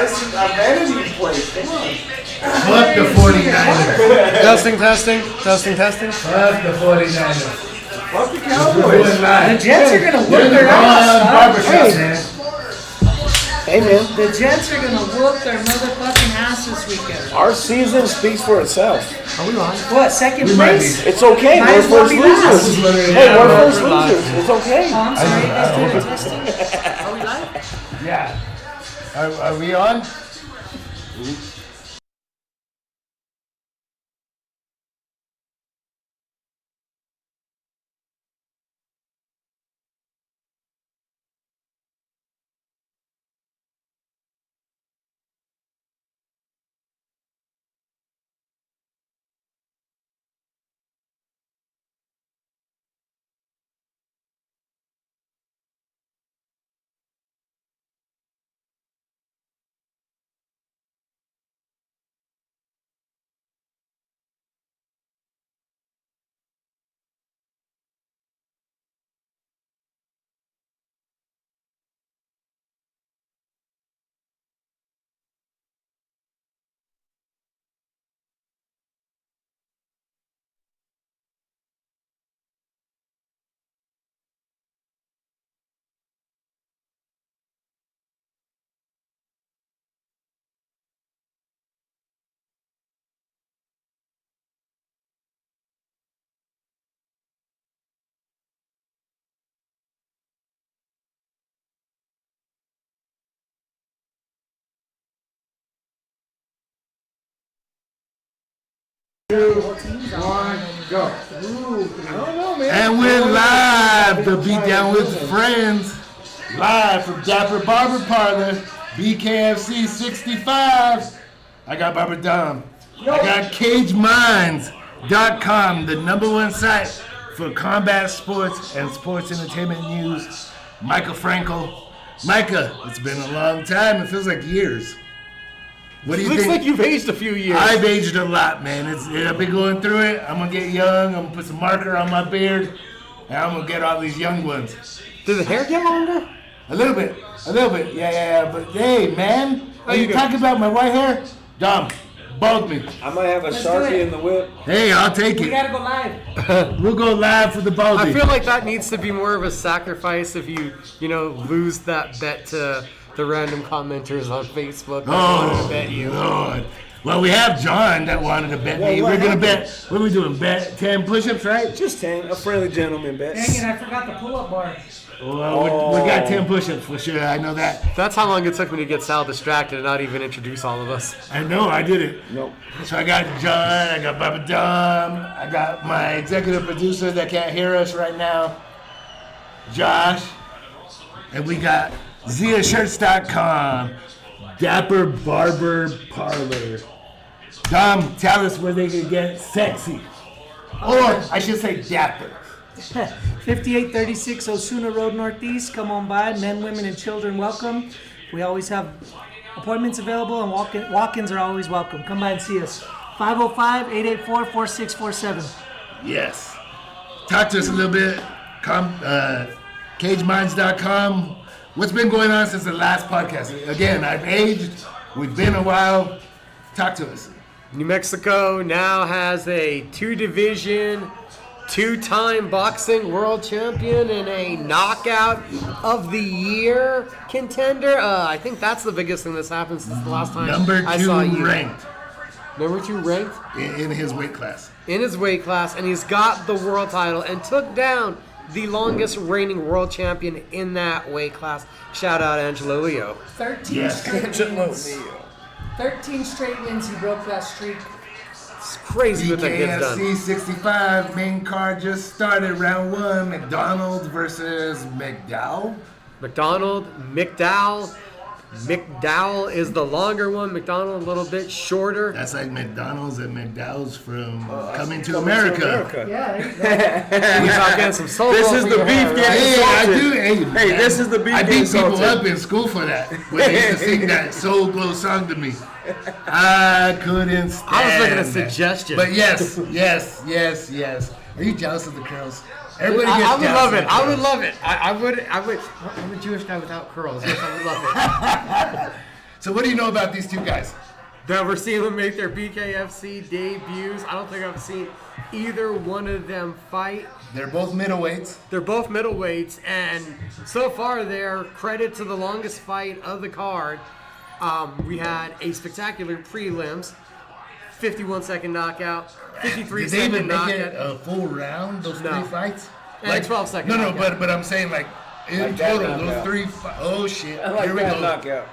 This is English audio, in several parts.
vanity plate. Come on. Fuck the 49ers. Testing. Fuck the 49ers. Fuck the Cowboys. The Jets are gonna whoop their ass. Barbershop, man. Hey man, the Jets are gonna whoop their motherfucking ass this weekend. Our season speaks for itself. Are we on? What, second place? It's okay. Might We're as well first be losers. last. Hey, we're first losers. It's okay. Oh, I'm sorry, you guys did a testing. Are we live? Yeah. Are we on? Go. I don't know, man. And we're live. The Beatdown with Friends. Live from Dapper Barber Parlor. BKFC 65. I got Barber Dom. I got CageMinds.com, the #1 site for combat sports and sports entertainment news. Micah Frankel. Micah, it's been a long time. It feels like years. What do you Looks think? like you've aged a few years. I've aged a lot, man. I've been going through it. I'm gonna get young. I'm gonna put some marker on my beard, and I'm gonna get all these young ones. Did the hair get longer? A little bit. Yeah. But hey, man, are you talking about my white hair? Dom, bald me. I might have a Let's do Sharpie it. in the whip. Hey, I'll take We it. gotta go live. We'll go live for the baldy. I feel like that needs to be more of a sacrifice if you lose that bet to the random commenters on Facebook. that wanted to bet you. Lord. Well, we have John that wanted to bet me. Well, We're what gonna happened? bet. What are we doing? Bet 10 push-ups, right? Just 10. A friendly gentleman bet. Dang it, I forgot the pull-up bar. Well, we got 10 push-ups for sure. I know that. That's how long it took me to get Sal distracted and not even introduce all of us. I know. I did it. Nope. So I got John, I got Baba Dom, I got my executive producer that can't hear us right now, Josh, and we got ZiaShirts.com, Dapper Barber Parlor. Dom, tell us where they can get sexy. Or I should say dapper. 5836 Osuna Road Northeast. Come on by. Men, women, and children welcome. We always have appointments available, and walk-ins are always welcome. Come by and see us. 505-884-4647. Yes. Talk to us a little bit. CageMinds.com. What's been going on since the last podcast? Again, I've aged. We've been a while. Talk to us. New Mexico now has a 2-division, 2-time boxing world champion and a knockout of the year contender. I think that's the biggest thing that's happened since the last time I saw you. Ranked Number 2 ranked in his weight class. in his weight class, and he's got the world title and took down the longest reigning world champion in that weight class. Shout out Angelo Leo. 13 Yes. straight wins. 13 straight wins. He broke that streak. It's crazy what that gets done. BKFC 65 main card just started. Round 1. McDonald's versus McDowell. McDowell is the longer one. McDonald a little bit shorter. That's like McDonald's and McDowell's from Coming to America. Yeah, there you go. He's not getting some soul. This is the beef getting Hey, I salted. do. Hey, this is the beef I getting beat people salted. up in school for that. When they used to sing that Soul Glow song to me. I couldn't stand I was looking at that. suggestions. But yes. Are you jealous of the curls? Everybody gets I would jealous love of it. the I would curls. love it. I'm a Jewish guy without curls. Yes, I would love it. So what do you know about these two guys? That we're seeing them make their BKFC debuts. I don't think I've seen either one of them fight. They're both middleweights. They're both middleweights, and so far they're credit to the longest fight of the card. We had a spectacular prelims, 51-second knockout, 53-second Did they even make it knockout. a full round, those No. 3 fights? And 12-second No, knockout. but I'm saying like in Like that total, those knockout. 3 oh shit. I like Here we that go. knockout.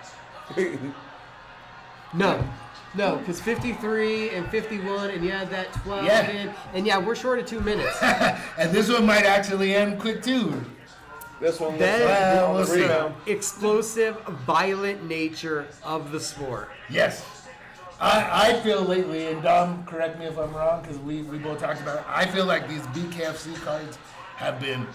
No, because 53 and 51, and you had that 12 Yeah. in, and yeah, we're short of 2 minutes. And this one might actually end quick too. This one was That we'll was see. the explosive, violent nature of the sport. Yes. I feel lately, and Dom, correct me if I'm wrong, because we both talked about it. I feel like these BKFC cards have been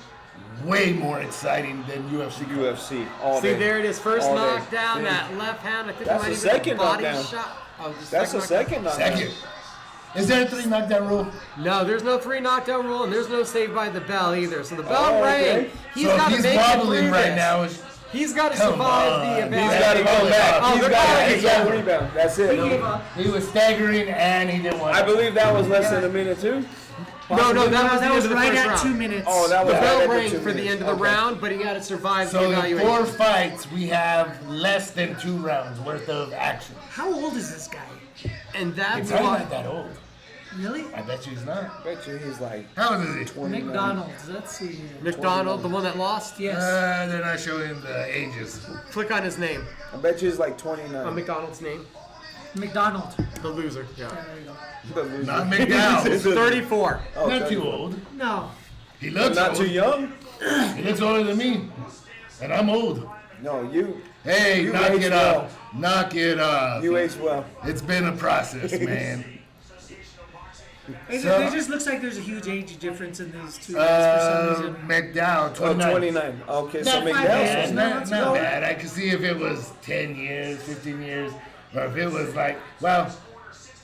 way more exciting than UFC cards. UFC all See, day. there it is. First All day. knockdown, See? that left hand. I think That's it might the even be a second body knockdown. shot. Oh, just That's the second knockdown. Second. Is there a 3 knockdown rule? No, there's no 3 knockdown rule, and there's no save by the bell either. So the bell Oh, rang. okay. He's So got if to he's make it wobbling through right this. now. Is, He's got to Come survive on. the He's event. He's got to go back. Oh, He's they're got calling he's it. got rebound. That's it. He gave up. he was staggering and he didn't want I to. believe that was less than a minute too. No, that was the That end was of the right first at round. 2 minutes. Oh, that The was bell right at rang 2 for the minutes. end of the Okay. round, but he got to survive the So in evaluation. 4 fights, we have less than 2 rounds worth of action. How old is this guy? And that's He's not why. that old. Really? I bet you he's not. Bet you he's like How old is he? 29. McDonald's. Let's see here. McDonald, the one that lost? Yes. They're not showing the ages. Click on his name. I bet you he's like 29. On McDonald's name. McDonald. The loser. Yeah. There you go. The loser. Not McDowell. 34. Oh, Not 30. too old. No. He looks Not old. too young. He looks older than me. And I'm old. No, you Hey, You knock age it well. off. Knock it off. age well. It's been a process, man. It, So- it just looks like there's a huge age difference in these two guys for some reason. McDowell, Oh, 29. 29. Okay, so Not five bad, McDowell's years. not, No, not bad. I could see if it was 10 years, 15 years, or if it was like, well,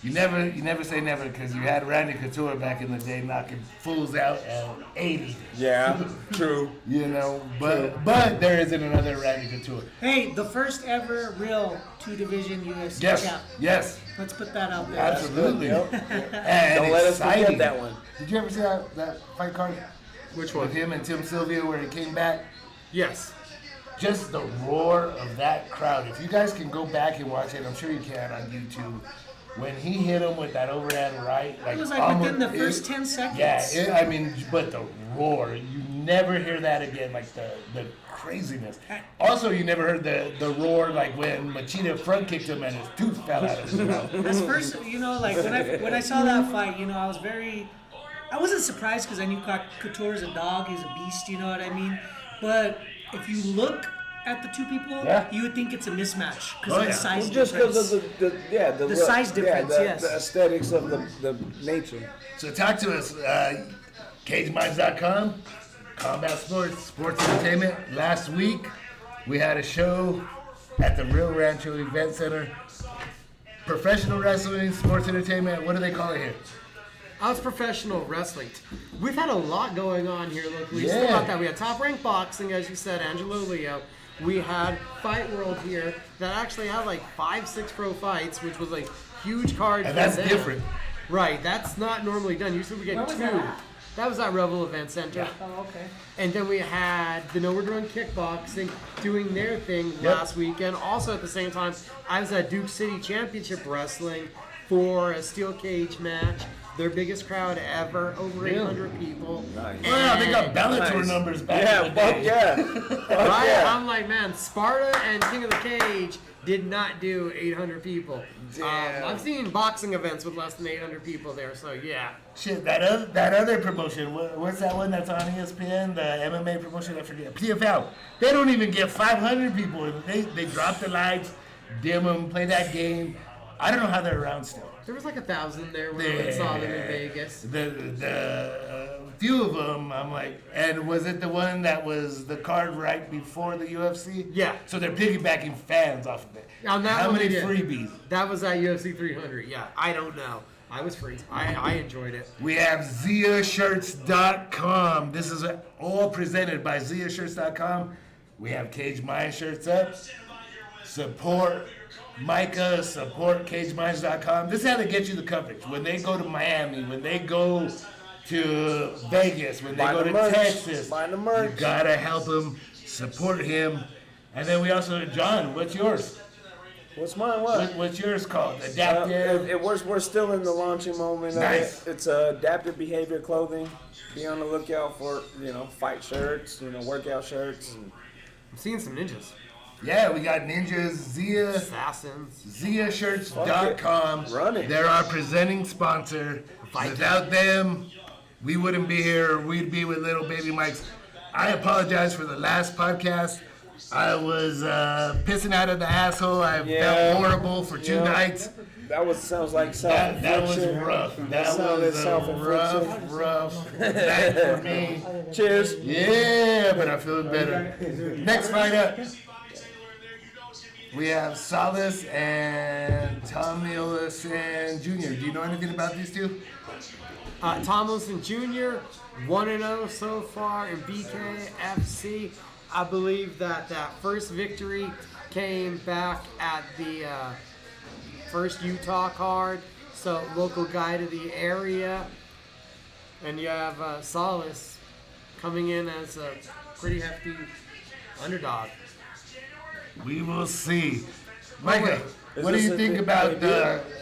you never say never because you had Randy Couture back in the day knocking fools out at 80, Yeah, true. you know. But there isn't another Randy Couture. Hey, the first ever real 2-division UFC Yes, champ. yes, Let's put that out there. absolutely. Yep. And Don't let us exciting. forget that one. Did you ever see that fight card Which with one? him and Tim Sylvia where he came back? Yes. Just the roar of that crowd. If you guys can go back and watch it, I'm sure you can on YouTube. When he hit him with that overhand right, like It was like almost- within the first 10 seconds. Yeah, I mean, but the roar, you never hear that again, like the craziness. Also, you never heard the roar like when Machida front kicked him and his tooth fell out of his mouth. As first, like when I saw that fight, I wasn't surprised because I knew Couture is a dog, he's a beast, you know what I mean? But if you look at the two people, Yeah. you would think it's a mismatch because Oh, of the yeah. size Just difference. because of the The size difference, yes. the aesthetics of the nature. So talk to us, CageMinds.com, Combat Sports, Sports Entertainment. Last week, we had a show at the Real Rancho Event Center. Professional wrestling, sports entertainment, what do they call it here? Us professional wrestling. We've had a lot going on here locally. Yeah. Still about that. We had Top Rank Boxing, as you said, Angelo Leo. We had Fight World here that actually had like 5-6 pro fights, which was like huge card. And for that's them. different. Right, that's not normally done. Usually we get Where was 2. that at? That was at Revel Event Center. Oh, okay. And then we had the No We're Doing Kickboxing doing their thing Yep. last weekend. Also at the same time, I was at Duke City Championship Wrestling for a steel cage match. Their biggest crowd ever, over Really? 800 people. Nice. Well, they got And- Bellator Nice. numbers back Yeah, in the fuck day. yeah. Fuck Right? yeah. I'm like, man, Sparta and King of the Cage did not do 800 people. Damn. I've seen boxing events with less than 800 people there, so yeah. Shit, that other promotion, what's that one that's on ESPN? The MMA promotion, I forget. PFL. They don't even get 500 people. They drop the lights, dim them, play that game. I don't know how they're around still. There was like 1,000 there when I saw them in Vegas. The few of them, I'm like, and was it the one that was the card right before the UFC? Yeah. So they're piggybacking fans off of it. On that How one many they did. freebies? That was at UFC 300. Yeah, I don't know. I was free. I enjoyed it. We have ZiaShirts.com. This is all presented by ZiaShirts.com. We have Cage Mind shirts up. Support Micah, support cageminds.com. This is how they get you the coverage. When they go to Miami, when they go to Vegas, when they Buy go the to merch. Texas, Buy the merch. you gotta help him, support him. And then we also, John, what's yours? What's mine? What? What's yours called? Adaptive. We're still in the launching moment Nice. of it. It's adaptive behavior clothing. Be on the lookout for fight shirts, workout shirts. And I'm seeing some ninjas. Yeah, we got ninjas, Zia. Assassins. ZiaShirts.com. Run it. They're our presenting sponsor. Without them, we wouldn't be here. We'd be with little baby Mikes. I apologize for the last podcast. I was pissing out of the asshole. I felt horrible for 2 nights. that sounds like That was self-infliction. rough. That sounded was a self-infliction. rough night for me. Cheers. Yeah, but I feel better. Next fight up, we have Salas and Tomlinson Jr. Do you know anything about these two? Tomlinson Jr. 1-0 so far in BKFC. I believe that first victory came back at the first Utah card, so local guy to the area. And you have Salas coming in as a pretty hefty underdog. We will see. Micah, Is what do this you a think thing- about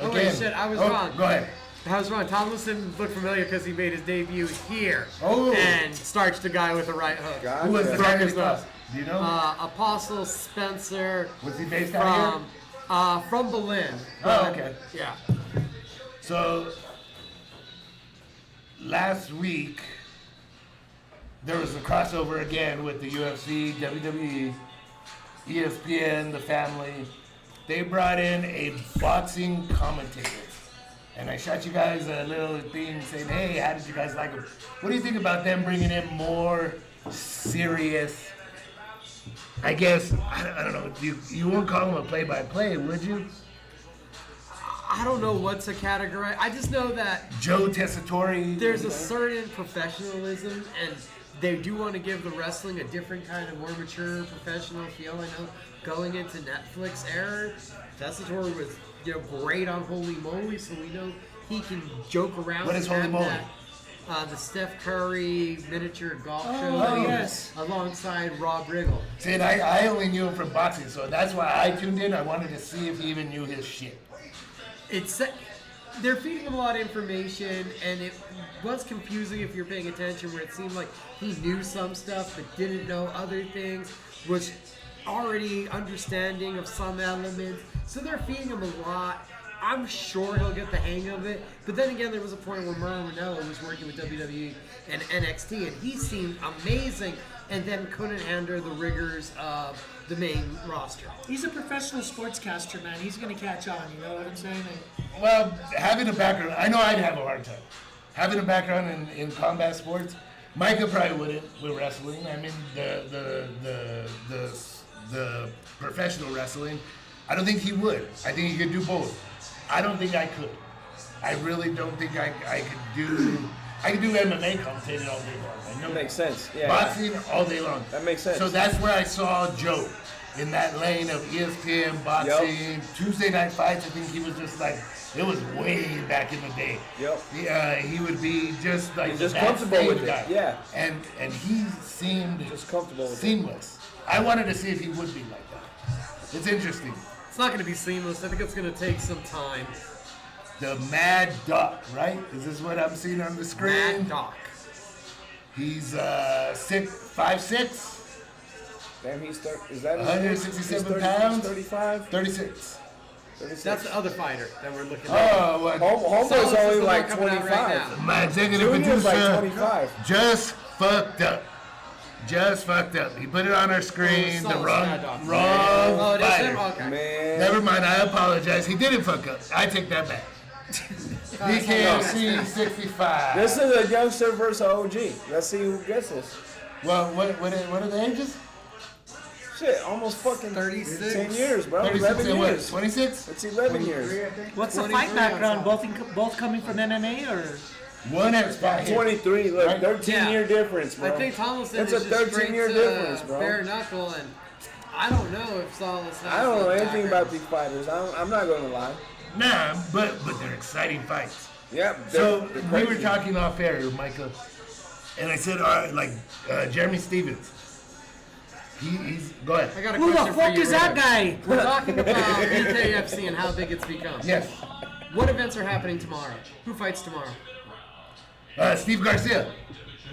Oh, wait, shit, I was wrong. Go ahead. I was wrong. Tomlinson looked familiar because he made his debut here Oh. and starched the guy with a right hook. Gotcha. Who was the From guy his that nose. Do you know? Apostle Spencer Was he based out here? from Berlin. Oh, okay. Yeah. So, last week, there was a crossover again with the UFC, WWE, ESPN, the family. They brought in a boxing commentator. And I shot you guys a little thing saying, hey, how did you guys like him? What do you think about them bringing in more serious, I guess, I don't know, you won't call him a play-by-play, would you? I don't know what to categorize. I just know that Joe Tessitore. there's a certain professionalism, and they do want to give the wrestling a different kind of more mature, professional feel. I know going into Netflix era, Tessitore was great on Holy Moly, so we know he can joke around. What is and Holy have Moly? that, the Steph Curry miniature golf Oh, show yes. alongside Rob Riggle. See, and I only knew him from boxing, so that's why I tuned in. I wanted to see if he even knew his shit. They're feeding him a lot of information, and it was confusing if you're paying attention, where it seemed like he knew some stuff but didn't know other things, was already understanding of some elements. So they're feeding him a lot. I'm sure he'll get the hang of it. But then again, there was a point where Mauro Ranallo was working with WWE and NXT, and he seemed amazing, and then couldn't handle the rigors of the main roster. He's a professional sportscaster, man. He's gonna catch on. You know what I'm saying? Well, having a background, I know I'd have a hard time. Having a background in combat sports, Micah probably wouldn't with wrestling. I mean, the professional wrestling, I don't think he would. I think he could do both. I don't think I could. I really don't think I could do. I could do MMA commentating all day long. I know Makes sense. Yeah. boxing all day long. That makes sense. So that's where I saw Joe in that lane of ESPN boxing, Tuesday night fights. I think he was just like, it was way back in the day. Yep. He would be just like Just that comfortable same with it, guy. yeah. And he seemed Just comfortable with it. seamless. I wanted to see if he would be like that. It's interesting. It's not going to be seamless. I think it's going to take some time. The Mad Doc, right? Is this what I'm seeing on the screen? Mad Doc. He's 5'6", Damn, is that 167 he's pounds? 35? 36. 36. That's the other fighter that we're looking at. Oh, what? Homeboy's Salas is only the like one coming out right 25. now. My executive Junior's like producer 25. just fucked up. Just fucked up. He put it on our screen. Oh, The Salas wrong Mad Dog. wrong it is him? fighter. Okay. Man. Never mind. I apologize. He didn't fuck up. I take that back. BKFC 65. This is a youngster versus OG. Let's see who gets this. Well, what are the ages? Shit, almost fucking 36. 10 years, bro. 36 11 and what? years. 26? It's 11 years. What's the 23 fight background? on Both coming from MMA or? One has fought here. 23, look, Right? 13-year difference, bro. I think Tomlinson It's is a just 13-year straight difference, to bro. bare knuckle, and I don't know if Salas has I don't know the anything background. about these fighters. I'm not going to lie. Nah, but they're exciting fights. Yeah. So they're we were crazy. talking off air, Michael, and I said, all right, like Jeremy Stevens. He's go ahead. I got a Who the question for fuck you. is that Rick. guy? We're talking about BKFC and how big it's become. Yes, What events are happening tomorrow? Who fights tomorrow? Steve Garcia.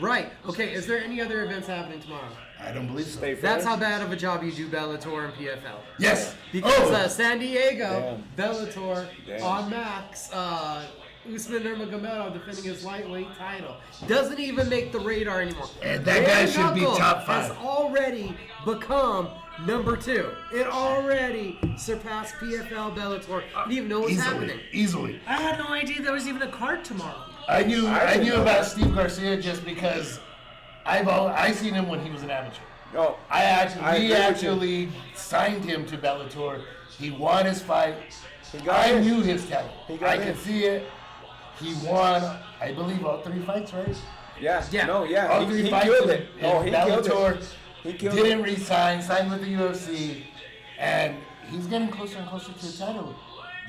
Right. Okay. Is there any other events happening tomorrow? I don't believe so. Stay fair. That's how bad of a job you do Bellator and PFL. Yes. Because San Diego, Damn. Bellator, Damn. on Max, Usman Nurmagomedov defending his lightweight title. Doesn't even make the radar anymore. And that guy Bare should be Knuckle top has 5. already become number 2. It already surpassed PFL, Bellator. You didn't even know what's happening. Easily. I had no idea there was even a card tomorrow. I knew know about that. Steve Garcia just because I seen him when he was an amateur. Oh, We agree with actually signed him to Bellator. He won his fight. He got I in. knew his talent. He got I in. could see it. He won, I believe, all 3 fights, right? yeah. Yeah. No, yeah. All He, 3 he fights killed in, it. Oh, he killed Bellator. it. He killed Didn't it. resign, signed with the UFC, and he's getting closer and closer to the title.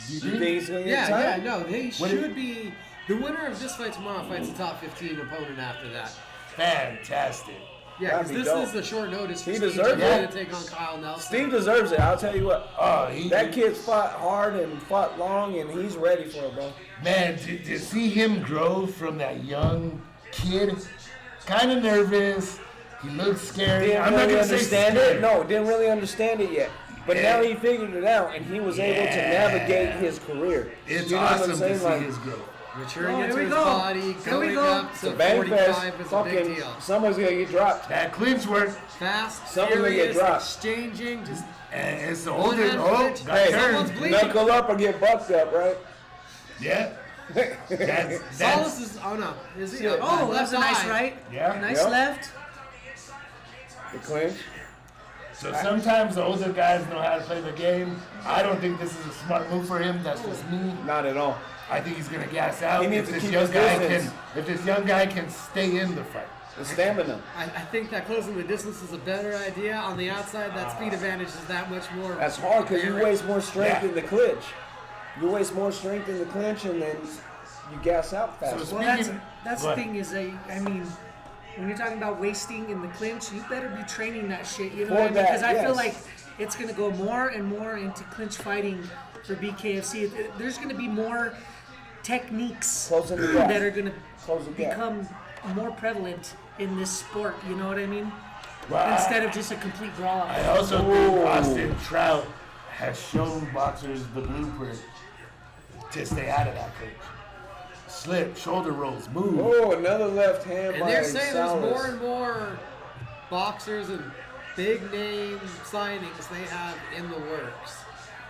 Do you You think think? he's going to Yeah, get yeah, tired? no, they What should be. The winner of this fight tomorrow fights the top 15 opponent after that. Fantastic. Yeah, That'd because be this dope. is the short notice for He Steve deserves Garcia it. to take on Kyle Nelson. Steve deserves it. I'll tell you what. Oh, That kid's fought hard and fought long, and he's ready for it, bro. Man, to see him grow from that young kid, kind of nervous. He looks scary. Didn't I'm not really gonna say understand scared. it. No, didn't really understand it yet. But Yeah. now he figured it out, and he was able to Yeah. navigate his career. It's You know what I'm awesome to saying? see Like, his growth. Maturing Oh, into here we his go. body, Here we going go. up to Bang 45 fest, is a big fucking, deal. someone's gonna get dropped. That clinch work, Fast, Someone's gonna get furious, dropped. exchanging, just and it's the One older. hand Oh, clinch. got Hey, Someone's turned. bleeding. knuckle up or get bucked up, right? Yeah. That's Salas is. Oh no, is he? Oh, that's a nice eye. right. Yeah. Nice Yep. left. The clinch. So sometimes the older guys know how to play the game. I don't think this is a smart move for him. That's just me. Not at all. I think he's gonna gas out. He needs if to this keep young his guy distance. if this young guy can stay in the fight. The stamina. I think that closing the distance is a better idea. On the outside, that speed advantage is that much more. That's hard because you apparent. waste more strength Yeah. in the clinch. You waste more strength in the clinch, and then you gas out faster. So Well, that's Speaking- that's Go the ahead. thing is I mean, when you're talking about wasting in the clinch, you better be training that shit. You know For what I mean? that, Because I feel yes. like it's gonna go more and more into clinch fighting for BKFC. There's gonna be more techniques Closing the gap. that are gonna Close the gap. become more prevalent in this sport. You know what I mean? Well, Instead of just a complete brawl. I also think Austin Trout has shown boxers the blueprint to stay out of that clinch. Slip, shoulder rolls, move. Oh, another left hand And by they're saying there's Salas. more and more boxers and big name signings they have in the works.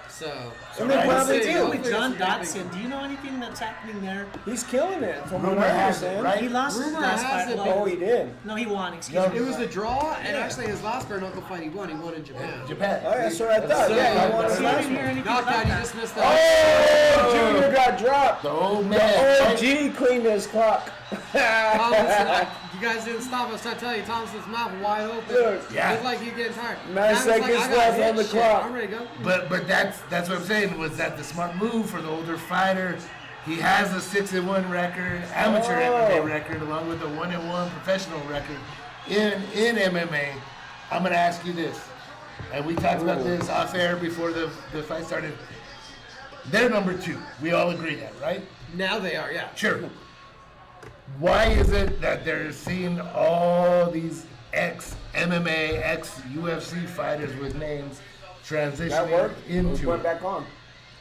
So, And they Right. probably Say, do. With John Hopefully it's a big Dotson, do you know anything that's happening there? He's killing it. From what Rumor I has it, understand. right? He lost his Rumor last has fight. it, Well, Oh, he did. no, he won. Excuse No, me. it was a draw, and actually his last bare knuckle fight he won in Japan. Japan. Oh, that's what I thought. So, Yeah, he won his See, I last didn't hear one. anything Knockout, about you that. just missed that. Oh, Junior got dropped. The old The man. OG cleaned his clock. Thompson, you guys didn't stop. I was trying to tell you, Thompson's mouth wide open. Look. Yeah. Looked like you getting tired. 9 Now it's seconds I got left hit on the shit. clock. I'm ready to go. But that's what I'm saying. Was that the smart move for the older fighter? He has a 6-1 record, amateur MMA record, along with a 1-1 professional record in MMA. I'm gonna ask you this, and we talked about this off air before the fight started. They're number 2. We all agree that, right? Now they are, yeah. Sure. Why is it that they're seeing all these ex-MMA, ex-UFC fighters with names That transitioning worked. We into went it? back on.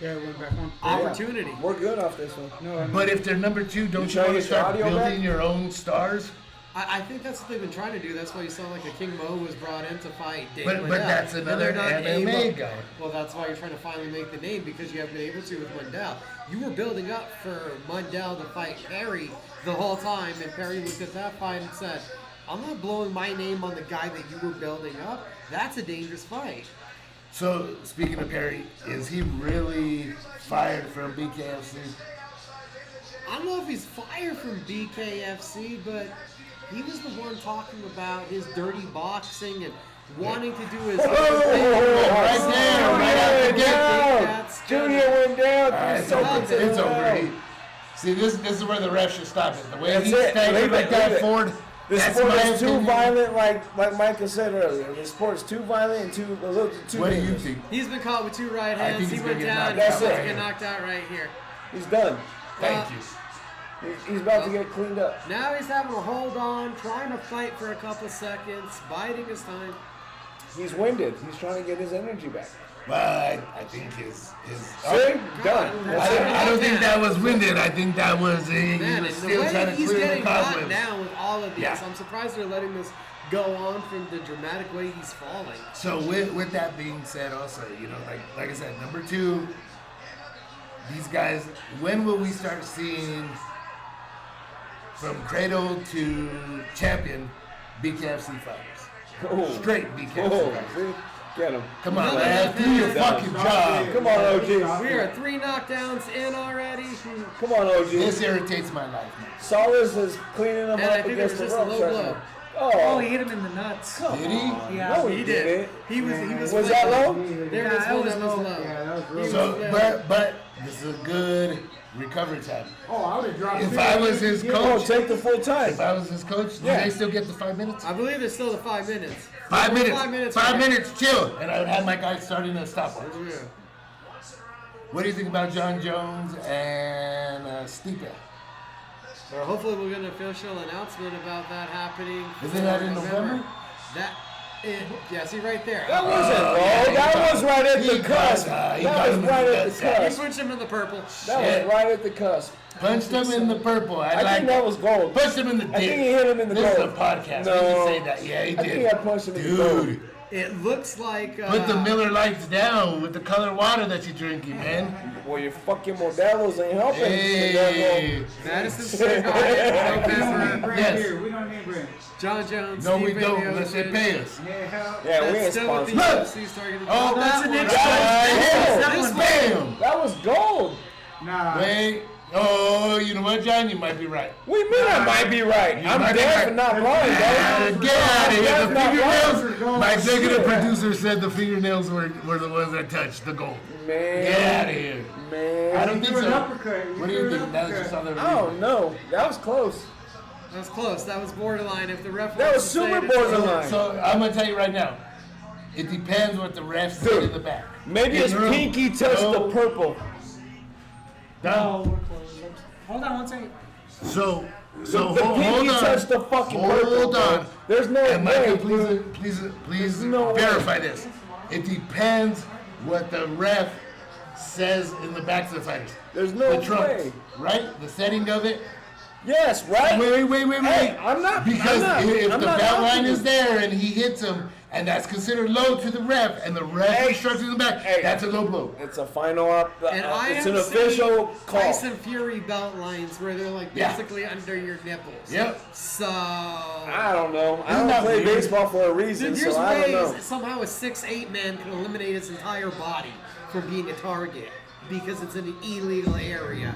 Yeah, it went back on. Opportunity. We're good off this one. No, I mean, But if they're number 2, don't you trying want to to get your start audio building back? your own stars? I think that's what they've been trying to do. That's why you saw like a King Mo was brought in to fight Dave But Lindell. that's And another they're not MMA able- guy. Well, that's why you're trying to finally make the name because you haven't been able to with Mundell. You were building up for Mundell to fight Perry the whole time, and Perry looked at that fight and said, I'm not blowing my name on the guy that you were building up. That's a dangerous fight. So, speaking of Perry, is he really fired from BKFC? I don't know if he's fired from BKFC, but he was the one talking about his dirty boxing and wanting to do his Right there, right out the gate. Junior went down. It's over. See, this is where the ref should stop it. The way That's he's it. staggered Leave like it, that leave it. forward, The that's sport my is too opinion. violent, like Michael said earlier. The sport's too violent and too a little too. What do you dangerous. think? He's been caught with 2 right I hands. think He he's went gonna get down. knocked He's out. about That's to it. get knocked out right here. He's done. Thank you. He's about to get cleaned up. Now he's having to hold on, trying to fight for a couple seconds, biding his time. He's winded. He's trying to get his energy back. But I think his See? Done. That's it. I don't think that was winded. I think that was he Man, was and still the trying way to he's clear the getting knocked cobwebs. down with all of these, Yeah. I'm surprised they're letting this go on from the dramatic way he's falling. So with that being said, also, like I said, number 2, these guys. When will we start seeing from cradle to champion BKFC fighters? Oh. Straight BKFC Oh, fighters. see? Get him. Come on, No, man, no, do your no, fucking job. Come on, OG. We are 3 knockdowns in already. Come on, OG. This irritates my life, man. Solis is cleaning him And I up think there against was the just a ropes low right blow. now. Oh, Oh, he hit him in the nuts. come Did he? on. Yeah, no, He did. He was Was that low? There was Yeah, one it was that was low. low. Yeah, that was He really So, but this is a good recovery time. Oh, I would have dropped If it. I was his Oh, coach, take the full time. if I was his coach, do Yeah. they still get the 5 minutes? I believe there's still the 5 minutes. 5 minutes. 5 minutes. 5 right minutes, chill. And I would have my guy starting a stopwatch. here. Yeah. What do you think about John Jones and Stipe? Or hopefully we'll get an official announcement about that happening. Isn't that in November? Yeah, see right there. That wasn't yeah, low. he That got- was right at he the cusp. got- he That got was him in right the at the nuts. He cusp. punched him in the purple. That Shit. was right at the cusp. Punched him in the purple. I think that was gold. Punched him in the dick. I think he hit him in the This gold. is a podcast. No. We can say that. Yeah, he I did. think I punched him in the gold. Dude, It looks like. put the Miller Lights down with the colored water that you're drinking, man. Well, your fucking Modelos ain't helping. Hey. Madison Square Garden, November. Brand Yes. here. We don't need brand. John Jones. No, we Steve don't Miocic. unless they pay us. Yeah, hell. Yeah, we That's ain't still what the sponsored. UFC's targeting. Oh, that's that an one. extra. Right. That Bam. That was gold. Nah. Wait. Oh, you know what, John? You might be right. We mean I might be right. You I'm might be deaf right. and not blind, dog. Get out of here. That's The not fingernails. My executive Shit. producer said the fingernails were the ones that touched the gold. Man. Get out of here. Man. I don't think threw an so. uppercut. What do you think? That was just other I don't know. That was close. That was close. That was borderline. If the ref That wants was to say super it, it's borderline. So I'm gonna tell you right now. It depends what the ref said in the back. Maybe In his the room. pinky touched No. the purple. No, Done. we're close. Hold on one second. So The hold pinky on. touched the fucking purple. Hold bro. on. There's no And way. Michael, please no way. verify this. It depends what the ref says in the backs of the fighters. There's no The trunks, way. right? The setting of it. Yes, right? Wait. Hey, I'm not. Because if I'm the not belt line knocking is you. there and he hits him, and that's considered low to the ref, and the ref Hey. instructs in the back, Hey. that's a low blow. It's a final up. And I It's have an official seen call. Tyson Fury belt lines where they're like Yeah. basically under your nipples. Yep. So I don't know. I Isn't don't that play weird? baseball for a reason, there's so I don't know. ways somehow a 6'8" man can eliminate his entire body from being a target because it's in an illegal area.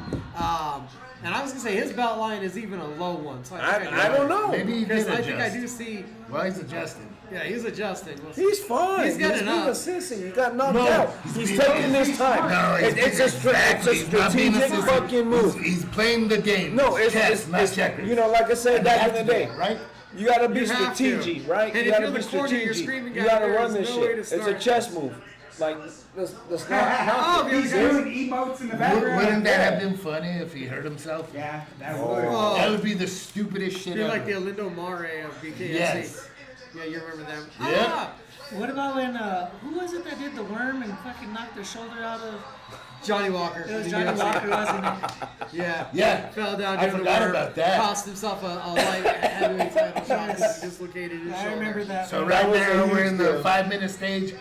And I was gonna say his belt line is even a low one. So I don't know. Maybe he did Because I adjust. think I do see. Well, he's adjusting. Yeah, he's adjusting. We'll see. He's fine. He's getting being up. a sissy. He got knocked No, out. he's He's being- taking his time. No, it's a He's not being a strategic sissy. fucking move. He's playing the game. No, it's chess, not it's checkers. you know, like I said And they back have in to the do day, that, right? You gotta be You have to. strategic, right? And You if gotta you're be in the corner, you're strategic. screaming You out gotta there, run there's this no way shit. to It's a start. chess move. Like let's not. Oh, He's the other guy- doing emotes in the background. Wouldn't that have been funny if he hurt himself? Yeah, that would. Oh. That would be the stupidest shit You're ever. like the Alindo Mare of BKFC. Yes. Yeah, you remember them. Yeah. Ah, What about when who was it that did the worm and fucking knocked their shoulder out of? Johnny Walker. It was The Johnny UFC. Walker, wasn't it? Yeah. Yeah. Fell down. I doing the forgot worm, about that. Cost himself a light heavyweight title shot because he dislocated his I shoulder. remember that. So That right was now a we're huge in the deal. 5-minute stage.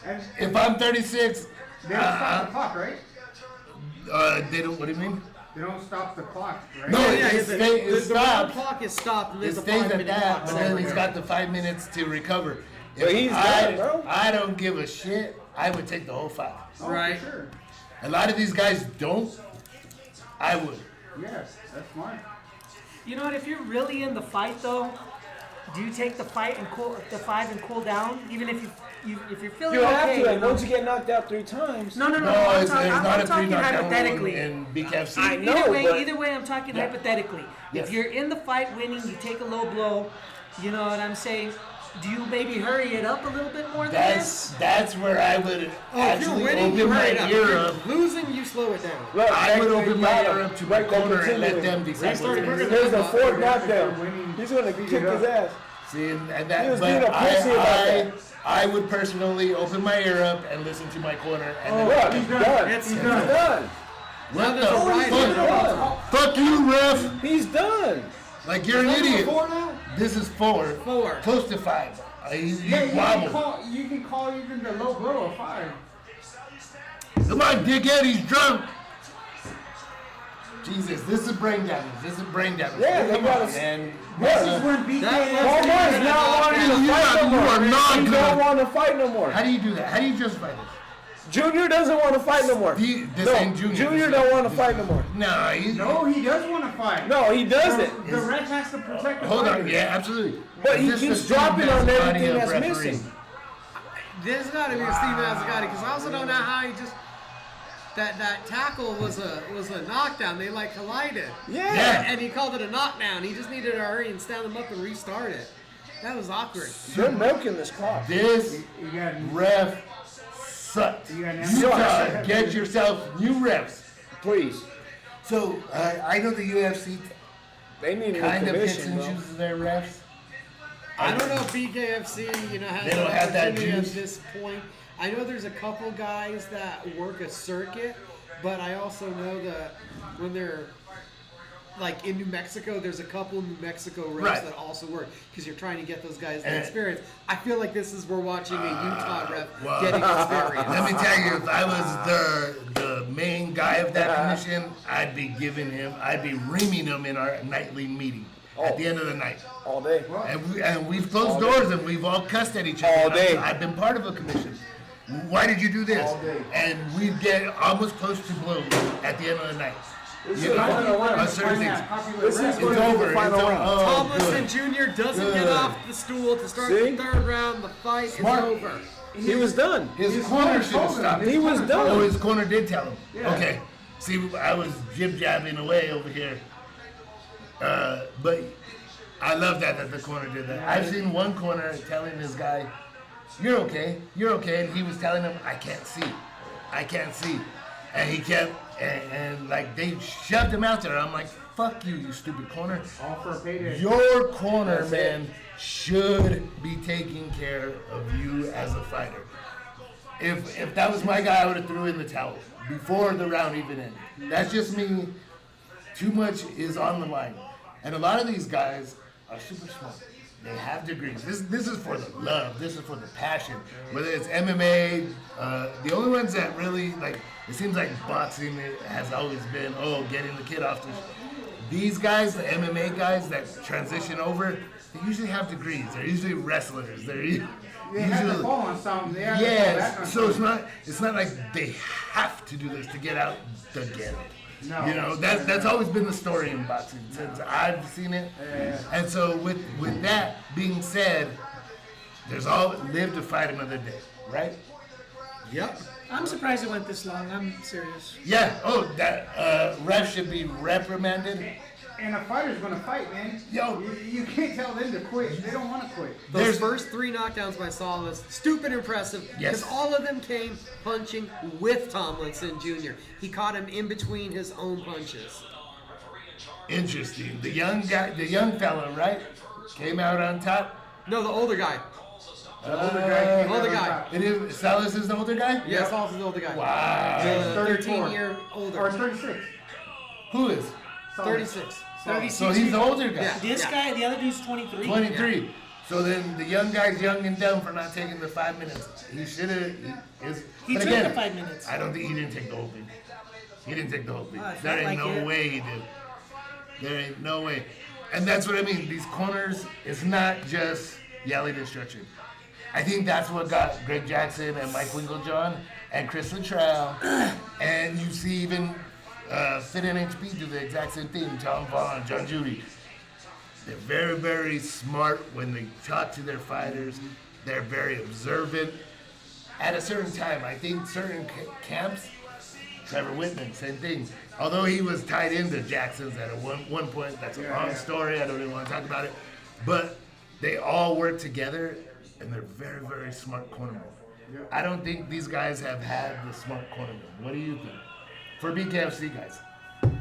And If I'm 36, they don't stop the clock, right? they don't. What do you mean? They don't stop the clock, right? No, Yeah, it the round stops. clock is stopped and It there's a stays 5-minute at clock. that, but then he's got the 5 minutes to recover. But he's done, bro. I don't give a shit. I would take the whole 5. Oh, Right. For sure. A lot of these guys don't. I would. Yes, that's smart. You know what? If you're really in the fight, though, do you take the fight and the 5 and cool down, even if if you're feeling You have okay? to, and once you get knocked out 3 times. No. No, I'm it's talking, not a talking 3 knockdown rule hypothetically. in BKFC. I know, Either way, I'm talking Yeah. hypothetically. Yes. If you're in the fight winning, you take a low blow. You know what I'm saying? Do you maybe hurry it up a little bit more than this? That's where I would If you're actually winning, you open my hurry it up. ear If you're up. losing, you slow it down. Look, I would Hector, open you my got ear him. up to my Right there, corner and let continuing. them decide. Restart what it. it is. There's the Winning. 4th knockdown. He's gonna kick his ass. See, and He that, was but being a pussy about that. I would personally open my ear up and listen to my corner. And Look, then he's done. It's He's done. done. what the there's a right He's hand. done. fuck you, ref? He's done. Like you're an Is that idiot. 4 now? This is 4. 4. Close to 5. You Yeah, wobble. you can call even the low blow a 5. Come on, dickhead, he's drunk. Jesus, this is brain damage. Yeah, they Come gotta on, man. This is when BKFC. Walmart's not wanting to You fight no are more. not He good. don't want to fight no more. How do you do that? How do you justify this? Junior doesn't want to fight no more. This ain't Junior. Junior don't want to fight no more. Nah, No, he does want to fight. No, he doesn't. The ref has to protect the Hold on, fighter. yeah, absolutely. But he Is this keeps the Steve dropping on Mazzagatti everything of that's refereeing? missing. There's got to be a Steve Mazzagatti because I also don't know how he just that tackle was a knockdown. They like collided. Yeah. And he called it a knockdown. He just needed to hurry and stand him up and restart it. That was awkward. They're milking this clock. This You got ref sucks. You got an Utah, get yourself new refs. Please. So I know the UFC They need a new kind of picks commission, and bro. chooses their refs. I don't know if BKFC, has They don't an have that opportunity juice. at this point. I know there's a couple guys that work a circuit, but I also know that when they're like in New Mexico, there's a couple New Mexico refs Right. that also work because you're trying to get those guys the And- experience. I feel like this is we're watching a Utah ref well, getting experience. Let me tell you, if I was the main guy of that commission, I'd be reaming him in our nightly meeting at the end of the night. All day. And we've closed doors and we've all cussed at each other. All day. I've been part of a commission. Why did you do this? All day. And we'd get almost close to blows at the end of the night. This You is know, the final on round. certain things. This is It's going to be over. the final It's round. over. Oh, Tomlinson good. Jr. doesn't get Good. off the stool to start See? the third round. The fight Smart. is over. He was done. His corner should have stopped. He was Oh, done. his corner did tell him. Yeah. Okay. See, I was jib-jabbing away over here. But I love that the corner did that. I've seen one corner telling this guy, you're okay. And he was telling him, I can't see. And he kept, and like they shoved him out there. I'm like, fuck you, you stupid corner. all for a payday. Your corner, man, should be taking care of you as a fighter. If that was my guy, I would have threw in the towel before the round even ended. That's just me. Too much is on the line. And a lot of these guys are super smart. They have degrees. This is for the love. This is for the passion. Whether it's MMA, the only ones that really, like, it seems like boxing has always been, getting the kid off the... These guys, the MMA guys that transition over, they usually have degrees. They're usually wrestlers. They're They have to fall on something. They have to fall back yes, on so something. it's not like they have to do this to get out the get. No. You know, that's always been the story in boxing since I've seen it. Yeah. And so with that being said, there's all live to fight another day, right? Yep. I'm surprised it went this long. I'm serious. Yeah. Oh, that ref should be reprimanded. And a fighter's gonna fight, man. Yo. You can't tell them to quit. They don't want to quit. Those There's- first 3 knockdowns by Salas, stupid impressive, because Yes. all of them came punching with Tomlinson Jr. He caught him in between his own punches. Interesting. The young guy, the young fella, right? Came out on top. No, the older guy. The older guy. came older out on guy. top. It is Salas is the older guy? Yeah, Salas is the older guy. Wow. The 34. 13-year Or older. 36. Who is? 36. 36. So he's the older guy. Yeah. This guy, the other dude's 23. 23. So then the young guy's young and dumb for not taking the 5 minutes. He should have. He but took again, the 5 minutes. I don't think he didn't take the whole thing. He didn't take the whole thing. I felt There ain't like no it. way he did. There ain't no way. And that's what I mean. These corners, it's not just yelling instruction. I think that's what got Greg Jackson and Mike Winklejohn and Chris Luttrell. And you see even Fit NHP do the exact same thing. John Vaughn, John Judy. They're very, very smart when they talk to their fighters. They're very observant. At a certain time, I think certain camps, Trevor Whitman, same thing. Although he was tied into Jackson's at one point, that's a long story. I don't even want to talk about it. But they all work together, and they're very, very smart cornermen. I don't think these guys have had the smart cornermen. What do you think? For BKFC guys.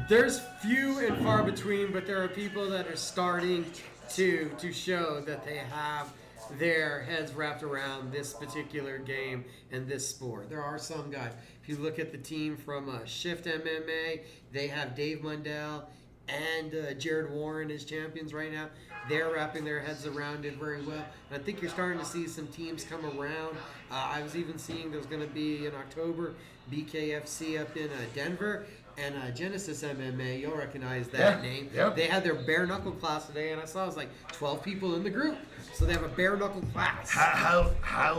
There's few and far between, but there are people that are starting to show that they have their heads wrapped around this particular game and this sport. There are some guys. If you look at the team from Shift MMA, they have Dave Mundell and Jared Warren as champions right now. They're wrapping their heads around it very well. And I think you're starting to see some teams come around. I was even seeing there's going to be in October BKFC up in Denver. And Genesis MMA, you'll recognize that name. Yep. They had their bare knuckle class today, and I saw it was like 12 people in the group. So they have a bare knuckle class. How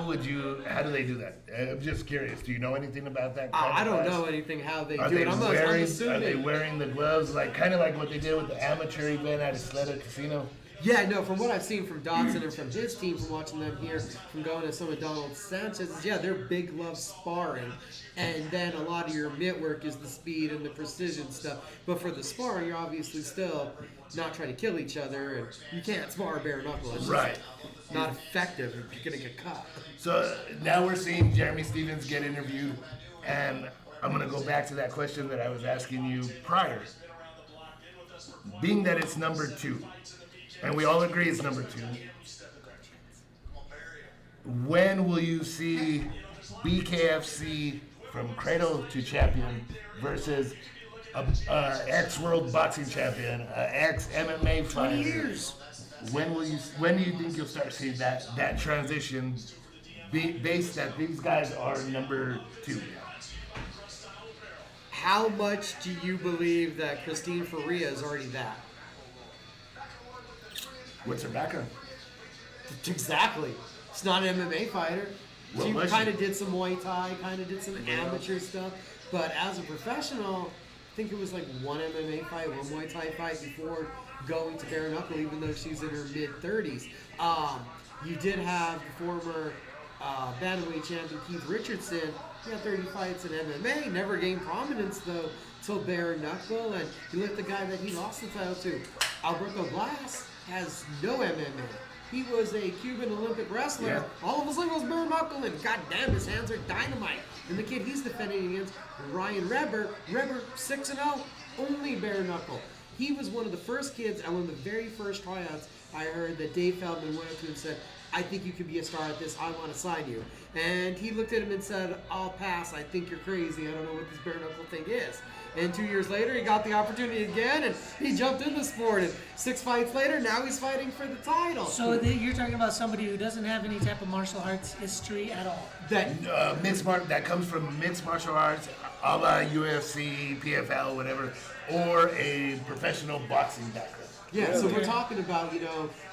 do they do that? I'm just curious. Do you know anything about that? I don't know anything how they Are do they it. I'm wearing? assuming. Are they wearing the gloves kind of like what they did with the amateur event at Isleta Casino? Yeah, no, from what I've seen from Dodson and from his team, from watching them here, from going to some of Donald Sanchez's, they're big glove sparring. And then a lot of your mitt work is the speed and the precision stuff. But for the sparring, you're obviously still not trying to kill each other, and you can't spar bare knuckle. It's just not effective if you're going to get caught. So now we're seeing Jeremy Stevens get interviewed, and I'm going to go back to that question that I was asking you prior. Being that it's number 2, and we all agree it's number 2, when will you see BKFC from cradle to champion versus ex-world boxing champion, ex-MMA fighter? 20 years. When do you think you'll start seeing that transition based that these guys are number 2? How much do you believe that Christine Faria is already that? What's her background? Exactly. It's not an MMA fighter. What She was kind she? of did some Muay Thai, kind of did some amateur stuff. But as a professional, I think it was like one MMA fight, one Muay Thai fight before going to bare knuckle, even though she's in her mid-30s. You did have the former bantamweight champion Keith Richardson. He had 30 fights in MMA, never gained prominence though till bare knuckle. And you look at the guy that he lost the title to, Alberto Blas, has no MMA. He was a Cuban Olympic wrestler. Yeah. All of a sudden was bare knuckle, and goddamn, his hands are dynamite. And the kid he's defending against, Ryan Reber 6-0, only bare knuckle. He was one of the first kids at one of the very first tryouts I heard that Dave Feldman went up to and said, I think you could be a star at this. I want to sign you. And he looked at him and said, I'll pass. I think you're crazy. I don't know what this bare knuckle thing is. And 2 years later, he got the opportunity again, and he jumped in the sport. And 6 fights later, now he's fighting for the title. So you're talking about somebody who doesn't have any type of martial arts history at all. That comes from mixed martial arts, a la UFC, PFL, whatever, or a professional boxing background. Yeah, so we're talking about,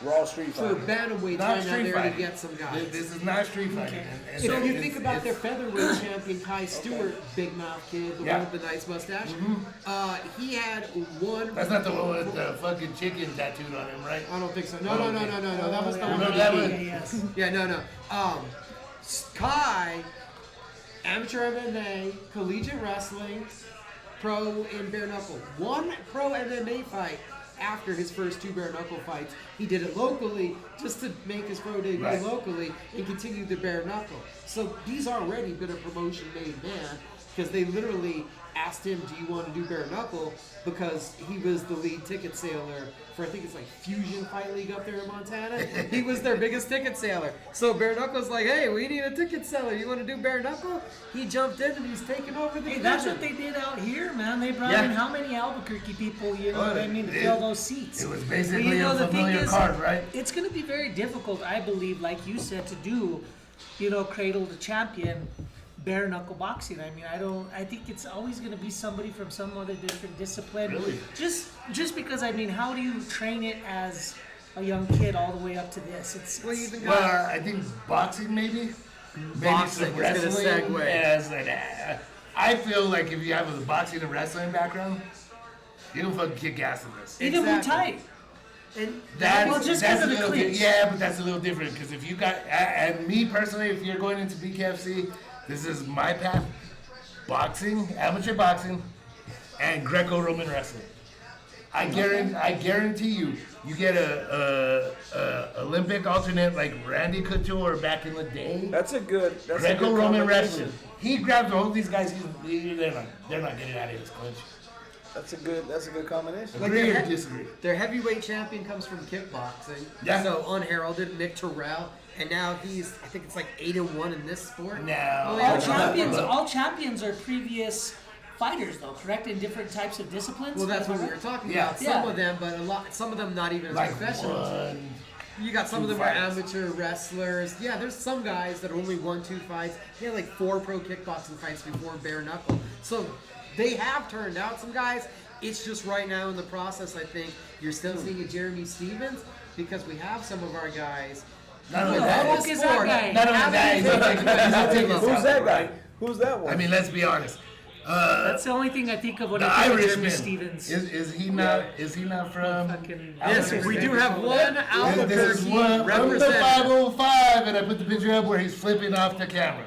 Raw street for fighting. bantamweight Not time out street there to fighting. get some guys. This is not street fighting. Okay. And So if you it's- think about their it's- featherweight champion, Kai Stewart, big mouth kid, the Yeah. one with the nice mustache, he had one. That's not the one with the fucking chicken tattooed on him, right? I don't think so. No. That was the one. No, with that the was- kid. Yes. Yeah, no. Kai, amateur MMA, collegiate wrestling, pro in bare knuckle. One pro MMA fight after his first 2 bare knuckle fights. He did it locally just to make his pro debut Right. locally and continued the bare knuckle. So he's already been a promotion made man because they literally asked him, do you want to do bare knuckle? Because he was the lead ticket seller for, I think it's like Fusion Fight League up there in Montana. He was their biggest ticket seller. So bare knuckle's like, hey, we need a ticket seller. You want to do bare knuckle? He jumped in and he's taking over the Hey, that's what division. they did out here, man. They brought Yeah. in how many Albuquerque people, you know what I mean, to fill those seats. It was But, basically you know, a the thing familiar is, card, right? It's going to be very difficult, I believe, like you said, to do, cradle to champion, bare knuckle boxing. I mean, I think it's always going to be somebody from some other different discipline. Really? Just because, I mean, how do you train it as a young kid all the way up to this? Well, you even Well, got I think boxing maybe. Boxing Maybe is some gonna wrestling segue. as an. I feel like if you have a boxing and wrestling background, you can fucking kick ass in this. Even Muay Thai. And That's just that's because a of the little cleats. yeah, but that's a little different because if you got and me personally, if you're going into BKFC, this is my path: boxing, amateur boxing, and Greco-Roman wrestling. I guarantee you get a Olympic alternate like Randy Couture back in the day. That's a good Greco-Roman combination. wrestling. He grabs all these guys. They're not getting out of his clinch. That's a good combination. Agree or disagree? their heavyweight champion comes from kickboxing. Yeah. So unheralded, Nick Terrell, and now he's I think it's like 8-1 in this sport. Now, All champions are previous fighters, though, correct? In different types of disciplines. Well, that's what we were talking Yeah. about. Yeah. Some of them, but some of them not even as like professional. one. You got some of them fights. are amateur wrestlers. Yeah, there's some guys that only won 2 fights. They had like 4 pro kickboxing fights before bare knuckle. So they have turned out some guys. It's just right now in the process, I think, you're still seeing a Jeremy Stevens because we have some of our guys. Not only Who the that, fuck is that guy? not only that, he's not taking us Who's out, that right? guy? Who's that one? I mean, let's be honest. That's the only thing I think of when The I think of Jeremy Irishman Stevens. is he not? Is he not from? Fucking Yes, we do have one This Albuquerque is one from the representative. 505, and I put the picture up where he's flipping off the camera.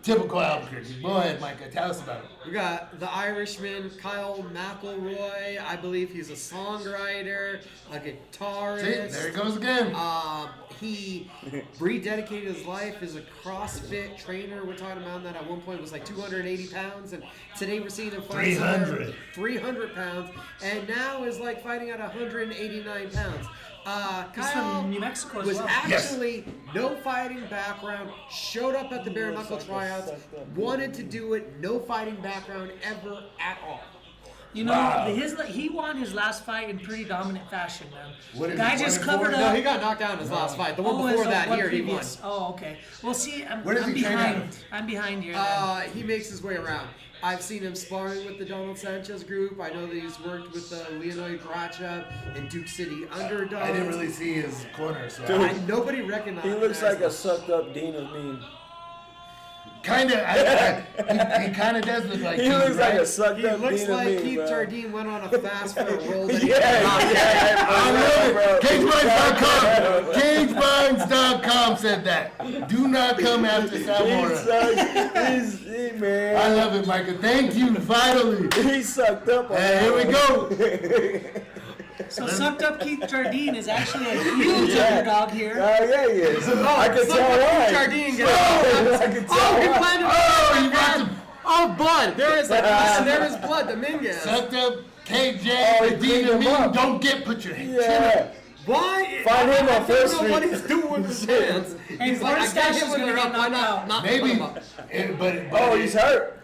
Typical Albuquerque. Go ahead, Micah. Tell us about it. We got the Irishman, Kyle McElroy. I believe he's a songwriter, a guitarist. See, there he goes again. He rededicated his life as a CrossFit trainer. We're talking about that at one point was like 280 pounds, and today we're seeing him fight 300. 300 pounds, and now is like fighting at 189 pounds. He's Kyle from New Mexico as was well. actually no fighting background, showed up at the bare knuckle tryouts, wanted to do it, no fighting background ever at all. You know, Wow. he won his last fight in pretty dominant fashion, man. What is Guy he, just 1-4? covered No, up. he got knocked out in his last fight. The one Oh, before it's that one year, he won. previous. Oh, okay. Well, see, I'm Where does he train behind. at? I'm behind here. man. He makes his way around. I've seen him sparring with the Donald Sanchez group. I know that he's worked with Leonid Grachev and Duke City Underdogs. I didn't really see his corner, so Nobody recognized he looks him. like a sucked up Dean of Mean. kind of. He kind of does look like. He Keith, looks like right? a sucked He up looks Dean of like Mean, Keith bro. Jardine went on a fast for a roll. That he Yeah, I love it. bro. CageBinds.com said that. Do not come after He Samora. sucks. Man. I love it, Micah. Thank you, finally. He sucked up on And here we go. So sucked up Keith Jardine is actually a huge Yeah. underdog here. Yeah, he is. I can Suck tell up why. Keith Jardine, get I can tell Oh, he why. planted Oh, you got some Oh, blood. There is blood. Dominguez. sucked up KJ. Oh, he the cleaned Dean him Mean. up. Don't get put your chin Yeah. Why? Find him I on First don't know what Street. he's doing with his hands. He's like, I First got Stash him is with gonna the get rope. Why knocked not? Maybe, put him up? but Oh, he's hurt.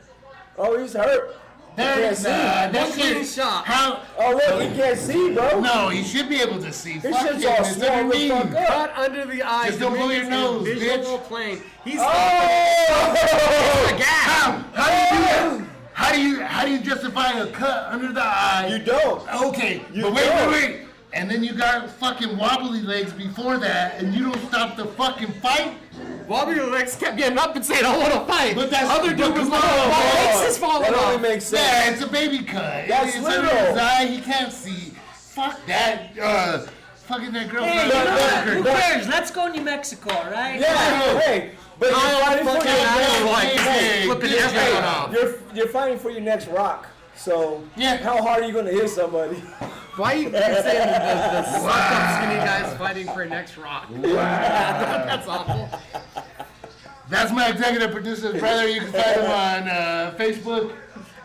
Oh, he's hurt. There's see. that One clean shit. shot. How? Oh, look, he can't see, bro. No, he should be able to see. His Fuck shit's him. all It's swollen the mean. fuck up. Cut under the eye. Just don't blow your nose, Visual bitch. plane. He's How? How do you justify a cut under the eye? You don't. Okay, You but don't. wait. And then you got fucking wobbly legs before that, and you don't stop the fucking fight? Wobbly legs kept getting up and saying, I want to fight. But that's- Other dude but was come like, on, my bro. face is falling That only off. makes sense. Yeah, it's a baby cut. That's it's little. under his eye, he can't see. Fuck that. Fucking that girl. Hey, you from know what? Albuquerque. Who cares? Let's go New Mexico, all right? Yeah, hey, but you're fighting for fucking your I don't like Hey, flipping good everyone job. off. you're fighting for your next rock. So Yeah. how hard are you gonna hit somebody? Why you saying the sucked up skinny guys fighting for next rock? That's awful. That's my executive producer's brother. You can find him on Facebook.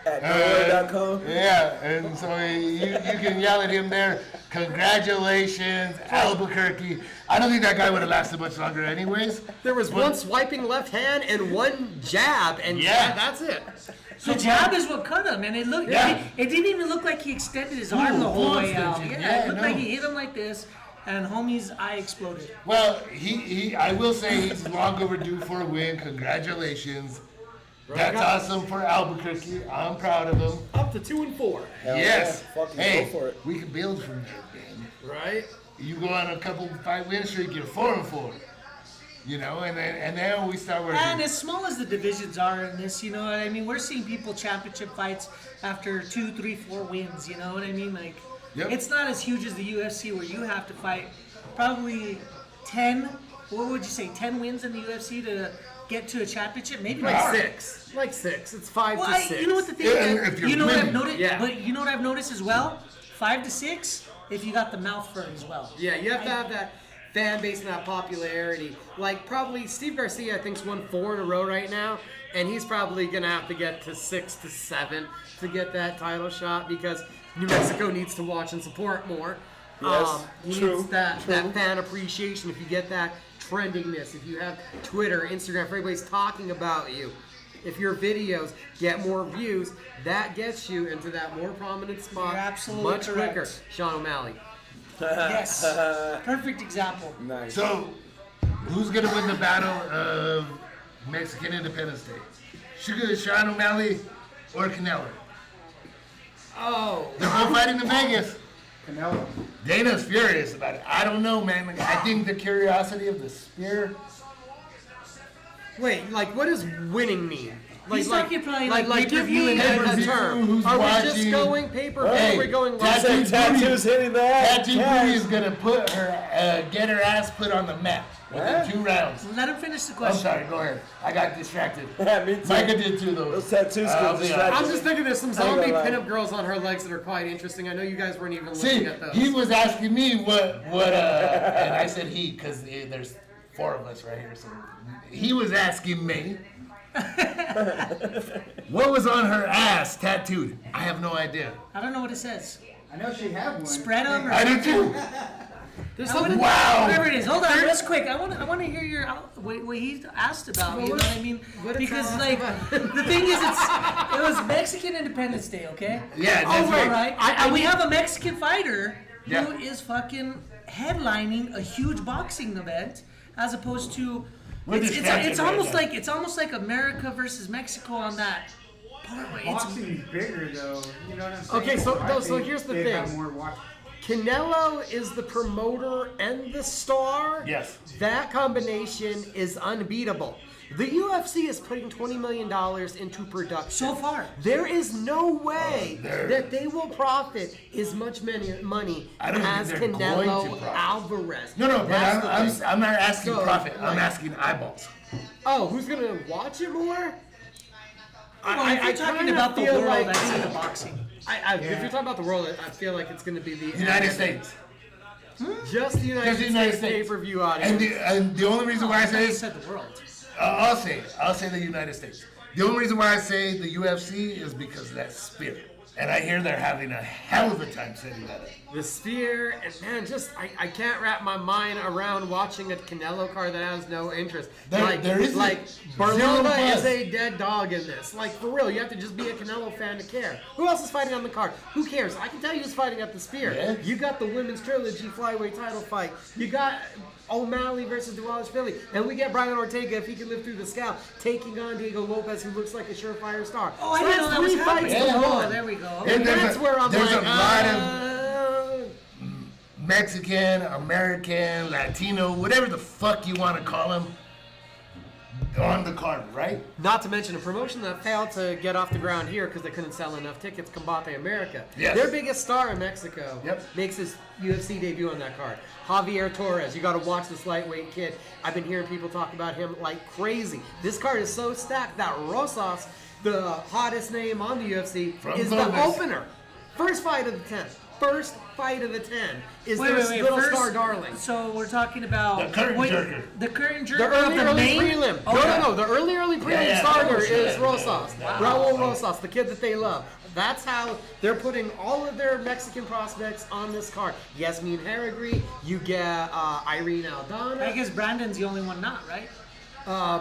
At nowhere.com. Yeah, and so you can yell at him there. Congratulations, Albuquerque. I don't think that guy would have lasted much longer anyways. There was one swiping left hand and one jab, and Yeah. that's it. The jab is what cut him, and it looked. Yeah. It didn't even look like he extended his arm the whole way out. extension. Yeah, Yeah, it looked no. like he hit him like this, and homie's eye exploded. Well, I will say he's long overdue for a win. Congratulations. That's awesome for Albuquerque. I'm proud of him. Up to 2-4. Yes. yeah. Fucking Hey, go for it. we can build from there, man. Right? You go on a couple 5-win streak, you're 4-4. You know, and then we start working. And as small as the divisions are in this, you know what I mean? We're seeing people championship fights after 2, 3, 4 wins, you know what I mean? Like, Yep. It's not as huge as the UFC where you have to fight probably 10. What would you say? 10 wins in the UFC to get to a championship? Maybe Like more. six. Like six. It's 5 Well, to 6. you know what the thing Yeah, is? if you're You know what I've winning. noticed? Yeah. But you know what I've noticed as well? 5 to 6 if you got the mouth for it as well. Yeah, you have to have that fan base and that popularity. Like, probably Steve Garcia, I think, has won 4 in a row right now, and he's probably going to have to get to 6 to 7 to get that title shot because New Mexico needs to watch and support more. Yes, true, Needs that fan appreciation. If you get that trendiness, if you have Twitter, Instagram, if everybody's talking about you, if your videos get more views, that gets you into that more prominent spot You're absolutely much correct. quicker. Sean O'Malley. Yes. Perfect example. Nice. So, who's gonna win the battle of Mexican Independence Day? Sugar Sean O'Malley or Canelo? Oh. They're both fighting in Vegas. Canelo. Dana's furious about it. I don't know, man. I think the curiosity of the spear. Wait, like what does winning mean? He's talking probably like give pay-per-view me and a pay-per-view, term. who's Are we just watching. going pay-per-view? Hey, Are we going that's live? it. Tattoos hitting that. Tattoo Booty is gonna put her, get her ass put on the map within 2 rounds. Let him finish the I'm question. sorry, go ahead. I got distracted. Yeah, me too. Micah did too, though. Those tattoos I'll could be distract honest. I'm just thinking there's some ain't zombie gonna lie. pinup girls on her legs that are quite interesting. I know you guys weren't even looking See, at those. he was asking me what, and I said he, because there's 4 of us right here. So he was asking me what was on her ass tattooed. I have no idea. I don't know what it says. I know she had one. Spread them or I do too. There's I some wanna- Wow. Whatever it is. Hold on, real quick. I want to hear your what he asked about. You know what I mean? what it's Because asked like about. the thing is, it was Mexican Independence Day, okay? Yeah, Oh, that's wait. All right. right. And we have a Mexican fighter Yeah. who is fucking headlining a huge boxing event, as opposed to We're distracted it's right almost now. like America versus Mexico on that part. Where it's Boxing's bigger though. You know what I'm saying? Okay, so- I so think here's the they'd have thing. more watch. Canelo is the promoter and the star. Yes. That combination is unbeatable. The UFC is putting $20 million into production. so far. There is no way They're- that they will profit as much money I don't as think they're going Canelo to profit. Alvarez. No, but That's the thing. I'm not asking So, profit. I'm like- asking eyeballs. Oh, who's gonna watch it more? Well, if you're talking kinda about the feel world like outside of boxing. If you're talking about the world, I feel like it's gonna be the United States. Just the United Just the United States States. pay-per-view And audience. the only reason why I say I this, said the world. I'll say it. I'll say the United States. The only reason why I say the UFC is because of that spirit. And I hear they're having a hell of a time setting that up. The spear, and man, just I can't wrap my mind around watching a Canelo card that has no interest. There isn't like zero Barlova buzz. is a dead dog in this. Like for real, you have to just be a Canelo fan to care. Who else is fighting on the card? Who cares? I can tell you who's fighting at the spear. Yeah. You got the women's trilogy flyweight title fight. You got O'Malley versus Philly, and we get Brian Ortega if he can live through the scout taking on Diego Lopez, who looks like a surefire star. Oh, I So didn't that's know that was 3 fights happening. to Yeah. one. Oh, there we go. And That's where I'm there's like, a lot of Mexican, American, Latino, whatever the fuck you want to call them, on the card, right? Not to mention a promotion that failed to get off the ground here because they couldn't sell enough tickets, Combate America. Yes. Their biggest star in Mexico Yep. makes his UFC debut on that card. Javier Torres. You got to watch this lightweight kid. I've been hearing people talk about him like crazy. This card is so stacked that Rosas, the hottest name on the UFC, From is the Bogus. opener. First fight of the 10. First fight of the 10 is Wait, their wait, wait. little First, star darling. So we're talking about The curtain jerker. The curtain jerker The early, of the early main prelim. Oh, No. The early prelim Yeah, starter yeah. is Rosas. Raul Rosas, the kid that they love. That's how they're putting all of their Mexican prospects on this card. Yasmin Haragri, you get Irene I Aldana, guess Brandon's the only one not, right?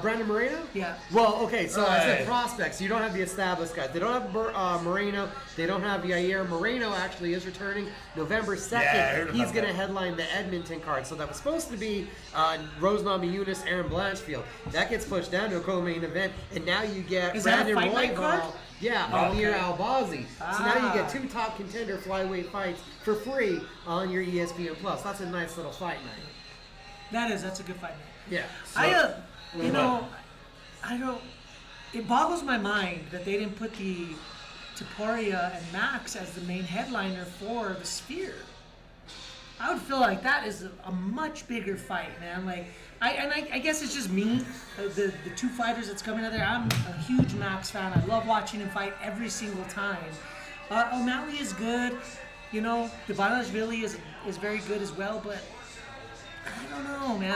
Brandon Moreno? Yeah. Well, okay, so I said Right. prospects. You don't have the established guys. They don't have Moreno. They don't have Yair. Moreno actually is returning November 2nd. Yeah, I heard about He's going to that. headline the Edmonton card. So that was supposed to be Rose Namajunas, Aaron Blanchfield. That gets pushed down to a co-main event, and now you get Is that a Brandon fight night card? Royval. Yeah, Okay. Amir Albazi. So now you Ah. get 2 top contender flyweight fights for free on your ESPN Plus. That's a nice little fight night. That's a good fight. Yeah. I don't. It boggles my mind that they didn't put the Taporia and Max as the main headliner for the Sphere. I would feel like that is a much bigger fight, man. Like, I guess it's just me, the two fighters that's coming out there. I'm a huge Max fan. I love watching him fight every single time. O'Malley is good. You know, Dvalishvili is very good as well, but I don't know, man.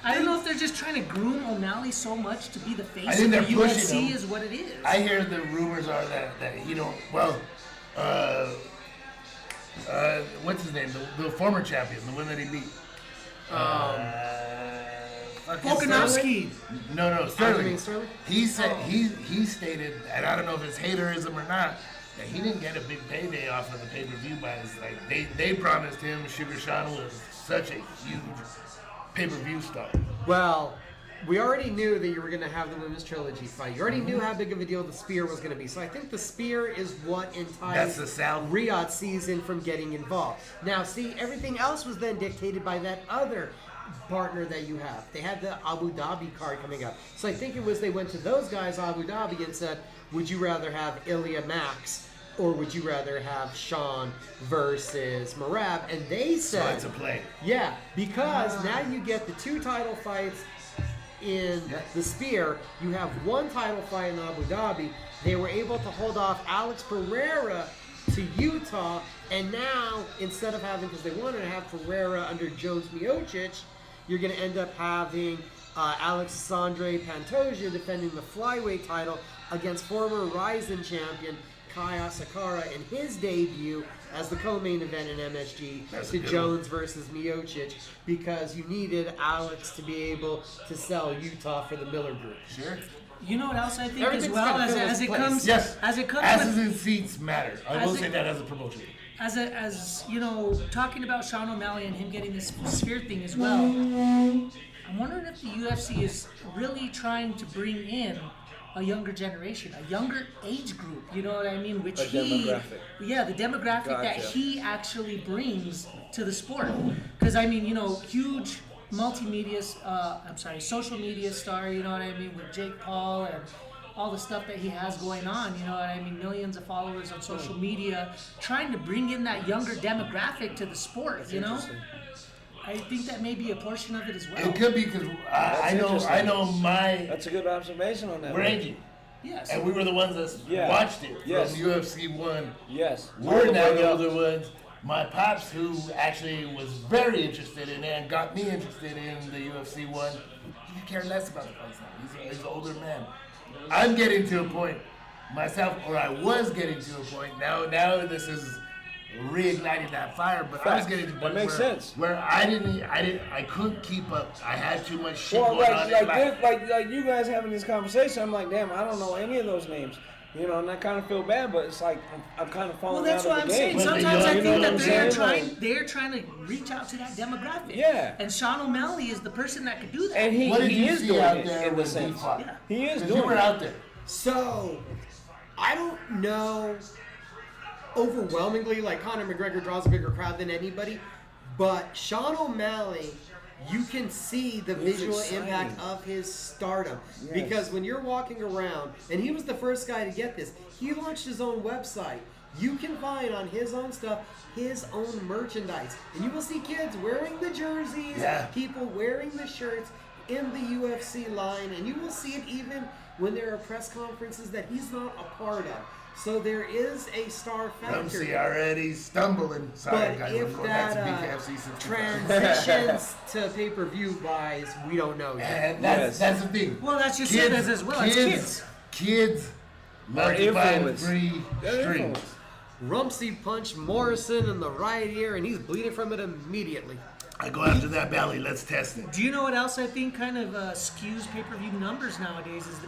I don't know if they're just trying to groom O'Malley so much to be the face of the UFC is what it is. I hear the rumors are that he don't. Well, what's his name? The former champion, the one that he beat. Volkanovski. No, Sterling. Sterling? He said he stated, and I don't know if it's haterism or not, that he didn't get a big payday off of the pay-per-view buys. Like they promised him Sugar Sean was such a huge pay-per-view star. Well, we already knew that you were going to have the women's trilogy fight. You already knew how big of a deal the Spear was going to be. So I think the Spear is what That's the enticed South. Riyadh season from getting involved. Now, see, everything else was then dictated by that other partner that you have. They had the Abu Dhabi card coming up. So I think it was they went to those guys, Abu Dhabi, and said, would you rather have Ilya Max or would you rather have Sean versus Merab? And they said... So it's a play. Yeah, because now you get the two title fights in the Spear. You have one title fight in Abu Dhabi. They were able to hold off Alex Pereira to Utah, and now instead of having, because they wanted to have Pereira under Jones Miocic, you're going to end up having Alexandre Pantoja defending the flyweight title against former Ryzen champion Kai Asakara in his debut as the co-main event in MSG to Jones versus Miocic, because you needed Alex to be able to sell Utah for the Miller Group. Sure. You know what else I think Everything's as well gotta fit as its it place. comes Yes. as it comes Asses with, and seats matter. I will As say it- that as a promoter. as you know, talking about Sean O'Malley and him getting this Sphere thing as well. I'm wondering if the UFC is really trying to bring in a younger generation, a younger age group. You know what I mean? Which A demographic. the demographic that Gotcha. he actually brings to the sport. Because I mean, you know, huge multimedia, social media star. You know what I mean, with Jake Paul and all the stuff that he has going on. You know what I mean? Millions of followers on social media, trying to bring in that younger demographic to the sport. You know. Interesting. I think that may be a portion of it as well. It could be because I know my That's a good observation on that. we're one. aging, Yes. and we were the ones that Yeah. watched it Yes. from UFC 1. Yes. We're now Way the up. older ones. My pops, who actually was very interested in it and got me interested in the UFC 1, he could care less about the fights now. He's an older man. I'm getting to a point myself, or I was getting to a point. Now this is reigniting that fire, but I was getting to a That point makes sense. where I couldn't keep up. I had too much shit Well, going on in life. like you guys having this conversation, I'm like, damn, I don't know any of those names. You know, and I kind of feel bad, but it's like I'm kind of falling Well, that's out what of I'm the saying. game. Well, Sometimes I you know think what that I'm saying? they're trying to reach out to that demographic. Yeah. And Sean O'Malley is the person that could do that. And What did he you is see doing out it there in the with sense. D-Fly? Yeah. He is 'Cause doing you were it. out there. So, I don't know overwhelmingly, like Conor McGregor draws a bigger crowd than anybody, but Sean O'Malley, you can see the He's visual exciting. impact of his stardom. Yes. Because when you're walking around, and he was the first guy to get this, he launched his own website. You can find on his own stuff his own merchandise. And you will see kids wearing the jerseys, Yeah. people wearing the shirts in the UFC line, and you will see it even when there are press conferences that he's not a part of. So there is a star factor. Rumsey already stumbling. Sorry, But guys. We're if going back to that BKFC 65. transitions to pay-per-view buys, we don't know yet. And that's the thing. Well, that's just it as well. It's kids. Kids love Are to find influenced. free They're streams. influenced. Rumsey punched Morrison in the right ear, and he's bleeding from it immediately. I go after that belly. Let's test it. Do you know what else I think kind of skews pay-per-view numbers nowadays is the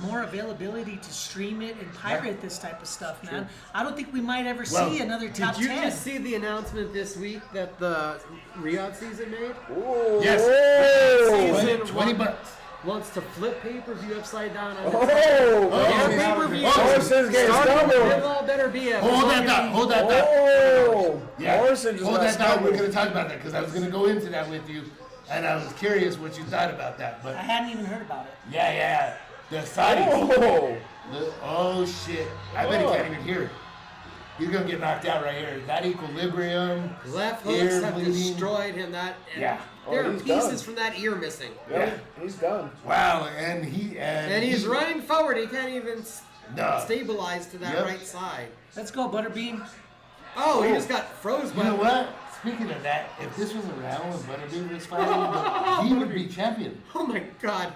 more availability to stream it and pirate this type of stuff, man. I don't think we might ever Well, see another top Did you 10. just see the announcement this week that the Riyadh season made? Ooh. Yes. Oh. Season 20 one bucks. wants to flip pay-per-view upside down on its Oh. Yeah, Oh. pay-per-view. Morrison's getting Starting stumbled. with all better be at Hold that thought. Hold that thought. Oh. Yeah. Morrison just Hold got that thought. We're stumbled. going to talk about that because I was going to go into that with you, and I was curious what you thought about that. But I hadn't even heard about it. yeah. The Saudis. Oh, Oh shit! I bet he can't even hear it. He's gonna get knocked out right here. That equilibrium. Left hooks ear have bleeding. destroyed him. That Yeah. there Oh, are he's pieces done. from that ear missing. yeah, he's done. Wow, And he's running forward. He can't even No. stabilize to that Yep. right side. Let's go, Butterbean. Oh, he just got froze. You know what? Speaking of that, if this was around when Butterbean was fighting, he would be champion. Oh my God.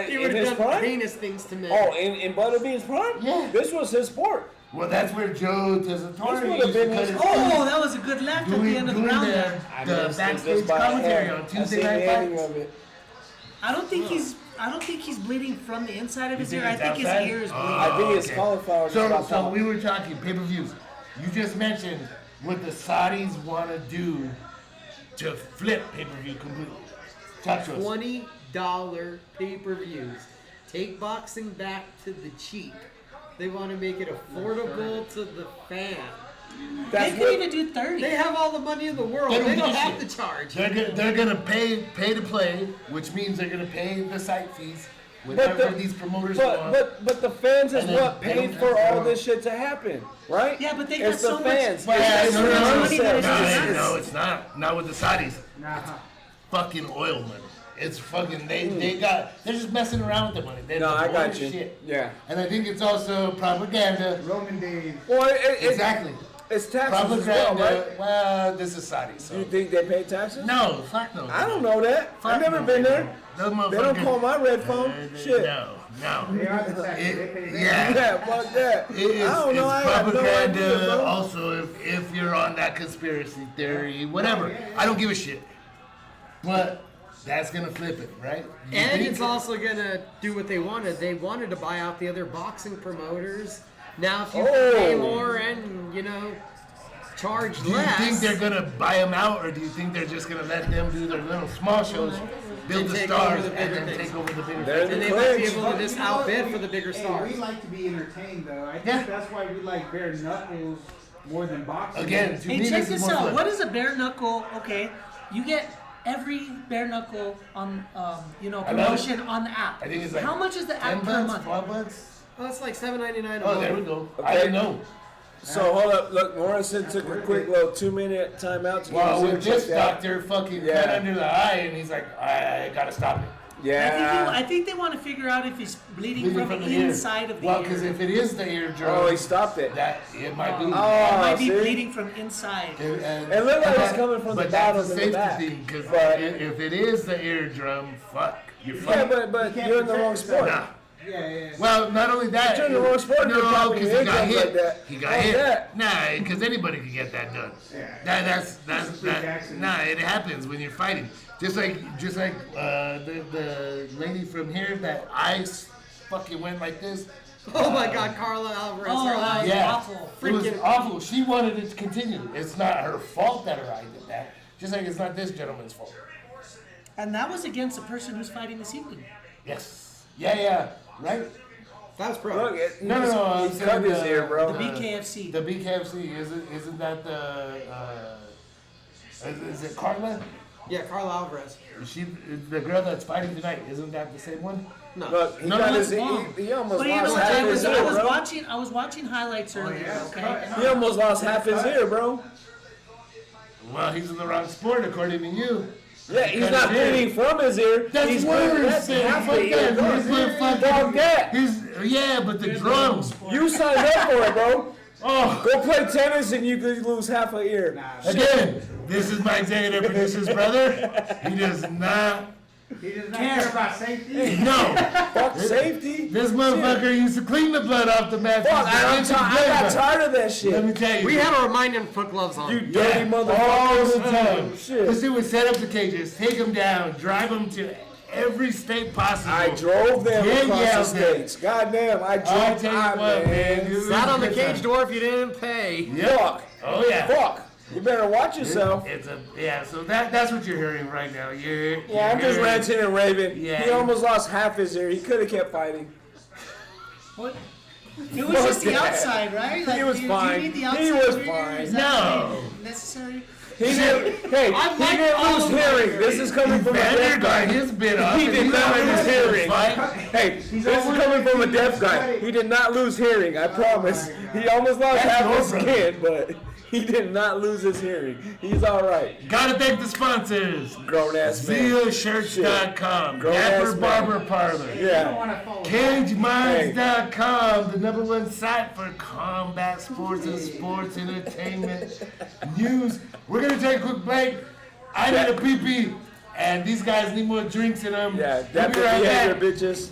He In would his have done prime? heinous things to men. Oh, in Butterbean's prime? Yeah. This was his sport. Well, that's where Joe Tessitore This would have used to been cut his- his Oh, that was a good left at the doing, end of the doing round there. the missed it backstage just by a commentary hair. on I Tuesday seen Night the ending Fights. of it. I don't think he's bleeding from the inside of his You ear. I think think it's his outside? ear is bleeding. I think it's okay. cauliflower. just got So popped. we were talking pay-per-views. You just mentioned what the Saudis want to do to flip pay-per-view completely. Talk to us. $20 pay-per-views. Take boxing back to the cheap. They want to make it affordable to the fan. They could even do 30. They have all the money in the world. They They don't don't give a have shit. to charge. They're gonna pay to play, which means they're gonna pay the site fees. Whatever these promoters want. But the fans is And then what they paid don't for have all to- this shit to happen, right? Yeah, but they it's got the so much- fans. But It's no, the no, no, money that it's concept. no, it's not. Not with the Saudis. Nah. Fucking oil money. It's fucking they're just messing around with the money. They're No, I got boring you. Shit. Yeah. And I think it's also propaganda. Roman days. Well, Exactly. It's taxes as well, Propaganda. right? Well, this is Saudi, so Do you think they pay taxes? no, fuck no. I don't know that. I've Fuck never no, been there. Those They don't motherfuckers- call my red phone. Shit. No. They are the taxes. They pay that. Yeah. Yeah, fuck that. It is, I don't know. I it's have no propaganda. idea, bro. Also, if you're on that conspiracy theory, whatever, I don't give a shit. But that's gonna flip it, right? You And think it's also gonna do what they wanted. They wanted to buy out the other boxing promoters. Now, if you pay Oh. more and charge Do you less, think they're gonna buy them out, or do you think they're just gonna let them do their little small shows, build And the take stars, over the and bigger then things. take over the bigger They're things? and they the might be clinch. able to just You know what? outbid for the bigger Hey, stars. we like to be entertained, though. I think Yeah. that's why we like bare knuckles more than boxing. Again, to Hey, me, check this is this more out. fun. What is a bare knuckle? Okay, you get every bare knuckle on promotion on the app. I think it's like How much is the app 10 per bucks, month? 12 bucks. Oh, it's like $7.99 a Oh, month. there we go. I Okay. didn't know. So hold up. Look, Morrison took a quick little 2-minute timeout to Well, get with his this checked out. doctor fucking Yeah. cut under the eye, and he's like, I gotta stop it. Yeah. I think they want to figure out if he's bleeding Bleeding from the ear. inside of the Well, ear. because if it is the eardrum, Oh, he stopped it. that it might be. It Oh, might be see? bleeding from inside. It looked like it's coming from the but bottom that's a and the safety back. thing, because But- if it is the eardrum, fuck, you're Yeah, fucked. but can't you're in the protect wrong yourself. sport. Nah. Yeah. Well, not only that, You're in the wrong sport, you're no, popping because your he got eardrums hit. like that. He got Like hit. that. Nah, because anybody could get that done. Yeah. That's freak accident. nah. It happens when you're fighting. Just like the lady from here that fucking went like this. Oh my God, Carla Alvarez. Oh, her eye is Yeah, awful. it was Freaking awful. She wanted it to continue. It's not her fault that her eye did that. Just like it's not this gentleman's fault. And that was against the person who's fighting this evening. Yes. Yeah. Right. That was pro. Look, No. I'm he saying cut his ear, bro. The BKFC. The BKFC isn't that the is it Carla? Yeah, Carla Alvarez. She the girl that's fighting tonight. Isn't that the same one? No. Look, he No, got no, his. it's wrong. He almost But you know lost what? half I his was, ear, I was bro. watching. I was watching highlights earlier. yeah. Okay. He almost lost half his ear, bro. Well, he's in the wrong sport according to you. Yeah, he's Cut not his ear. bleeding from his ear. That's he's worse. That's than half fuck the ear. that. He's with fucking- Dog that. Yeah, but the drums. You signed up for it, bro. Oh, Go play tennis and you could lose half an ear. again, this is my executive producer's brother. He does not. He does not care about safety. No, Fuck safety. this motherfucker used to clean the blood off the mat. Fuck, I got tired of that Let shit. me tell you. We had to remind him to put gloves on. You dirty all the motherfuckers. time. Shit. This dude would set up the cages, take them down, drive them to every state possible. I drove them Yeah, across yeah, the states. Goddamn, I drove. I'll tell you Ah, what, man. it was Sat on the good cage time. door if you didn't pay. Fuck. Oh yeah. Fuck. You better watch yourself. So that's what you're hearing right now. Yeah, I'm just ranting and raving. Yeah. He almost lost half his ear. He could have kept fighting. What? It was just the that. outside, right? He was do fine. you need the He outside was of your ear? fine. Is that No. necessary? He didn't. Hey, I he like didn't all lose of my hearing. hearing. This is coming from a deaf guy. Vandergaard, his bit up. He and did he's not already lose in the hearing. fight. Hey, this is coming from a deaf guy. He did not lose hearing. I promise. He almost lost That's half your his brother. skin, but he did not lose his hearing. He's all right. Gotta thank the sponsors. Grown ass man. ZiaShirts.com, Grown Dapper ass man. Barber Parlor, You don't Yeah. want to follow. CageMinds.com, the #1 site for combat sports and sports entertainment news. We're gonna take a quick break. I need a pee-pee, and these guys need more drinks in them. Yeah, We'll that be right behavior, back. bitches.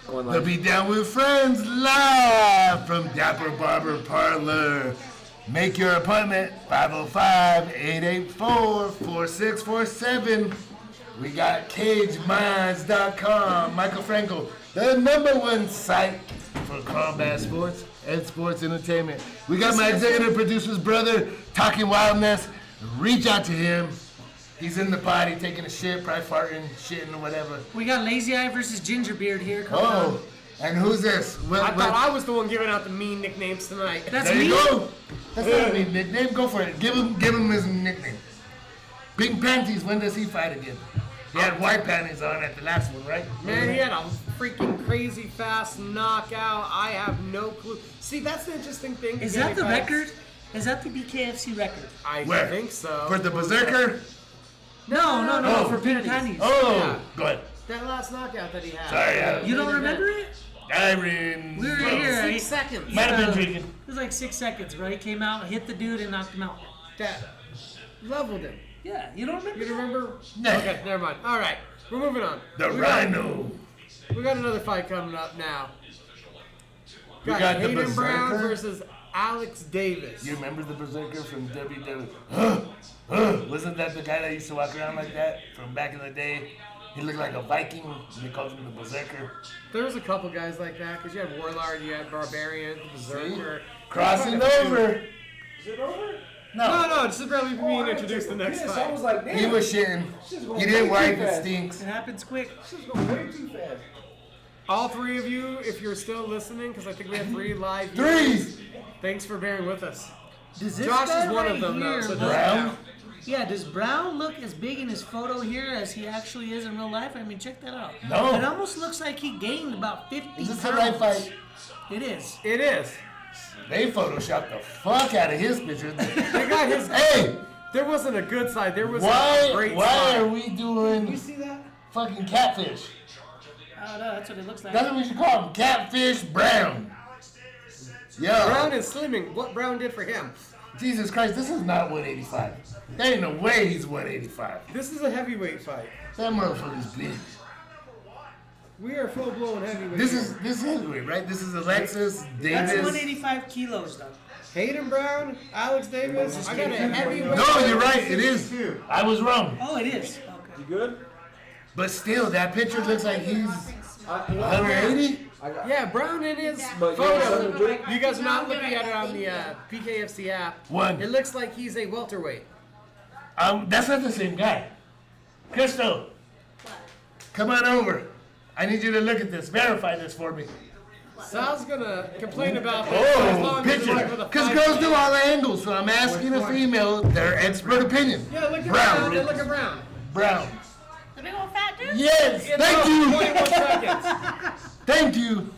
Going The like, Beatdown with Friends live from Dapper Barber Parlor. Make your appointment 505-884-4647. We got CageMinds.com. Michael Frankel, the #1 site for combat sports and sports entertainment. We got my executive producer's brother, Talking Wildness. Reach out to him. He's in the potty taking a shit, probably farting, shitting, or whatever. We got Lazy Eye versus Gingerbeard here. Come Oh, on. and who's this? I thought I was the one giving out the mean nicknames tonight. That's There me. you go. That's not a big nickname. Go for it. Give him his nickname. Pink Panties. When does he fight again? He had white panties on at the last one, right? Man, he had a freaking crazy fast knockout. I have no clue. See, that's the interesting thing. Is that the record? Is that the BKFC record? I Where? think so. For the Berserker? No, Oh. for Pink Panties. Oh, Yeah. go ahead. That last knockout that he had. Sorry, You don't remember it? Irene. We were here. 6 seconds. Might have been drinking. It was like 6 seconds, bro. He came out, hit the dude, and knocked him out. That leveled him. Yeah, you don't remember? You don't remember? No. Okay, never mind. All right, we're moving on. The we got- Rhino. We got another fight coming up now. We got the Hayden Brown Berserker. versus Alex Davis. You remember the Berserker from WWE? Wasn't that the guy that used to walk around like that from back in the day? He looked like a Viking, and they called him the Berserker. There was a couple guys like that because you had Warlord, you had Barbarian, Berserker. Crossing over. is it over? No, this is probably being introduced the next Yes, I fight. was like, damn. He was shitting. Shit's going He didn't way too wipe. It fast. stinks. It happens quick. Shit's going way too fast. All three of you, if you're still listening, because I think we have 3 live Threes. thanks for bearing with us. Does this Josh guy is one right of them, though, here so look- doesn't Brown? count. Yeah, does Brown look as big in his photo here as he actually is in real life? I mean, check that out. No. It almost looks like he gained about 50 Is this the pounds. right fight? It is. It is. They photoshopped the fuck out of his picture. They got his. Hey, There wasn't a good side. There was a why great are side. we doing See that? fucking catfish? I don't know. That's what it looks like. That's what we should call him, Catfish Brown. Yo, Brown is slimming. What Brown did for him. Jesus Christ, this is not 185. There ain't no way he's 185. This is a heavyweight fight. That motherfucker's big. We are full blown heavyweight. This here. is heavyweight, right? This is Alexis That's Davis. 185 kilos, though. Hayden Brown, Alex Davis. I got a heavyweight. No, you're right. It is. I was wrong. Oh, it is. Okay. You good? But still, that picture looks like he's 180. Yeah, Brown in his But photo. yeah, You guys are not looking at it on the BKFC app. One. It looks like he's a welterweight. That's not the same guy. Crystal, come on over. I need you to look at this. Verify this for me. Sal's gonna complain about this as Oh, long as it's picture. like with a Because fight. girls do all the angles, so I'm asking a female their expert opinion. Yeah, look at Brown. Brown. Look at Brown. Brown. The big old fat dude? Yes, thank you. 21 seconds. Thank you.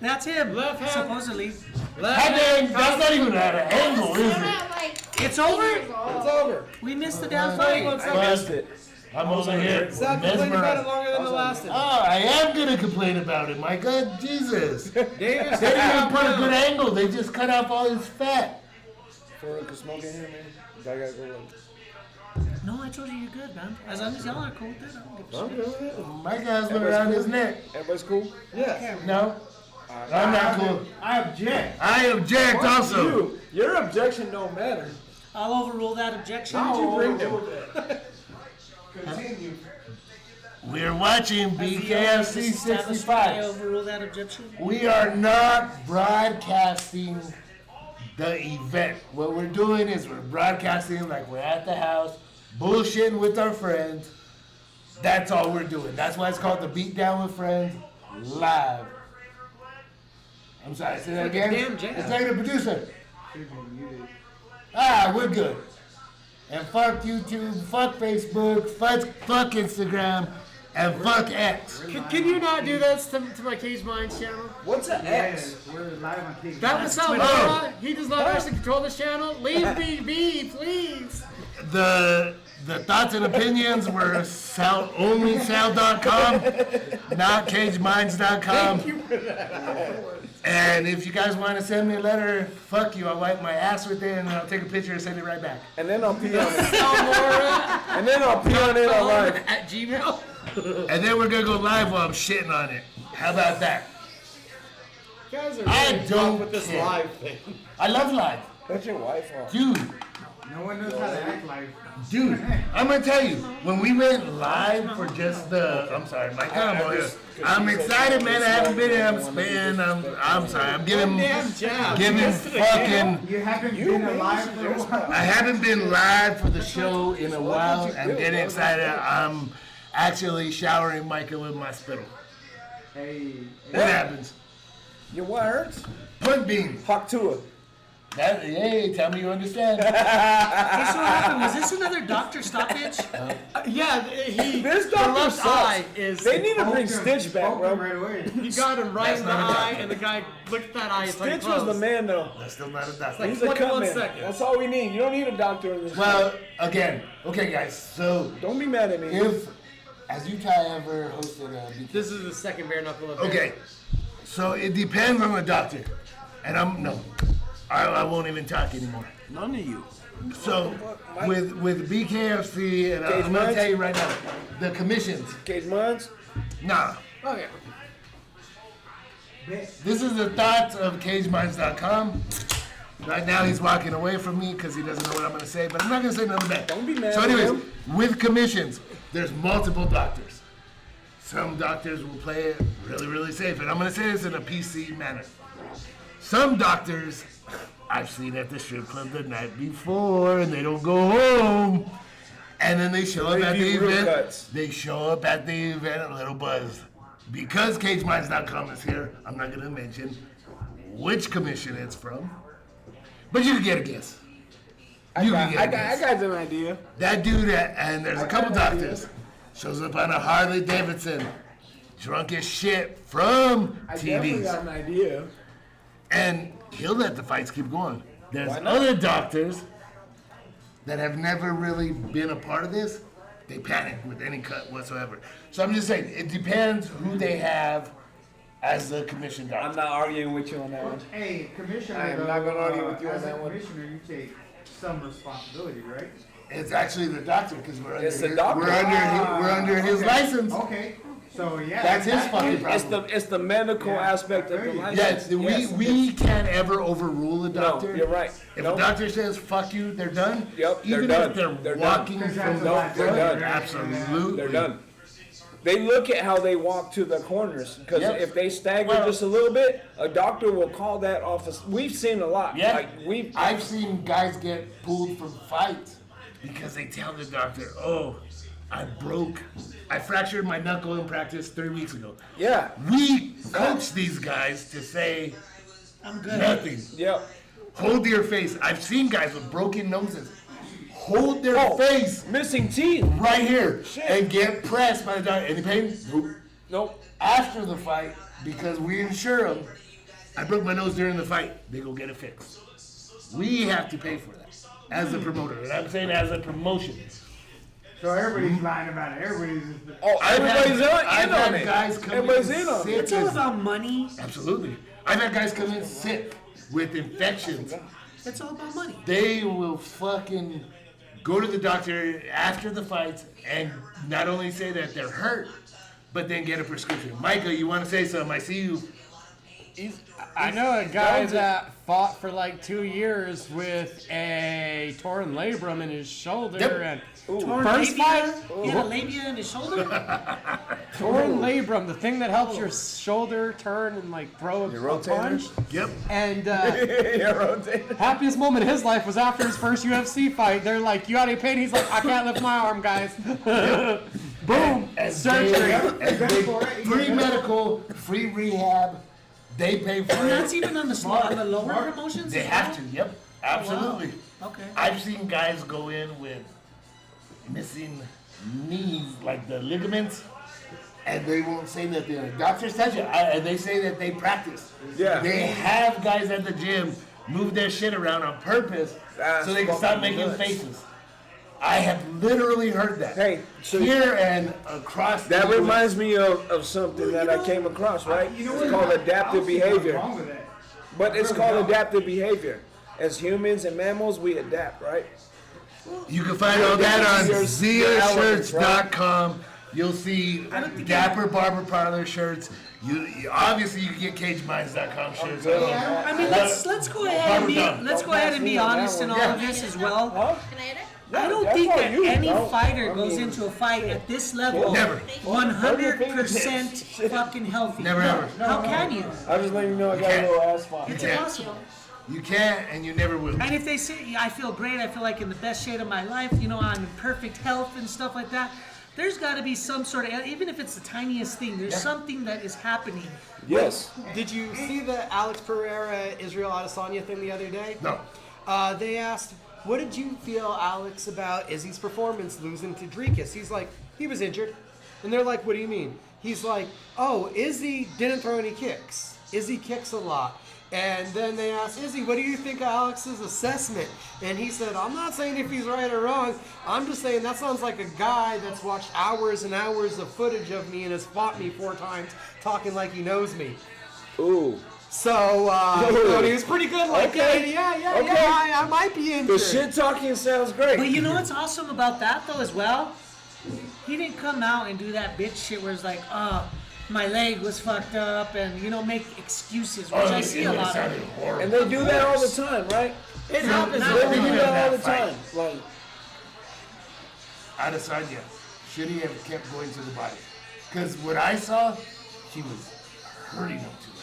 That's him. Left hand. Supposedly. Left Hey, hand. man, that's not even at an angle, is Still it? not like It's over? It's over. We missed the damn 21 fight. I missed it. I'm over here Sal complained about it mesmerized. longer than it lasted. Oh, I am gonna complain about it, my God, Jesus. They Davis. didn't even put a good angle. They just cut off all his fat. For the smoke in here, man. I gotta go. No, I told you you're good, man. As long as y'all are cool with it, I don't give a shit. My guy's went around his neck. Everybody's cool? Yeah. No, I'm not cool. I object. I object also. You. Your objection don't matter. I'll overrule that objection. Continue. We're watching BKFC I 65. overrule that objection. We are not broadcasting the event. What we're doing is we're broadcasting like we're at the house, bullshitting with our friends. That's all we're doing. That's why it's called the Beatdown with Friends live. I'm sorry, say that again. damn jam. Executive producer. Should be muted. We're good. And fuck YouTube, fuck Facebook, fuck Instagram, and fuck X. Can you not do this to my Cage Minds channel? What's an X? Yes, we're live on King. That was how Oh. he does not actually control this channel. Leave me be, please. The thoughts and opinions were only Sal.com, not CageMinds.com. And if you guys want to send me a letter, fuck you. I'll wipe my ass with it and I'll take a picture and send it right back. And then I'll pee on it. Salmora And then I'll pee on it online. at Gmail. And then we're gonna go live while I'm shitting on it. How about that? You guys are I really don't tough with this care. live thing. I love live. That's your wife, huh? Dude, No one knows how to act like. dude, I'm gonna tell you, when we went live for just the, I'm sorry, my combo here. I'm excited, man. I haven't been here. I'm spinning. I'm sorry. I'm giving fucking. You haven't been alive for a while. I haven't been live for the show in a while. I'm getting excited. I'm actually showering Micah with my spittle. Hey, What happens? Your what hurts? Punt bean. Hawk to it. That, hey, tell me you understand. Hey, so what happened? Was this another doctor stoppage? Yeah, he. This the doctor left sucks. eye is. They need to bring Stitch back, spoken bro. right away. You got him right in the not a eye, doctor. and the guy looked at that eye. It's like Stitch was the closed. man, though. That's still not a doctor. He's a cut 21 man. seconds. That's all we need. You don't need a doctor in this. Well, again, okay, guys. So, Don't be mad at me. if, has Utah ever hosted a BKFC? This is the second bare knuckle event. Okay, so it depends on the doctor. And I won't even talk anymore. None of you. So with BKFC, and Cage I'm gonna Minds? tell you right now, the commissions, Cage Minds? nah. Okay. This is the thoughts of CageMinds.com. Right now he's walking away from me because he doesn't know what I'm gonna say, but I'm not gonna say nothing bad. Don't be mad So at anyways, him. with commissions, there's multiple doctors. Some doctors will play it really, really safe, and I'm gonna say this in a PC manner. Some doctors I've seen at the strip club the night before, and they don't go home. And then they show up They at the do real event. cuts. They show up at the event a little buzzed. Because CageMinds.com is here, I'm not gonna mention which commission it's from, but you can get a guess. You can get a I guess. got an idea. That dude, and there's a couple got an idea. doctors, shows up on a Harley Davidson, drunk as shit from I definitely TVs. got an idea. And he'll let the fights keep going. There's Why not? other doctors that have never really been a part of this. They panic with any cut whatsoever. So I'm just saying, it depends who they have as the commission doctor. I'm not arguing with you on that one. Hey, Commissioner. I am not gonna argue with you on as a that one. Commissioner, you take some responsibility, right? It's actually the doctor because we're under It's the his, doctor. we're under his Okay. license. Okay. So yeah. That's his fucking problem. It's the medical Yeah, aspect of the I license. Yes, we can't ever overrule the No, doctor. you're right. If No. a doctor says "fuck you," they're done. Yep, they're Even done. if they're, They're done. walking Because from that's the a front, they're done. absolutely, They're done. They look at how they walk to the corners because Yep. if they stagger Well- just a little bit, a doctor will call that off. We've seen a lot. Yeah, Like I've seen guys get pulled from fights because they tell the doctor, "Oh, I fractured my knuckle in practice 3 weeks ago." yeah, We coach these guys to say I'm good. nothing. yep. Hold your face. I've seen guys with broken noses hold their Oh. face Missing teeth. right here Shit. and get pressed by the doctor. Any pain? Nope. Nope. After the fight, because we insure them, I broke my nose during the fight. They go get it fixed. We have to pay for that as a promoter, and I'm saying as a promotion. So everybody's lying about it. Everybody's. Oh, everybody's I've in on had it. guys come Everybody's in in on sick it. It's all as- about money. Absolutely. I've had guys come in sick with infections. It's all about money. They will fucking go to the doctor after the fights and not only say that they're hurt, but then get a prescription. Micah, you want to say something? I see you. I know a guy that fought for like 2 years with a torn labrum in his shoulder Yep. and Torn first labia. fight, He had a labia in his shoulder. torn labrum, the thing that helps your shoulder turn and like throw a punch. Yep. And Yeah, rotate. happiest moment of his life was after his first UFC fight. They're like, "You got any pain?" He's like, "I can't lift my arm, guys." Boom, And surgery. free medical, free rehab. They pay for And that's it. even on the lower promotions. They as have well? to. Yep. Absolutely. Okay. I've seen guys go in with missing knees, like the ligaments, and they won't say that the doctors touch it. And they say that they practice. Yeah. They have guys at the gym move their shit around on purpose That's so they can stop fucking making nuts. faces. I have literally heard that. Hey, so here and across. That the US. reminds me of something that I came across, right? It's called adaptive behavior. Wrong with that. But it's called adaptive behavior. As humans and mammals, we adapt, right? You can find all that on Your elements, ZiaShirts.com. You'll see I don't think Dapper Barber Parlor shirts. You obviously you can get CageMinds.com shirts. I mean, let's go ahead and be honest in all Yeah. of this as well. Huh? Can I hit it? I don't That's think all that you any don't. fighter I goes mean, into a fight at this level Never. 100% fucking healthy. Never ever. How can you? I just let you know I got a can't. little ass spot. It's can't. impossible. You can't and you never will. And if they say, I feel great, I feel like in the best shape of my life, you know, I'm in perfect health and stuff like that, there's got to be some sort of, even if it's the tiniest thing, there's something that is happening. Yes. Did you see the Alex Pereira Israel Adesanya thing the other day? No. They asked, what did you feel, Alex, about Izzy's performance losing to Dricus? He's like, he was injured. And they're like, what do you mean? He's like, oh, Izzy didn't throw any kicks. Izzy kicks a lot. And then they asked Izzy, what do you think of Alex's assessment? And he said, I'm not saying if he's right or wrong. I'm just saying that sounds like a guy that's watched hours and hours of footage of me and has fought me 4 times talking like he knows me. Ooh. So, he was pretty good like Okay. that. Yeah, Okay. I might be injured. The shit talking sounds great. But you know what's awesome about that, though, as well? He didn't come out and do that bitch shit where it's like, my leg was fucked up and, you know, make excuses, which I see a lot of. And they do that all the time, right? It happens. not They every do that all the fight. time. Like, Adesanya, should he have kept going to the body? Because what I saw, he was hurting him to the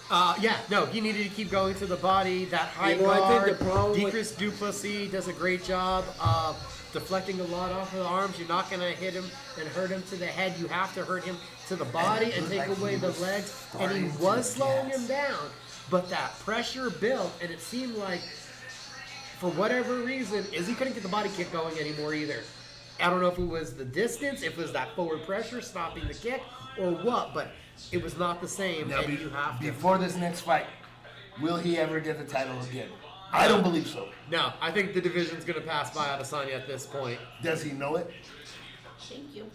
body. He needed to keep going to the body. That high You know, I guard, think the problem with- Decris Duplessis does a great job of deflecting a lot off of the arms. You're not going to hit him and hurt him to the head. You have to hurt him to the body and take away the legs. And he was slowing him down. But that pressure built, and it seemed like, for whatever reason, Izzy couldn't get the body kick going anymore either. I don't know if it was the distance, if it was that forward pressure stopping the kick, or what, but it was not the same, Now, and you have to. before this next fight, will he ever get the title again? I don't believe so. No, I think the division's going to pass by Adesanya at this point. Does he know it? Thank you.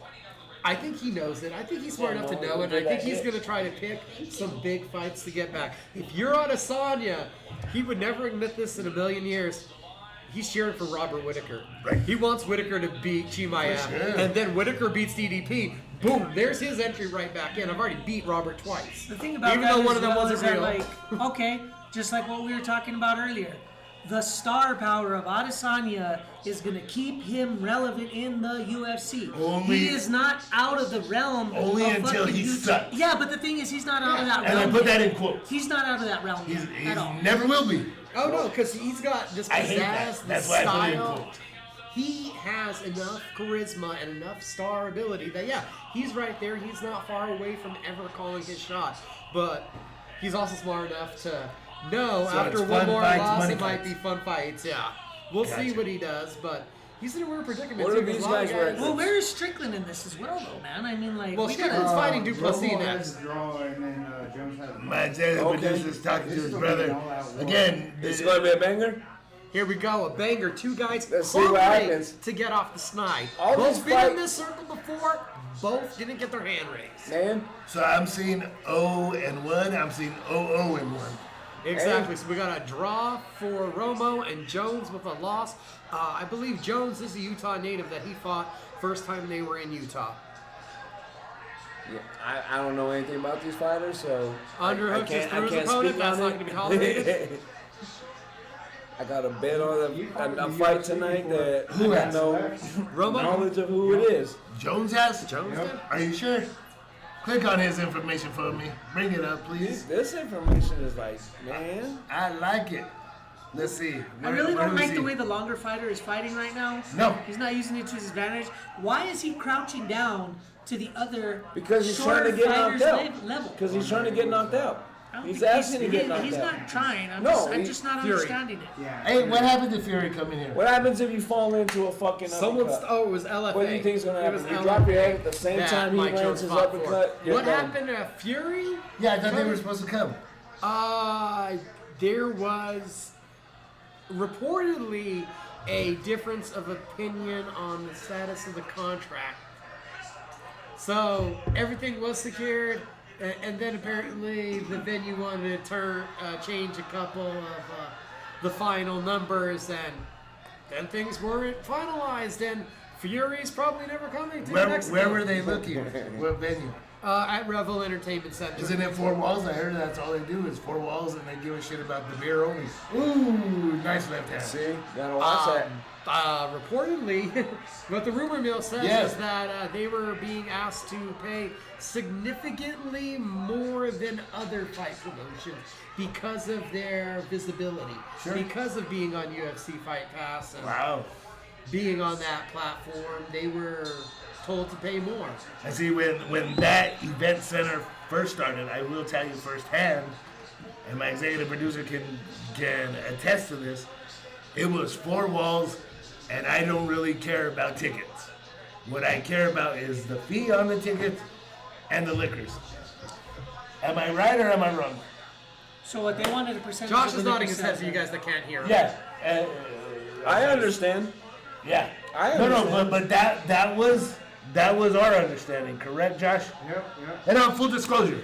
I think he knows it. I think he's smart enough to know it. And I think he's going to try to pick some big fights to get back. If you're Adesanya, he would never admit this in a million years. He's cheering for Robert Whittaker. Right. He wants Whittaker to beat Chimaev. For sure. And then Whittaker beats DDP. Boom, there's his entry right back in. I've already beat Robert twice. The thing about Even that though as one of them well wasn't is that, real. like, okay, just like what we were talking about earlier, the star power of Adesanya is going to keep him relevant in the UFC. Only- he is not out of the realm. Only of until fucking he YouTube. sucks. Yeah, but the thing is, he's not out of that And I realm. put yet. that in quotes. He's not out of that realm He's, yet, he's at all. never will be. Oh no, because he's got this I hate that. pizzazz, the That's why I put it in style. quotes. He has enough charisma and enough star ability that he's right there. He's not far away from ever calling his shot, but he's also smart enough to know So after it's one fun more fights, loss money it might fights. be fun fights. Yeah, we'll see Gotcha. what he does, but he's in a weird predicament. What too, are 'cause these a lot of guys right Well, where is Strickland in this as well, though, man? I mean, like, Well, we Strickland's gotta, fighting Duplessis Romo next. has a draw, and then Jones has a My draw. executive Okay. producer's talking to This his is brother. gonna be all out war. Again, it's going to be a banger. Here we go, a banger. 2 guys Let's see what hungry happens. to get off the snide. All Both these been in fight- this circle before. Both didn't get their hand raised. Man, so I'm seeing 0-1. I'm seeing 0-1. Exactly. So we got a draw for Romo and Jones with a loss. I believe Jones is a Utah native that he fought first time they were in Utah. yeah, I don't know anything about these fighters, so Underhook I just can't, threw I his can't opponent. speak That's on not it. going to be tolerated. I got a bet on a fight tonight that Who I has? know Romo? knowledge of who it is. Jones has? Jones did? Are you sure? Click on his information for me. Bring it up, please. This information is like, man. I like it. Let's see. I really Where don't do we like the see? way the longer fighter is fighting right now. No. He's not using it to his advantage. Why is he crouching down to the other Because he's trying to shorter get knocked fighter's out. level? Because he's trying to get knocked out. I don't He's think asking to get knocked he's out. not trying. I'm No, just not Fury. understanding it. Yeah. Hey, what happened to Fury coming here? What happens if you fall into a fucking Someone's. uppercut? Oh, it was LFA. What do you think's gonna It was happen? You drop your head at the same that time he Mike lands Jones his fought for. uppercut. You're What done. happened to Fury? Yeah, I thought they were supposed to come. There was reportedly a difference of opinion on the status of the contract. So everything was secured, and then apparently the venue wanted to change a couple of the final numbers, and then things weren't finalized. And Fury's probably never coming to Where Mexico. were they looking? What venue? At Revel Entertainment Center. Isn't it 4 walls? I heard that's all they do is 4 walls, and they give a shit about the beer only. Ooh, nice left hand. See, gotta watch that. Reportedly, what the rumor mill says Yes. is that they were being asked to pay significantly more than other fight promotions because of their visibility, Sure. because of being on UFC Fight Pass and Wow. being on that platform. They were told to pay more. And see, when that event center first started, I will tell you firsthand, and my executive producer can attest to this, it was 4 walls, and I don't really care about tickets. What I care about is the fee on the tickets and the liquors. Am I right or am I wrong? So what they wanted a percentage. Josh of is the nodding his head percent. for you guys that can't hear him. Yeah. I understand. Yeah. I No, understand. but that was our understanding, correct, Josh? Yep. And on full disclosure,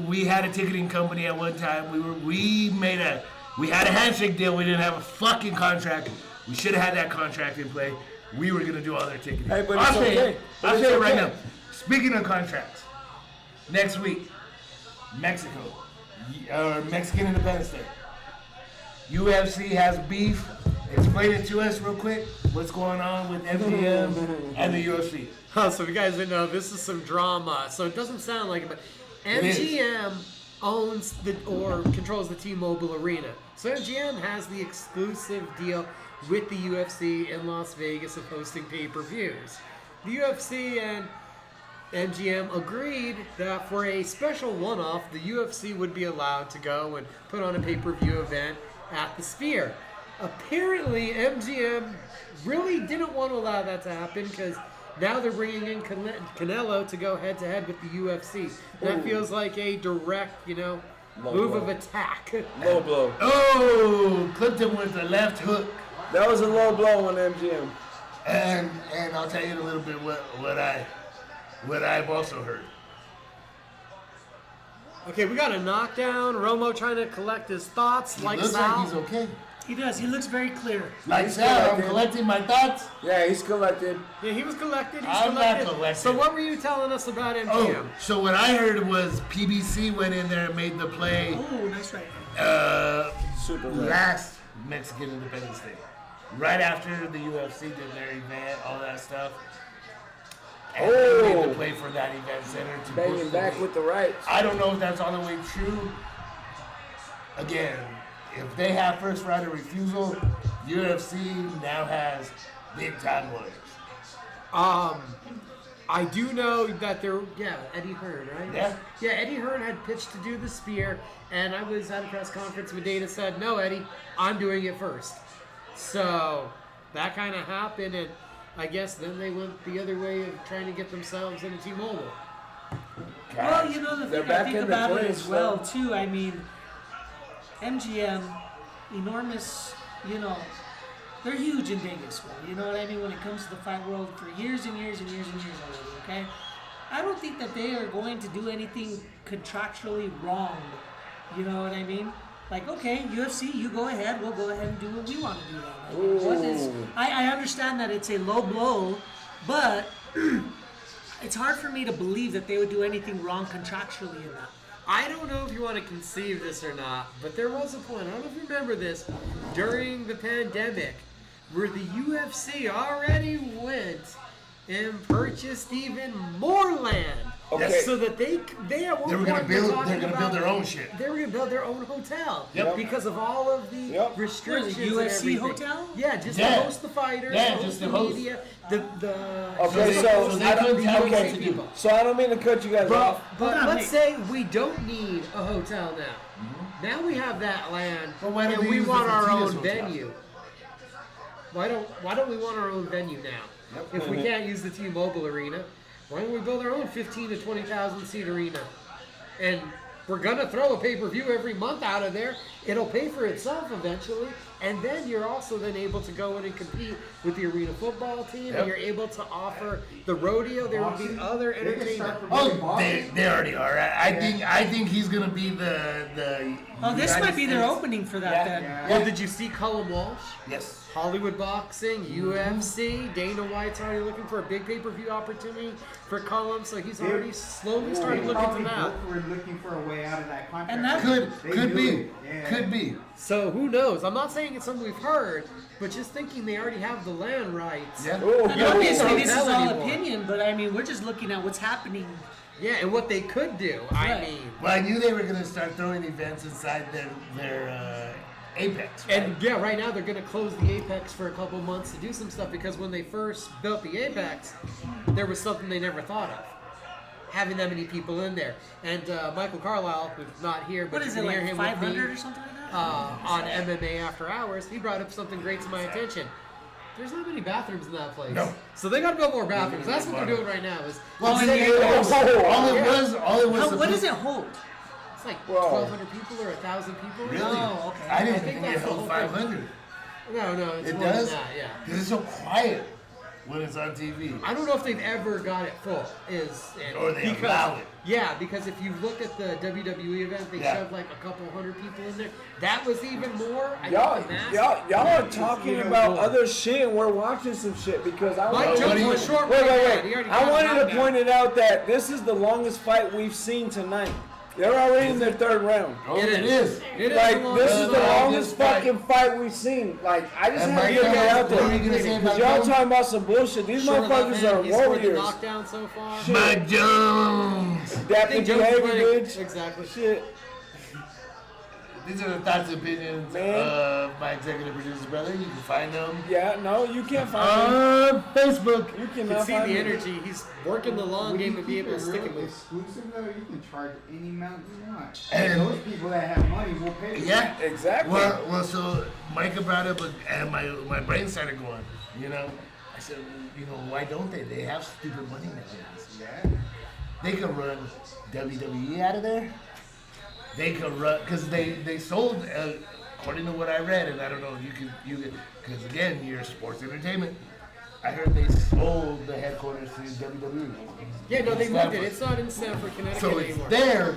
we had a ticketing company at one time. We had a handshake deal. We didn't have a fucking contract. We should have had that contract in play. We were gonna do all their ticketing. Hey, but I'll it's say okay. it. But I'll it's say it right okay. now. Speaking of contracts, next week, Mexico, Mexican Independence Day. UFC has beef. Explain it to us real quick. What's going on with MGM and the UFC? Oh, so if you guys didn't know, this is some drama. So it doesn't sound like it, but is. MGM owns or controls the T-Mobile Arena. So MGM has the exclusive deal with the UFC in Las Vegas of hosting pay-per-views. The UFC and MGM agreed that for a special one-off, the UFC would be allowed to go and put on a pay-per-view event at the Sphere. Apparently, MGM really didn't want to allow that to happen because now they're bringing in Canelo to go head-to-head with the UFC. That feels like a direct, Low move blow. of attack. Low blow. Oh, clipped him with the left hook. That was a low blow on MGM. And I'll tell you a little bit what I've also heard. Okay, we got a knockdown. Romo trying to collect his thoughts. He like looks Sal. like he's okay. He does. He looks very clear. Like He's Sal, I'm collected. collecting my thoughts. Yeah, he's collected. Yeah, he was collected. He's I'm not collected. collected. So what were you telling us about MGM? Oh, so what I heard was PBC went in there and made the play Oh, nice right. Super red. last Mexican Independence Day. Right after the UFC did their event, all that stuff. And they made the play for that event center to Banging boost back the with the rights. I don't know if that's all the way true. Again, if they have first right of refusal, UFC now has big time lawyers. I do know that Eddie Hearn, right? Yeah. Yeah, Eddie Hearn had pitched to do the Spear, and I was at a press conference when Dana said, no, Eddie, I'm doing it first. So that kind of happened, and I guess then they went the other way of trying to get themselves into T-Mobile. Well, you know, the They're thing I back think in the about it place, as well, so- too, I mean, MGM, enormous, they're huge in Vegas, man. You know what I mean? When it comes to the fight world for years and years and years and years already, okay? I don't think that they are going to do anything contractually wrong. You know what I mean? Like, okay, UFC, you go ahead. We'll go ahead and do what we want to do. I mean, what is? I understand that it's a low blow, but it's hard for me to believe that they would do anything wrong contractually in that. I don't know if you want to conceive this or not, but there was a point, I don't know if you remember this, during the pandemic, where the UFC already went and purchased even more land. Okay. So that they at one They were gonna point build- talking they're gonna build about- their own shit. They were gonna build their own hotel. Yep. Because of all of the Yep. restrictions. What is it, UFC and everything. hotel? Yeah, just Yeah. to host the fighters, Yeah, host just the to host. media, Okay, So so they I couldn't don't. tell you Okay, what to do. so I don't mean to cut you guys off. But Hold on, let's wait. say we don't need a hotel now. Now we have that land, Well, why don't and they we use want the our Fertitas own hotel? venue. Why don't we want our own venue now? If we can't use the T-Mobile Arena, why don't we build our own 15 to 20,000 seat arena? And we're gonna throw a pay-per-view every month out of there, it'll pay for itself eventually, and then you're also then able to go in and compete with the arena football team, Yep. and you're able to offer the rodeo. There will be other They can start entertainment. promoting Oh, they already are. I think he's gonna be the. Oh, this United might be their States- opening for that Yeah. then. Yeah. Well, did you see Cullum Walsh? Yes. Hollywood Boxing, UFC, Dana White's already looking for a big pay-per-view opportunity for Cullum, so he's already slowly starting to look into that. We're looking for a way out of that contract. And that- Could be. Yeah. Could be. So who knows? I'm not saying it's something we've heard, but just thinking they already have the land rights. Yeah. And You don't obviously, don't this is tell all anymore. opinion, but I mean, we're just looking at what's happening. Yeah, and what they could do. I Right. mean, Well, I knew they were gonna start throwing events inside their Apex. Right? and yeah, right now they're going to close the Apex for a couple months to do some stuff because when they first built the Apex, there was something they never thought of. Having that many people in there. And Michael Carlisle, who's not here, but What is you it, can hear like him with 500 me, or something like that? on MMA After Hours, he brought up something great to my attention. There's not many bathrooms in that place. No. So they got to build more bathrooms. That's what they're doing right now. Is Well, in all the it Apex. was, all it was. What supposed- does it hold? it's like Whoa. 1,200 people or 1,000 people. Really? Oh, okay. I didn't I think think it that's the held whole 500. No, it's It more does? than that, yeah. Because it's so quiet when it's on TV. I don't know if they've ever got it full. Or they allow it. Yeah, because if you look at the WWE event, they Yeah. shoved like a couple hundred people in there. That was even more. I Y'all, think the mask- y'all are talking about other shit, and we're watching some shit because I Mike wanted Jones to was short. wait, right now. He wait. already I got wanted to knocked out. point it out that this is the longest fight we've seen tonight. They're already in their third round. Oh, it is. It is Like, the this longest is the fight. longest fucking fight we've seen. Like, I just And had to Mike get that Jones, out there. what are you gonna say about Because y'all Jones? talking about some bullshit. These Short of that motherfuckers man, are he scored the warriors. knockdown so far. Mike Jones. Adaptive Jones behavior, playing- bitch. Exactly. Shit. These are the thoughts and opinions Man. of my executive producer brother. You can find them Yeah, no, you can't find me. on Facebook. You You cannot can see find the me. energy. He's working the long When game you and be keep able to it stick real it with. exclusive though, you can charge any amount you want. And- those people that have money will pay. Yeah. Exactly. Well, so Micah brought up, and my brain started going. You know, I said, why don't they? They have stupid money nowadays. Yeah. They could run WWE out of there. They could run because they sold, according to what I read, and I don't know if you could because again you're sports entertainment. I heard they sold the headquarters to WWE. Yeah, no, they moved Stanford. it. It's not in Stamford, Connecticut So it's anymore. there.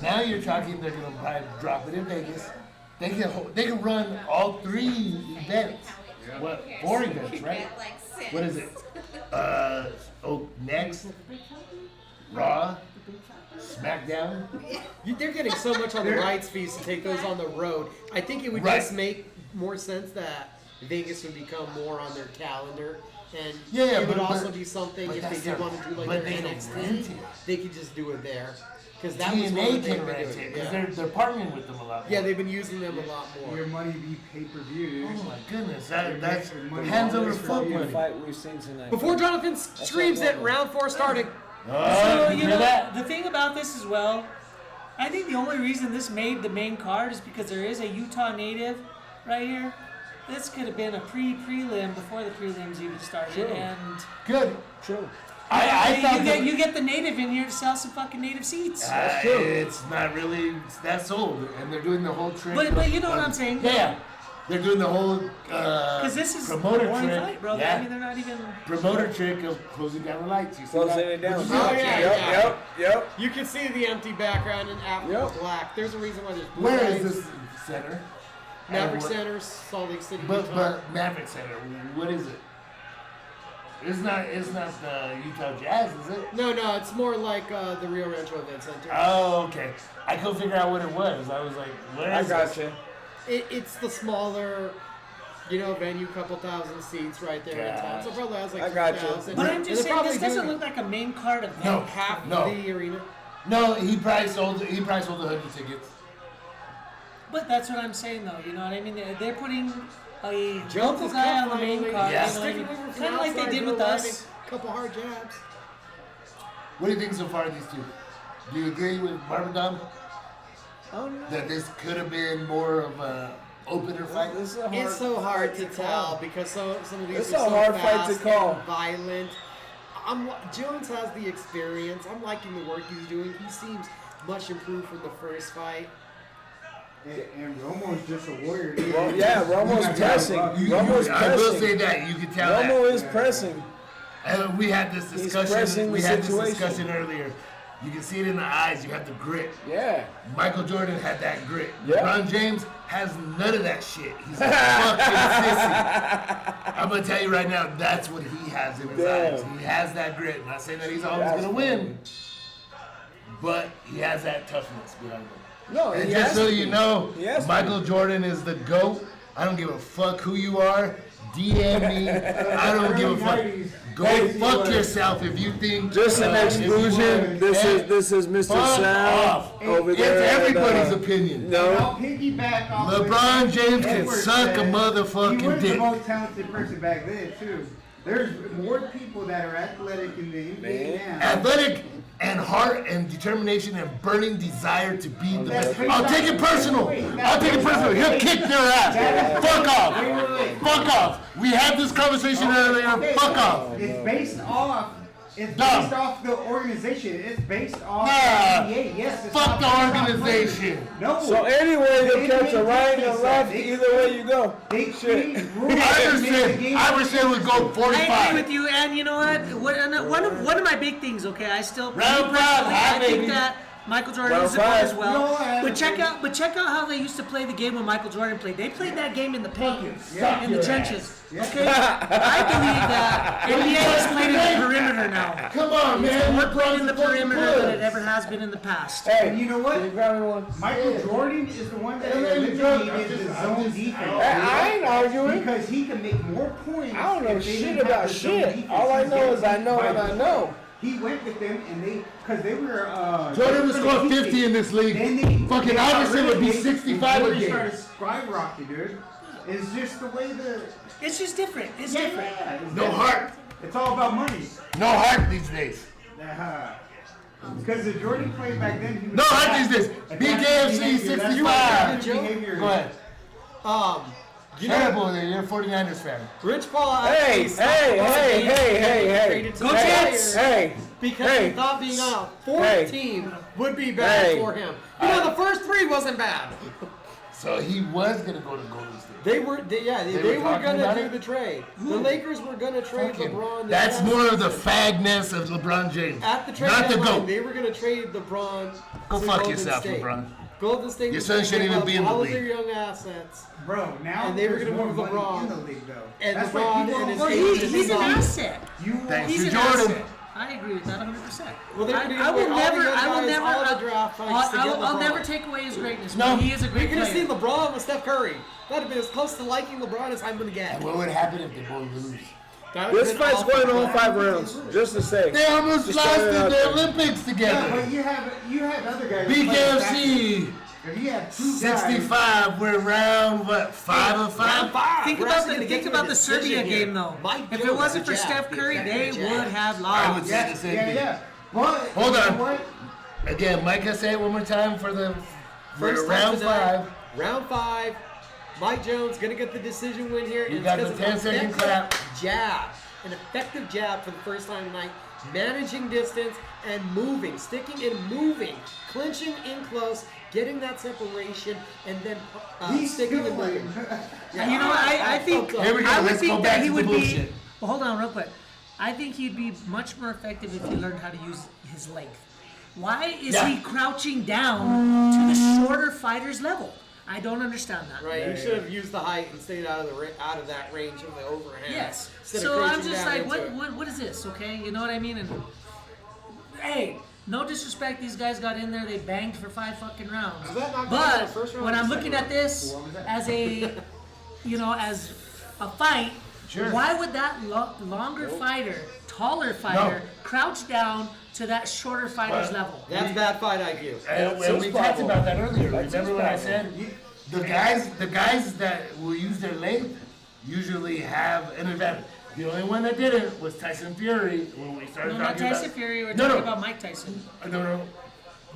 Now you're talking they're gonna probably drop it in Vegas. They can run all 3 events. What 4 events, right? What is it? Next, Raw, SmackDown. They're getting so much on the rights fees to take those on the road. I think it would Right. just make more sense that Vegas would become more on their calendar. And Yeah, it would but- also be something but if they that's did not- want to do like but their they don't NXT, rent it. they could just do it there. Because that was one TNA of the can things rent they it do. because Yeah. they're partnering with them a lot. Yeah, more. they've been using them a lot more. Your money be pay per view. Oh my goodness, that's Money hands over always foot for you. money. Fight we've seen tonight. Before Jonathan screams what I'm that round 4 started, So, you you hear know, that? the thing about this as well, I think the only reason this made the main card is because there is a Utah native right here. This could have been a prelim before the prelims even started, True. and Good. True. I thought you get the native in here to sell some fucking native seats. That's true. It's not really that sold, and they're doing the whole trick. But you know what I'm saying? Yeah, they're doing the whole Because this is a promoter boring trick. fight, bro. Yeah, I mean, they're not even. promoter trick of closing down the lights. You see Closing that? it down. Did you see that? yeah. Yep. you can see the empty background and after Yep. black. There's a reason why there's blue Where lights. is this center? Maverick And what- Center, Salt Lake City, But Utah. but Maverick Center, what is it? It's not the Utah Jazz, is it? No, it's more like the Rio Rancho Event Center. Oh, okay. I couldn't figure out what it was. I was like, where I is got this? you. It's the smaller, venue, couple thousand seats right there in town. So probably has like I got you. 3,000. But I'm And just they're saying, this probably doesn't doing look like a main card event. No. half No. the arena. No, he probably sold 100 tickets. But that's what I'm saying, though. You know what I mean? They're putting a Jones local is guy on the finally main card. Yeah. You know what I Sticking mean? over from Kind of like they outside, did with landing us. a couple hard jabs. What do you think so far of these two? Do you agree with Barbadon Oh no. that this could have been more of a opener fight? This is a hard It's so hard to fight tell because some of these It's are a so hard fight to fast call. and violent. Jones has the experience. I'm liking the work he's doing. He seems much improved from the first fight. And Romo's just a warrior. dude. Yeah, Romo's pressing. Romo's I will say pressing. that. You can tell Romo that. is pressing. And we had this discussion. pressing We the had this situation. discussion earlier. You can see it in the eyes. You have the grit. Yeah. Michael Jordan had that grit. Yeah. LeBron James has none of that shit. He's a fucking sissy. I'm gonna tell you right now, that's what he has in his Damn. eyes. He has that grit. Not saying that he's always That's gonna win, but he has that toughness behind him. No, And he just has so to you be. know, He has to Michael Jordan is the GOAT. I don't give a fuck who you are. DM me. I don't give a fuck. Go fuck yourself if you think. Just an if you exclusion. want- This is Mr. Fuck Sam off. over It's there. everybody's and, opinion. And No. I'll piggyback off LeBron what James can Edwards suck a said. motherfucking He was dick. the most talented person back then, too. There's more people that are athletic in the NBA now. Athletic and heart and determination and burning desire to be the That's best. based I'll off- take it personal. wait, I'll take it personal. He'll kick their ass. Fuck off. Wait. Fuck off. We had this conversation earlier. Okay, Fuck off. It's based off. It's Dumb. based off the organization. It's based off Nah. the NBA. Yes, it's Fuck not the based off organization. players. No. So anyway, you'll catch a right or left. They- Either way you go. They Shit. create rules that make the game- Iverson would go I agree 45. with you, and you know what? One of my big things, okay, I still Round me five, personally, high I think baby. that Michael Jordan Round is a goat five. as well. No, But check out how they used to play the game when Michael Jordan played. They played that game in the paint, Suck in the your trenches. Okay, I believe that NBA is playing in the perimeter now. Come on, man. More LeBron's playing in the a fucking perimeter player. than it ever has been in the past. Hey, And you know what? can you grab me one? Michael Jordan is the one that Hey, let me eliminated go. the zone defense. Hey, I ain't arguing. Because he can make more points. I don't know if they shit didn't have about the zone shit. defense. All I He's know is I getting know by what I the- know. He went with them and because they were. Jordan was scoring 50 in this league. Fucking Iverson would be 65 a Jordan game. started skyrocketing, dude. It's just the way the. It's just different. It's different. It's No different. heart. It's all about money. No heart these days. Because the Jordan played back then, he was No heart these days. BKFC 65. Behavior. Go ahead. You Shut up know, over there. You're a 49ers fan. Rich Paul Hey, actually stopped hey, LeBron hey, James hey, from hey, getting hey. traded to Go the Jets! Warriors Hey, because hey. he thought being on a fourth Hey. team would be bad Hey. for him. You know, the first three wasn't bad. So he was going to go to Golden State. They were were talking gonna about do it? the trade. The Lakers were gonna trade Fucking- LeBron. That's more of the fagness of LeBron James. At the trade Not the deadline, GOAT. they were gonna trade LeBron. Go to fuck Golden yourself, State. LeBron. Golden State. Your was son gonna shouldn't give even up be in the all of league. their young assets. Bro, now And they were there's gonna more move money LeBron. in the league, though. And That's why LeBron people and his don't Well, look at he's an it. asset. Thanks He's to an Jordan. asset. I agree with that 100%. Well, they were I gonna will get all the never, young I will guys, never, all the draft picks to get I'll LeBron. never take away his greatness. No. But he is a You're great gonna see player. LeBron with Steph Curry. That'd have been as close to liking LeBron as I'm gonna get. And what would happen if they both lose? That would've This been fight's awful. going on 5 rounds, just to say. They almost Just lost throwing it in out the there. Olympics Yeah, together. but you have other guys. who play BKFC back. If you have two guys, 65. We're round what? 5 of 5. Think We're about actually the gonna get to a Serbia decision here. game though. Mike If Jones it wasn't for is a Steph jab. Curry, they He's a jab. would have I would lost. say the same thing. yeah. But Hold you on. know what? Again, Mike, I say it one more time for First time round tonight, 5. Round 5. Mike Jones gonna get the decision win here. You and got it's the 'cause of 10-second effective clap. Jab. An effective jab for the first time tonight. Managing distance and moving, sticking and moving, clinching in close, getting that separation, and then He's sticking still and moving. And you know what? I think Here we go. I would Let's think go that back he to would the be. bullshit. Well, hold on, real quick. I think he'd be much more effective if he learned how to use his length. Why is Yeah. he crouching down to the shorter fighter's level? I don't understand that. Right, you should have used the height and stayed out of that range of the overhand. Yes. instead of So I'm crouching just down like, into it. what is this? Okay, you know what I mean? And hey, no disrespect, these guys got in there, they banged for 5 fucking rounds. that not But the first round when or I'm the looking second at this as a, as a fight, Sure. why would that longer fighter, taller fighter, crouch down to that shorter fighter's level? That's bad fight IQ. And That's we his talked problem. about that earlier. That's Remember his when I problem. said the guys that will use their length usually have an advantage. The only one that didn't was Tyson Fury when we started No, not talking Tyson about. Fury, we're No, talking no. about Mike Tyson. No.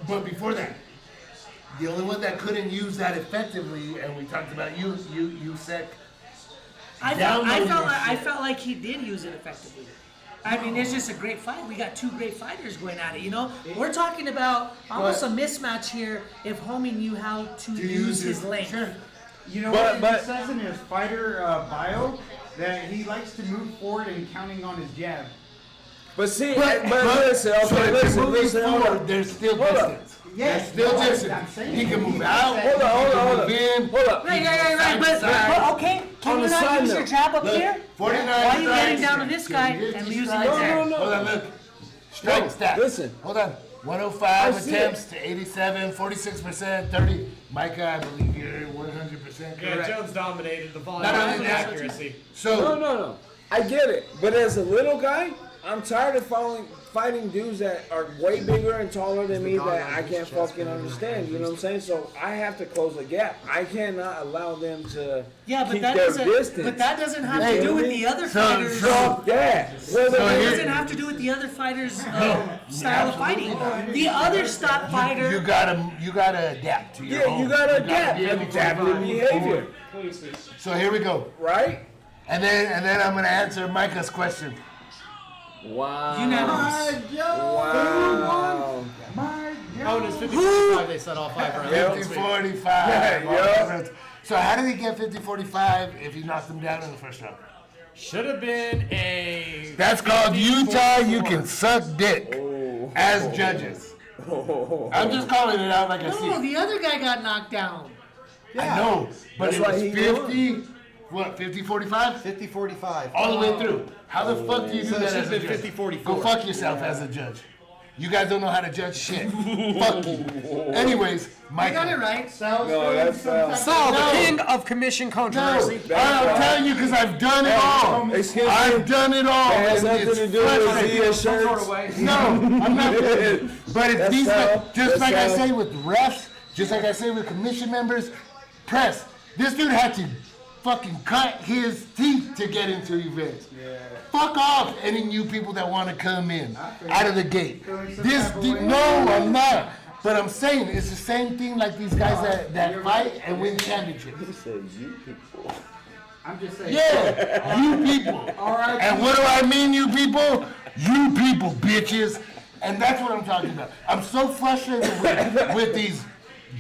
But before that, the only one that couldn't use that effectively, and we talked about Usyk. I Download your felt shit. like he did use it effectively. I mean, it's just a great fight. We got two great fighters going at it, you know? We're talking about almost a mismatch here if Homie knew how to use his length. Sure. You know But- what? It says in his fighter bio that he likes to move forward and counting on his jab. But see, but listen, so okay, if you're moving listen, hold forward, on. there's still Hold up. distance. Yes, There's still no, distance. I'm saying He can he move out. Hold on, hold on, hold on. He can move in. Hold up. Right. But okay, can On you the not side use your note, jab up Look, here? 49 Why are you getting strikes. down to this guy 50 and losing strikes. it there? No. Hold on, look. Strike No, stats. listen. Hold on. 105 I see attempts to 87, 46%, 30. Micah, I believe you're 100% Yeah, correct. Jones dominated the volume Not only and that, accuracy. So, No. I get it. But as a little guy, I'm tired of fighting dudes that are way bigger and taller than me that I can't fucking understand. You know what I'm saying? So I have to close the gap. I cannot allow them to Yeah, but keep that their doesn't. distance. But that doesn't have Hey, to do with the other fighters. Fuck that. Well, So It here- doesn't have to do with the other fighters' style of fighting. The other stop fighter. you gotta adapt to your yeah, own. you gotta adapt. be able to Adaptive move behavior, forward. So here we go. right? And then I'm gonna answer Micah's question. Wow. Unanimous. Wow. Oh, and it's 50-45, they said all 5 rounds. Yeah. 50-45. Yeah. So how did he get 50-45 if he knocked him down in the first round? Should have been a. That's called Utah. You can suck dick as judges. I'm just calling it out like I see No, it. the other guy got knocked down. I know, but That's it why was he 50. What, 50-45? 50-45. All the way through. How the fuck do you do So it that should as have a been judge? 50-44. Go fuck yourself as a judge. You guys don't know how to judge shit. Fuck you. Anyways, I Michael. got it right. No, that's Saul, No. the king of commission No, controversy. I'm telling you because I've done it all. Excuse me. I've done it all. That has and nothing it's to do with frustrating. Zia shirts. No, I'm not. But it's That's these, how- just that's like I how- say with refs, just like I say with commission members, press. This dude had to fucking cut his teeth to get into events. Fuck off, any new people that want to come in out of the gate. No, I'm not. But I'm saying it's the same thing like these guys that fight and win championships. I'm just saying. Yeah, you people. And what do I mean, you people? You people, bitches. And that's what I'm talking about. I'm so frustrated with these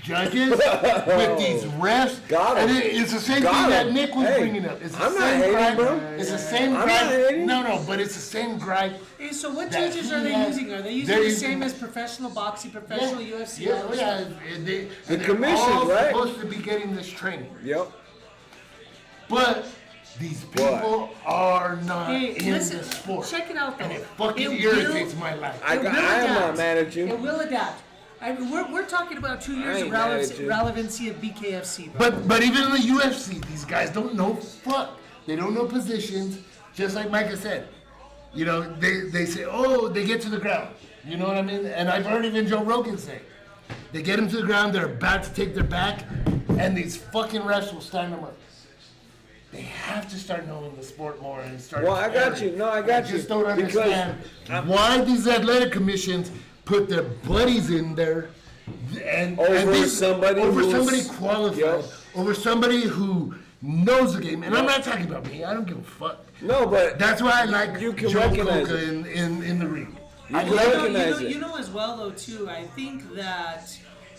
judges, with these refs. Got him. And it's the same Got thing that him. Nick was Hey, bringing up. It's the I'm not same hating, gripe. bro. It's the same I'm gripe. not hating. No, but it's the same gripe. Hey, so what That judges he are they has- using? Are they using they're the using- same as professional boxing, professional UFC? Yeah, all that yeah. stuff? And they're commissions, all right? supposed to be getting this training. Yep. But these people are not Hey, in listen, the sport. check it out though. And it fucking It will- irritates my life. I It got- will I am adapt. not mad at you. It will adapt. I mean, we're talking about 2 years I of ain't mad at you. relevancy of BKFC, bro. But even in the UFC, these guys don't know fuck. They don't know positions, just like Micah said. You know, they say, oh, they get to the ground. You know what I mean? And I've heard even Joe Rogan say, they get them to the ground, they're about to take their back, and these fucking refs will stand them up. They have to start knowing the sport more and start. Well, I got you. No, I got you. just don't Because understand why these athletic commissions put their buddies in there and Over these- somebody over who's- somebody qualified, Yep. over somebody who knows the game. And I'm not talking about me. I don't give a fuck. No, but That's why I like You can Joe recognize Coca it. in the ring. I can like it. recognize it. You know as well though too. I think that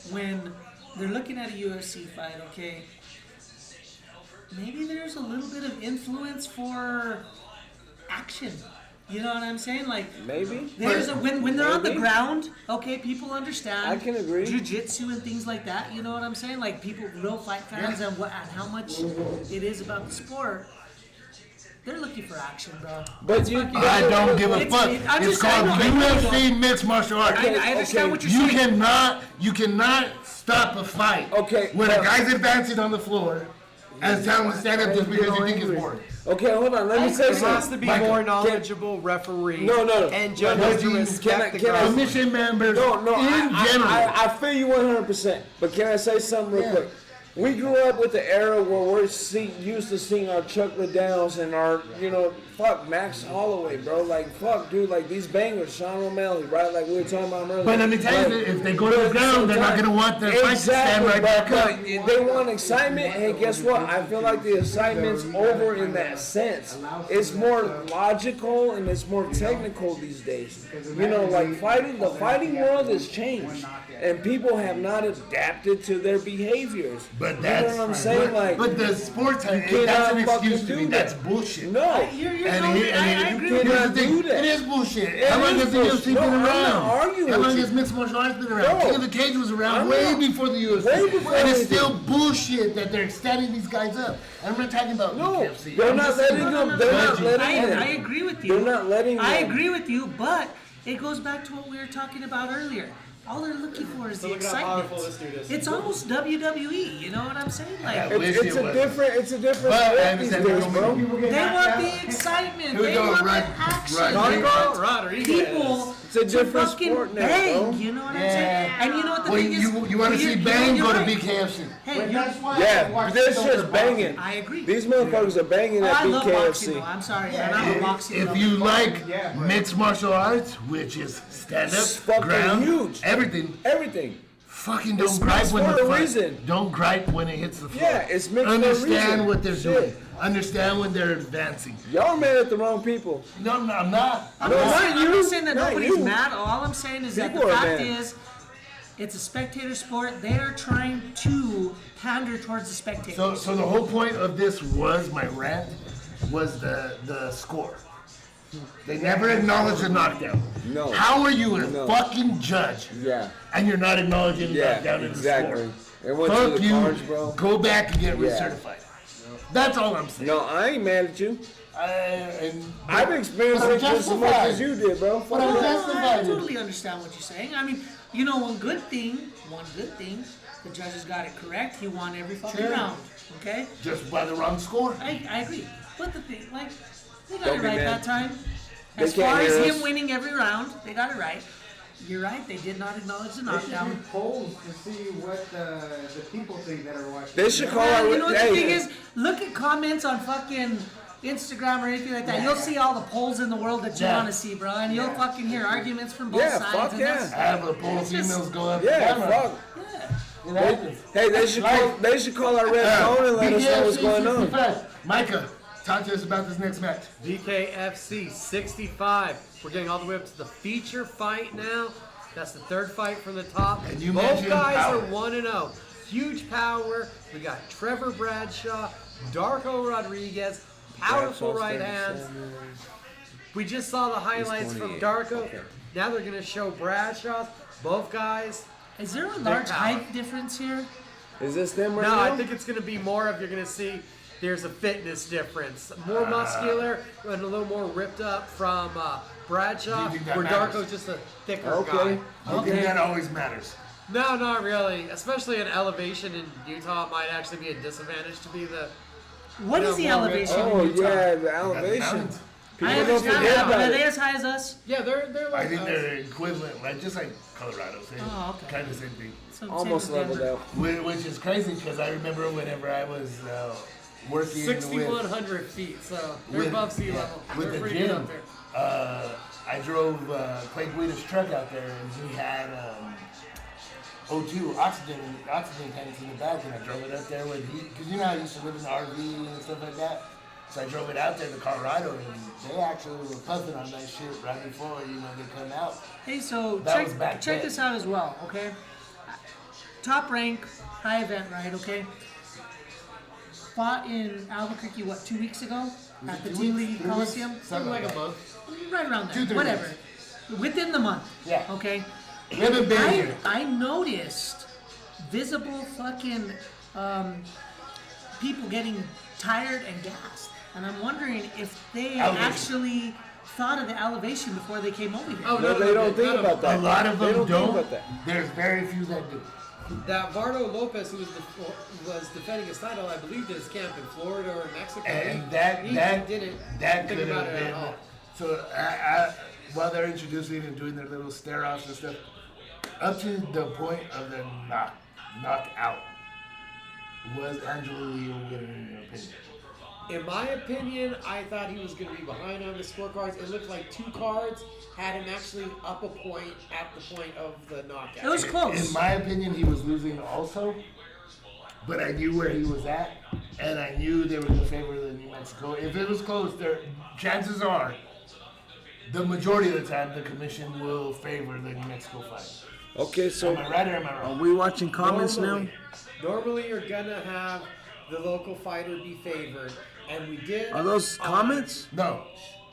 when they're looking at a UFC fight, okay, maybe there's a little bit of influence for action. You know what I'm saying? Like maybe. there's when they're on the Maybe. ground, okay, people understand. I can agree. Jiu-jitsu and things like that. You know what I'm saying? Like people, real fight fans, and how much it is about the sport. They're looking for action, bro. But you, I don't give a It's- fuck. I'm It's just called saying, UFC mixed martial arts. I understand what you're You saying. cannot stop a fight. Okay, When but- a guy's advancing on the floor and tell him to stand up just because you think it's boring. Okay, hold on. Let me say There has to something. be Michael, more knowledgeable referees No. and judges No, to you- respect the can I- ground. Commission members No, in general. I feel you 100%. But can I say something real quick? We grew up with the era where we're used to seeing our Chuck Liddells and our, fuck, Max Holloway, bro. Like, fuck, dude, like these bangers, Sean O'Malley, right? Like we were talking about earlier. But let me tell you, if they go to the ground, they're not going to want their fight to stand right back up. If they want excitement, hey, guess what? I feel like the excitement's over in that sense. It's more logical and it's more technical these days. Like the fighting world has changed. And people have not adapted to their behaviors. But that's, you know what I'm saying? But the sports, that's an excuse to me. That's bullshit. No. I agree with cannot do that. It is bullshit. How long has the UFC been around? How long has mixed martial arts been around? King of the Cage was around way before the UFC. And it's still bullshit that they're standing these guys up. And I'm not talking about BKFC. They're not letting them. They're not letting them. I agree with you. They're not letting them. I agree with you, but it goes back to what we were talking about earlier. All they're looking for is the excitement. It's almost WWE, you know what I'm saying? Like it's a different But these days, bro. they want the excitement. They want the action. People It's a different fucking sport now, bang, bro. you know what I'm saying? And you know what the thing is? You want to see bang? Go to right. BKFC. Hey, Yeah, this shit's banging. I agree. These motherfuckers are banging at I love boxing, BKFC. though. I'm sorry, man. I'm a boxing If lover. you like mixed martial arts, which is stand It's up, fucking ground, huge. everything, Everything. fucking It's don't gripe mixed when for the a fight. reason. Don't gripe when it hits the floor. Yeah, it's mixed for a Understand reason. what they're Shit. doing. Understand when they're advancing. Y'all mad at the wrong people. No, I'm not. I'm No, not not saying, I'm you. not saying that Not nobody's you. mad. All I'm saying is that People the are fact mad. is, it's a spectator sport. They are trying to pander towards the spectators. So the whole point of this was my rant was the score. They never acknowledged the knockdown. No. How are you a No. fucking judge? Yeah. And you're not acknowledging the Yeah, knockdown in exactly. the score. It went Fuck to the you. cards, bro. Go back and get Yeah. recertified. That's all I'm saying. No, I ain't mad at you. And I've experienced But I'm it just as much justified. as you did, bro. But I'm No, I justified. totally understand what you're saying. I mean, one good thing, the judges got it correct. He won every fucking Sure. round. Okay? just by the wrong score. I agree. But the thing, they got Don't it be right mad. that time. They As can't far as hear him us. winning every round, they got it right. You're right, they did not acknowledge the They should do knockdown. polls to see what the people think that are watching. They should call Yeah, our. you know what the hey, thing is? Look at comments on fucking Instagram or anything like that. You'll see all the polls in the world that you Yeah. want to see, bro. And you'll fucking hear arguments from both Yeah, sides. fuck and yeah. that's- Have the polls It's just- emails go up. Yeah, and down. fuck. Yeah. It happens. Hey, they should call our red phone and let us know what's going on. 65. Micah, talk to us about this next match. BKFC 65. We're getting all the way up to the feature fight now. That's the third fight from the top. And you Both mentioned guys power. are 1-0. Huge power. We got Trevor Bradshaw, Darko Rodriguez, powerful right hands. We just saw the highlights from Darko. Now they're going to show Bradshaw. Both guys. Is there a large power. height difference here? Is this them right No, now? I think it's going to be more of you're going to see there's a fitness difference. More muscular and a little more ripped up from Bradshaw, Do you think that where matters? Darko's just a thicker Okay. guy. I think that always matters. No, not really. Especially in elevation in Utah, it might actually be a disadvantage to be the. What You is know, the more elevation Oh in Utah? yeah, the Got the elevation. mountains. I People don't understand forget that, but about are they it. as high as us? Yeah, they're I like. think they're equivalent, like just like Colorado, same, Oh, okay. kind of same thing. So Almost same with leveled Denver. out. Which is crazy because I remember whenever I was working 6,100 feet, so they're with, above sea yeah, level. with They're the pretty good gym. up there. I drove Clay Guida's truck out there, and he had O2 oxygen tanks in the back, and I drove it up there with because you know I used to live in the RV and stuff like that. So I drove it out there to Colorado, and they actually were puffing on that shit right before they come out. Hey, so That was back check then. this out as well, okay? Top rank, high event, right? Okay. Fought in Albuquerque, 2 weeks ago at the 2 Tivoli weeks? 3 Coliseum, weeks? Something like Like a a month. right around there, 2-3 whatever. weeks. Within the month, Yeah. okay. We haven't been here. I noticed visible fucking people getting tired and gassed, and I'm wondering if they Elevation. actually thought of the elevation before they came over here. Oh, No, they don't think about A that. lot of They them don't don't. think about that. There's very few that do. That Vardo Lopez, who was defending his title, I believe, did his camp in Florida or Mexico. And he that didn't that think could about have it at been. all. So while they're introducing and doing their little stare offs and stuff, up to the point of the knockout, was Angelo Leo winning in your opinion? In my opinion, I thought he was going to be behind on the scorecards. It looked like 2 cards had him actually up a point at the point of the knockout. It was close. In my opinion, he was losing also, but I knew where he was at, and I knew they were going to favor the New Mexico. If it was close, chances are, the majority of the time, the commission will favor the New Mexico fight. Okay, so Am I right or am I are wrong? we watching comments now? Normally, you're going to have the local fighter be favored. And we did. Are those comments? No.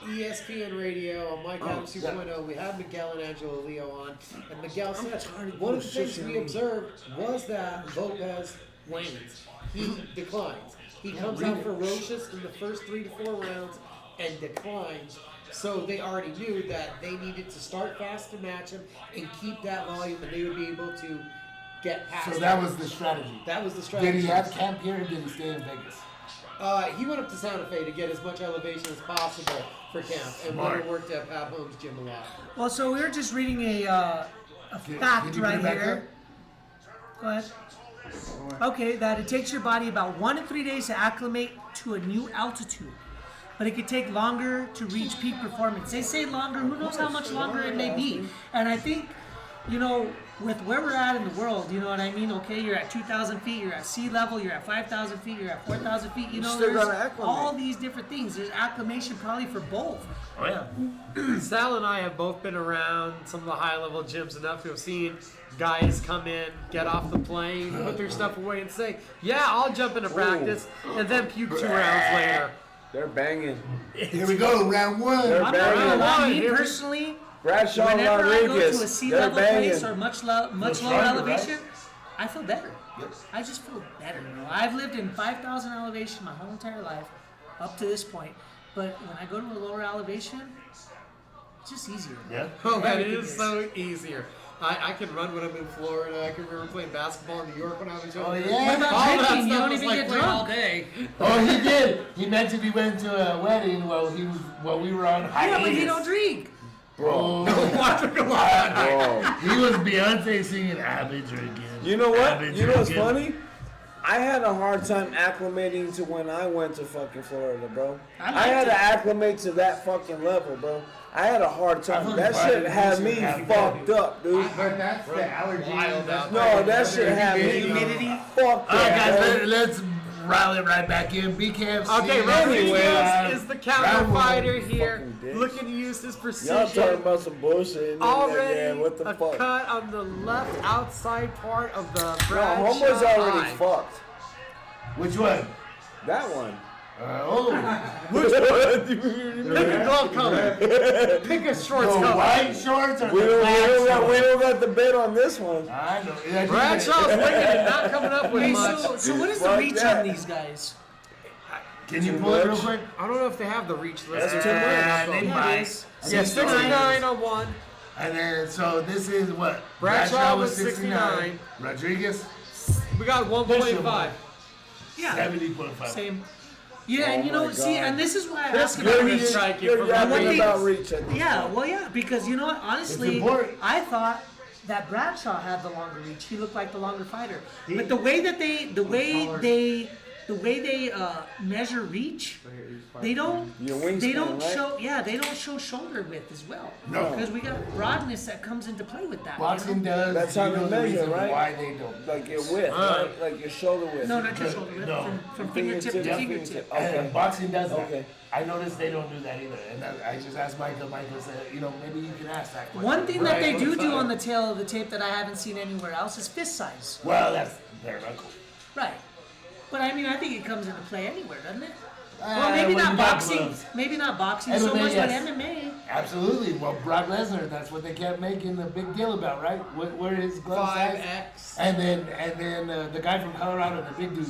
ESPN Radio on Mike Adams 2.0, we had Miguel and Angelo Leo on, and Miguel said one of the things we observed was that Lopez wins. He declines. He comes out ferocious in the first 3 to 4 rounds and declines. So they already knew that they needed to start fast to match him and keep that volume, and they would be able to get past. So that was the strategy. That was the strategy. Did he have camp here or did he stay in Vegas? He went up to Santa Fe to get as much elevation as possible for camp, and Smart. Winter worked at Pat Holmes' gym a lot. Well, so we were just reading a Can fact you put right it back here. Go ahead. Okay, that it takes your body about 1 to 3 days to acclimate to a new altitude, but it could take longer to reach peak performance. They say longer. Who knows how much longer it may be? And I think, you know, with where we're at in the world, you know what I mean? Okay, you're at 2,000 feet, you're at sea level, you're at 5,000 feet, you're at 4,000 feet. You know, still there's gotta acclimate. all these different things. There's acclimation probably for both. Oh, yeah. Sal and I have both been around some of the high-level gyms enough to have seen guys come in, get off the plane, put their stuff away, and say, "Yeah, I'll jump into practice," and then puke 2 rounds later. They're banging. Here we go, round 1. They're I'm not gonna lie, me Here we- personally, Bradshaw whenever I go to a Rodriguez. sea They're level place banging. or much lower stronger, elevation, right? I feel better. I just feel better. You know? I've lived in 5,000 elevation my whole entire life, up to this point. But when I go to a lower elevation, it's just easier. Yeah. Oh, man, it Everything is so easier. I can run when I'm in Florida. I can remember playing basketball in New York when I was younger. Oh, yeah? What about All that drinking? You stuff don't was even like get playing all drunk. day. Oh, he did. He mentioned he went to a wedding while we were on hiatus. Yeah, but he don't drink. Bro. Oh. He was Beyonce singing, "I've been drinking." You know what? I've been You know what's drinking." funny? I had a hard time acclimating to when I went to fucking Florida, bro. I I had liked to it. acclimate to that fucking level, bro. I had a hard time. fucking That find shit it had easier me to have fucked up, dude. But that's the allergy. wild That's out No, like that shit another had me Humidity. fucked All up, right, guys, bro. let's rally right back in. BKFC. Okay, Anyway, Rodriguez is the counter round one. fighter here, Fucking dicks. looking to use his Y'all precision. talking about some bullshit. And Already then, what the a fuck? cut on the left outside part of the No, Bradshaw homeboy's already eye. fucked. Which one? That one. Oh, Pick a glove color. Pick a shorts the color. white shorts or We the don't, black shorts? we don't got the bet on this one. I know. Yeah, Bradshaw's winning and not coming up with Wait, much. so what is the Fuck reach that. on these guys? Can you Too pull it real much? quick? I don't know if they have the reach list. That's too much. They Yeah, it might. is. Yeah, 69 on one. And then, so this is what? Bradshaw was 69. Rodriguez, We got 1.5. Yeah, 70.5. same. Yeah, and you Oh know, my see, God. and this is why I This ask good about reach reach. striking You're from yapping Rodriguez. about reach at this Yeah, point. well, yeah, because you know what? Honestly, important. I thought that Bradshaw had the longer reach. He looked like the longer fighter. But the way that the way they measure reach, they don't Your wingspan, they don't right? show they don't show shoulder width as well. No. Because we got broadness that comes into play with that. Boxing You know? does. That's how you they know the measure, reason right? Why they don't. Like your width, right? Like your shoulder width. No, not your shoulder width. No. From fingertip to fingertip. Okay. And boxing does that. Okay. I noticed they don't do that either. And I just asked Michael. Michael said, you know, maybe you can ask that question. One thing that they Right. do on the tail of the tape that I haven't seen anywhere else is fist size. Well, that's bare knuckle. Right. But I mean, I think it comes into play anywhere, doesn't it? Well, when maybe you not got boxing. gloves. Maybe not boxing so MMA, much, yes. but MMA. Absolutely. Well, Brock Lesnar, that's what they kept making a big deal about, right? Where his glove size. 5X. And then the guy from Colorado, the big dude,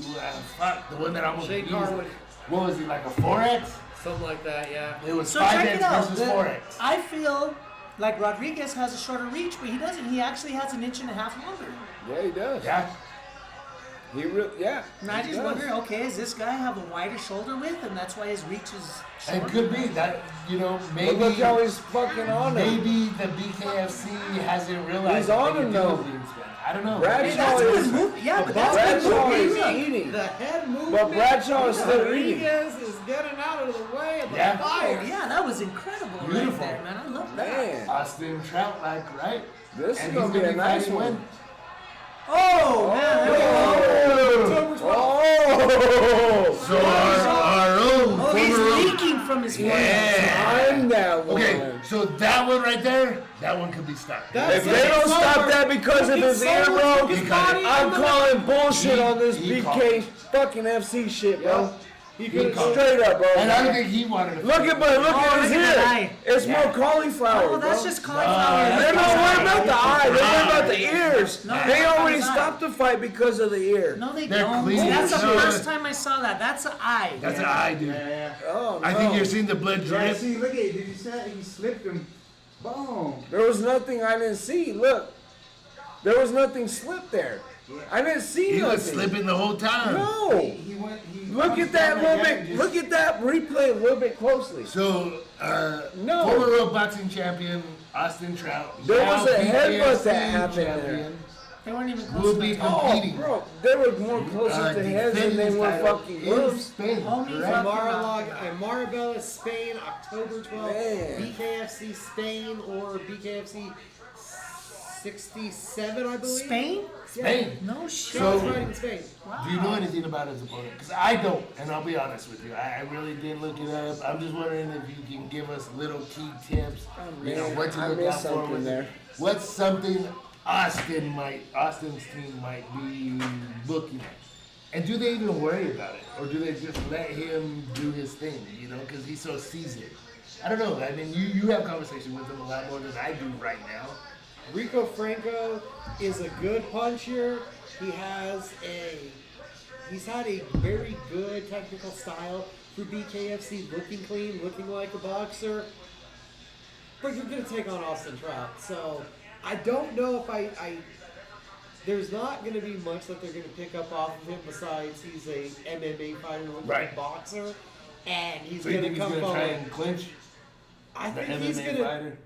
fuck, the one that almost Shane beat Carwin. What was he, like a 4X? Something like that, yeah. It was So check 5X it out. versus 4X. I feel like Rodriguez has a shorter reach, but he doesn't. He actually has an inch and a half longer. Yeah, he does. Yeah. He really, yeah. And I he just does. wonder, okay, does this guy have a wider shoulder width, and that's why his reach is shorter? It could be that, maybe. But look how he's fucking on him. Maybe the BKFC hasn't realized. He's that on they him, can do though. the wingspan. I don't know. Bradshaw Hey, that's is- good movement. Yeah, but that's Bradshaw good is movement. eating. The head movement. But Bradshaw is still eating. Rodriguez is getting out of the way of the Yeah. fire. Yeah, that was incredible Beautiful. right there, man. I love that. Man, Austin Trout, right? this And is gonna he's be a nice fighting one. Oh, man. Oh! So our own Oh, he's former- leaking from his forehead. Yeah. I'm that one. Okay, so that one right there, that one could be stopped. If they don't stop that because of his ear, bro, I'm calling bullshit on this He BK fucking FC shit, bro. He called. Straight up, bro. And I don't think he wanted to. Look at his look at ear. that eye. It's more cauliflower, Oh, that's bro. just cauliflower. They're not worried about the eye. They're worried about the Yeah. ears. No, They not already his eye. stopped the fight because of the ear. No, they They're don't. clean. That's the No. first time I saw that. That's an eye. That's an eye, dude. Yeah. Oh, I think no. you're seeing the blood Yeah, drip. see, look at it. Did you see that? He slipped him. Boom. There was nothing I didn't see. Look. There was nothing slipped there. I didn't see He nothing. was slipping the whole time. No. He went. He Look at that a little bit. Look at that replay a little bit closely. So, No. former world boxing champion Austin Trout. There now was a headbutt that BKFC happened champion, They weren't even close will to be the top. Oh, competing. bro, they were more closer to heads than they were fucking in gloves. Spain. Homie, Correct? fuck. Marabella, Spain, October 12th. Man. BKFC Spain or BKFC 67, I believe. Spain? Spain. No shit. So- He's fighting in Spain. Do you know anything about his opponent? Because I don't, and I'll be honest with you. I really didn't look it up. I'm just wondering if you can give us little key tips. man, What to I look missed out for. something with there. it. What's something Austin's team might be looking at? And do they even worry about it? Or do they just let him do his thing, because he's so seasoned? I don't know. I mean, you have conversation with him a lot more than I do right now. Rico Franco is a good puncher. He's had a very good technical style for BKFC, looking clean, looking like a boxer. But you're going to take on Austin Trout. So I don't know if there's not going to be much that they're going to pick up off of him besides he's a MMA fighter looking like Right. a boxer. And he's So you going think to he's come going to try forward. and clinch I the think he's MMA going to. fighter?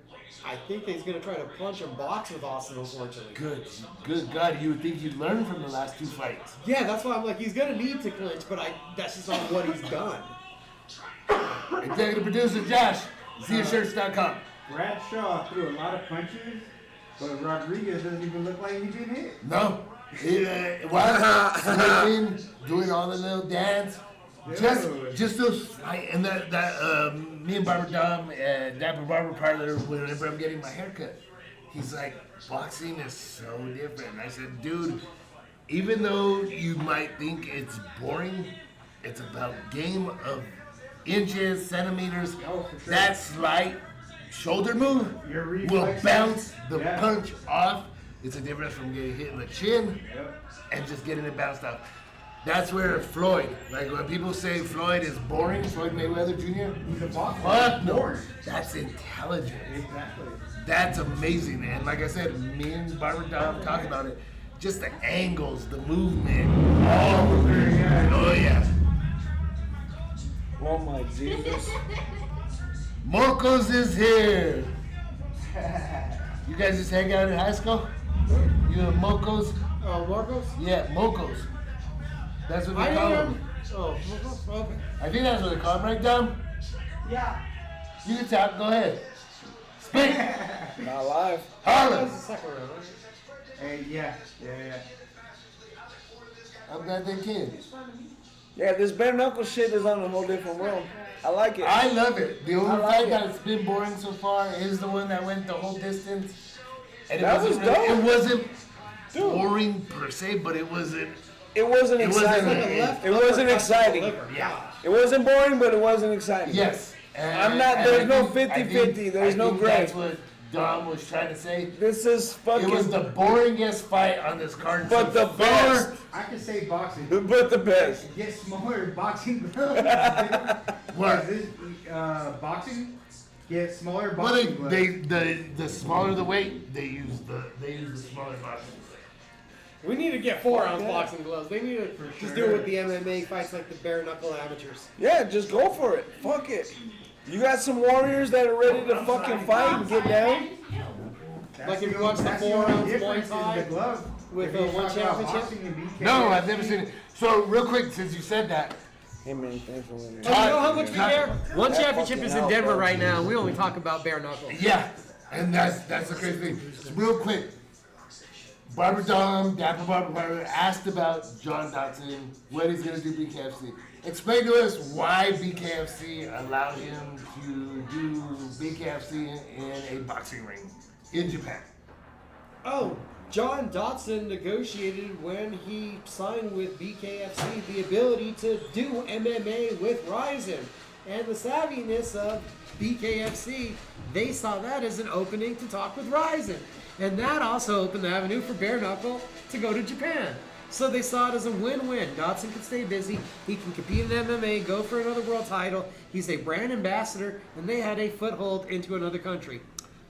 I think he's going to try to punch and box with Austin, unfortunately. Good God, you would think you'd learn from the last two fights. Yeah, that's why I'm like, he's going to need to clinch, but that's just not what he's done. Executive producer Josh, ZeaShirts.com. Bradshaw threw a lot of punches, but Rodriguez doesn't even look like he's been hit. No. While slipping, doing all the little dance. Just those, and that me and Barber Dom and Dapper Barber Parlor, whenever I'm getting my haircut, he's like, boxing is so different. I said, dude, even though you might think it's boring, it's about game of inches, centimeters. Oh, for sure. That slight shoulder move Your will reflexes. bounce the Yeah. punch off. It's a difference from getting hit in the chin Yep. and just getting it bounced off. That's where Floyd, like when people say Floyd is boring, Floyd Mayweather Jr., He's a boxer. fuck no. Boring. That's intelligent. Exactly. That's amazing. And like I said, me and Barbara Dom talked about it. Just the angles, the movement. Oh yeah. Oh my Jesus. Mocos is here. You guys just hang out in high school? You know Mocos? Marcos? Yeah, Mocos. That's what I they call am. them. Oh, okay. I think that's what they call them, right, Dom? Yeah. You can talk, go ahead. Speak. Not live. That was Holla. the second round, right? Hey, yeah. I'm glad they came. Yeah, this bare knuckle shit is on a whole different world. I like it. I love it. The only I like fight it. that's been boring so far is the one that went the whole distance. And it That wasn't was dope. it wasn't boring per se, but it wasn't. It wasn't It wasn't exciting. like a left It wasn't exciting. Yeah. It wasn't boring, but it wasn't exciting. Yes. I'm not- there's no 50-50, there's no gray. That's what Dom was trying to say. This is fucking. It was the boringest fight on this card. But so the far. best. I can say boxing. But the best. Get smaller boxing gloves. What? This, boxing, get smaller Well, boxing gloves. the smaller the weight, they use the smaller boxing. We need to get 4-ounce boxing gloves. They need to just do it with the MMA fights like the bare knuckle amateurs. Yeah, just go for it. Fuck it. You got some warriors that are ready to fucking fight and get down? Like if you watch the 4-ounce Muay Thai the glove with If you one talk about championship. boxing and BKFC. No, I've never seen it. So real quick, since you said that, Hey man, thanks for winning. Oh, you know how much we care? One That championship fucking is in hell, Denver bro. right now. We only talk about bare knuckle. yeah, and that's the crazy thing. So real quick, Barber Dom, Dapper Barber asked about John Dotson, what he's gonna do BKFC. Explain to us why BKFC allowed him to do BKFC in a boxing ring in Japan. Oh, John Dotson negotiated when he signed with BKFC the ability to do MMA with Ryzen. And the savviness of BKFC, they saw that as an opening to talk with Ryzen. And that also opened the avenue for Bare Knuckle to go to Japan. So they saw it as a win-win. Dotson can stay busy. He can compete in MMA, go for another world title. He's a brand ambassador, and they had a foothold into another country.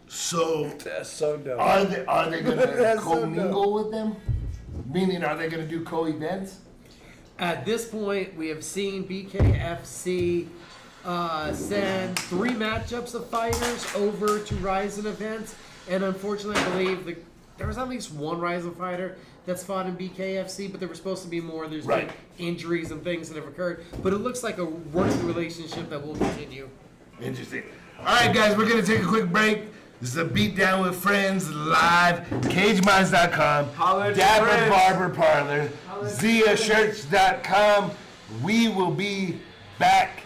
So That's so dope. are they gonna That's so co-mingle with them? Meaning, are they gonna do co-events? At this point, we have seen BKFC send 3 matchups of fighters over to Ryzen events, and unfortunately, I believe there was at least one Ryzen fighter that's fought in BKFC, but there were supposed to be more. There's Right. been injuries and things that have occurred, but it looks like a working relationship that will continue. Interesting. All right, guys, we're gonna take a quick break. This is a Beatdown with Friends live. CageMinds.com, Holla at your Dapper friends. Barber Parlor, ZiaShirts.com. We will be back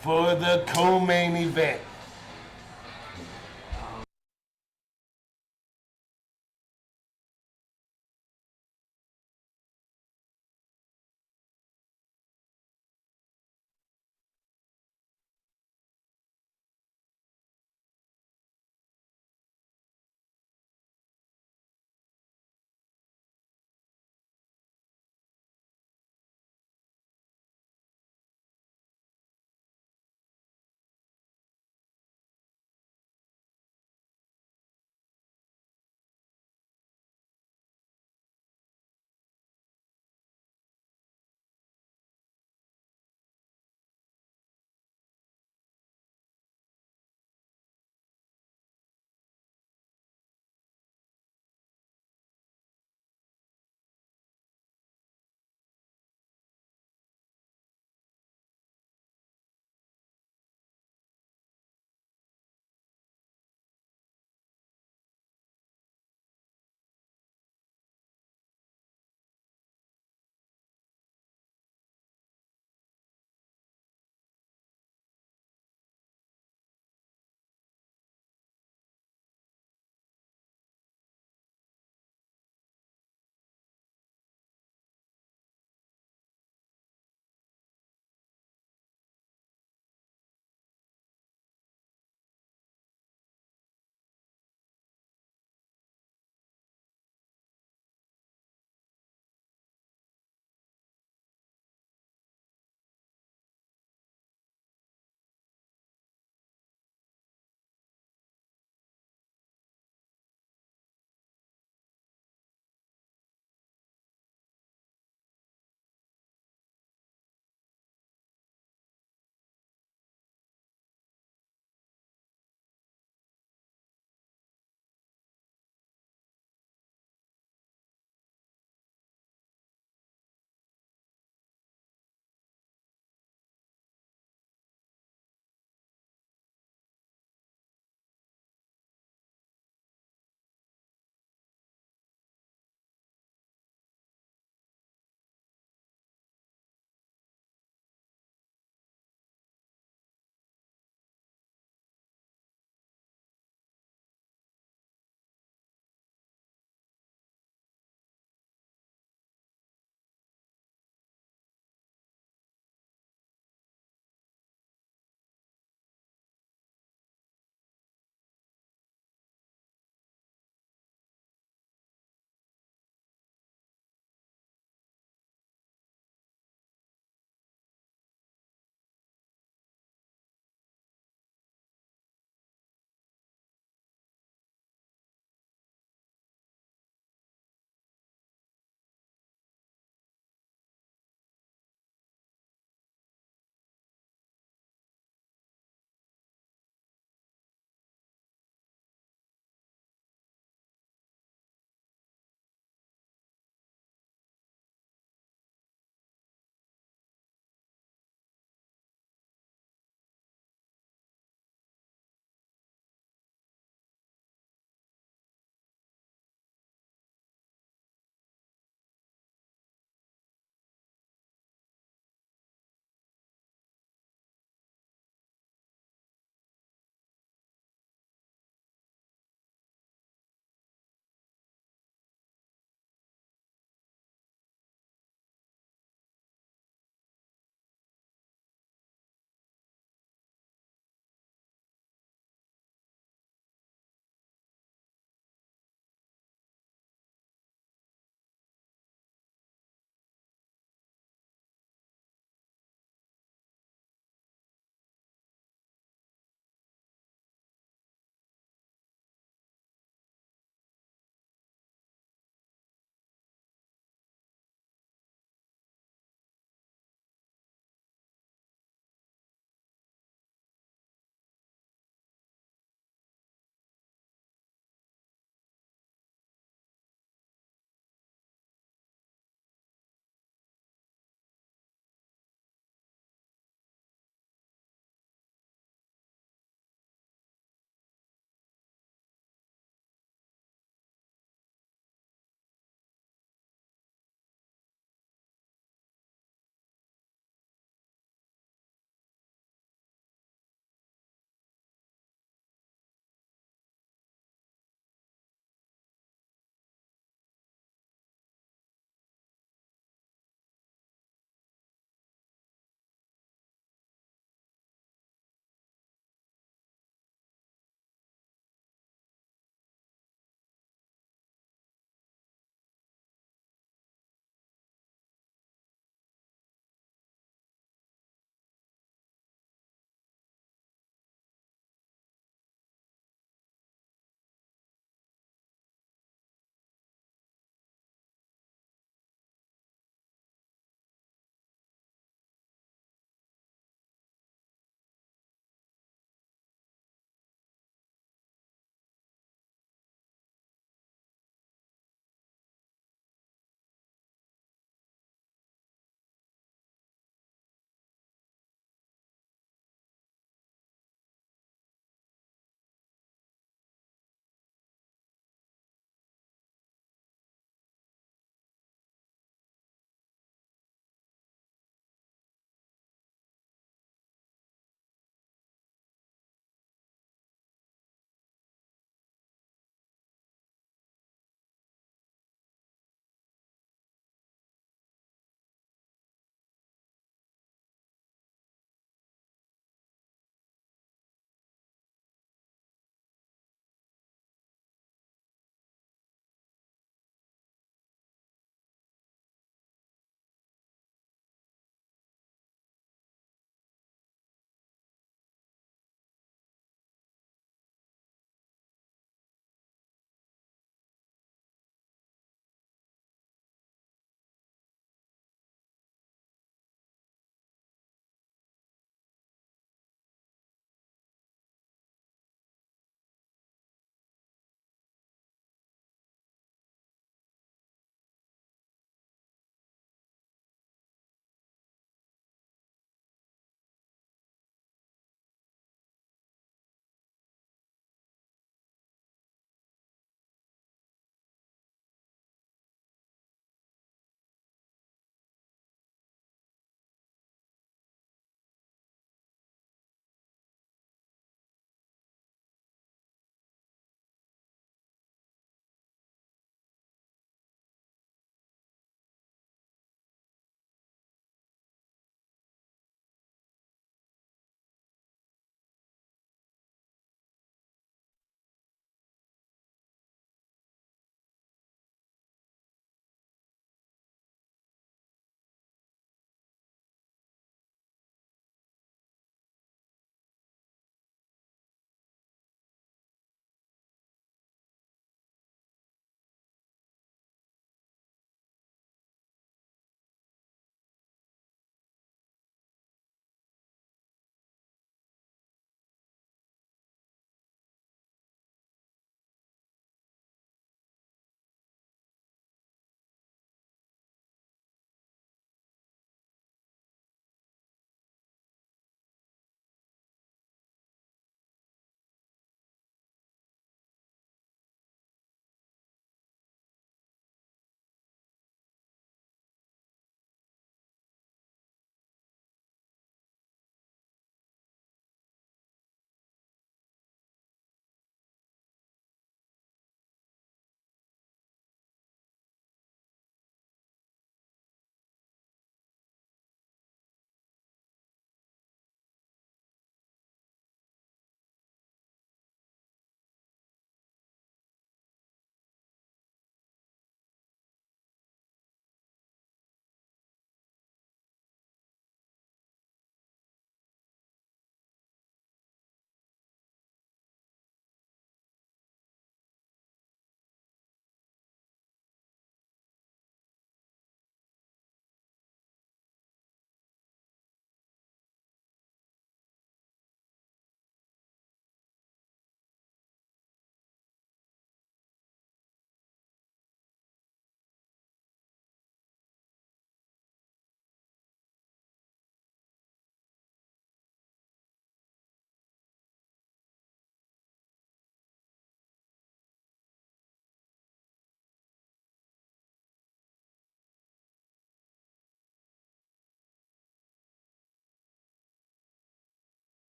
for the co-main event.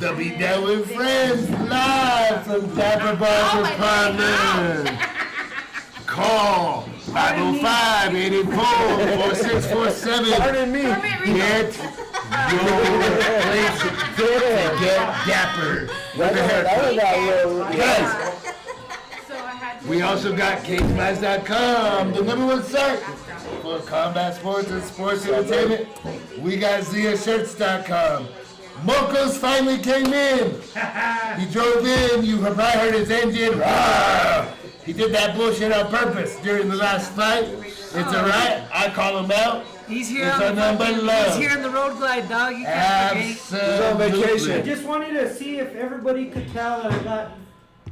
The Beatdown with Friends, live from Dapper Barbers Partners. Call 505-884-4647. Pardon me. Get your place to get dapper. Guys, we also got CageMatch.com, the #1 site for combat sports and sports entertainment. We got ZiaShirts.com. Mocos finally came in. He drove in. You have probably heard his engine. Rawr. He did that bullshit on purpose during the last fight. It's alright. I call him out. He's here It's on the a number love. He's here in the road glide, dog. You can't forget. He's on vacation. I just wanted to see if everybody could tell that I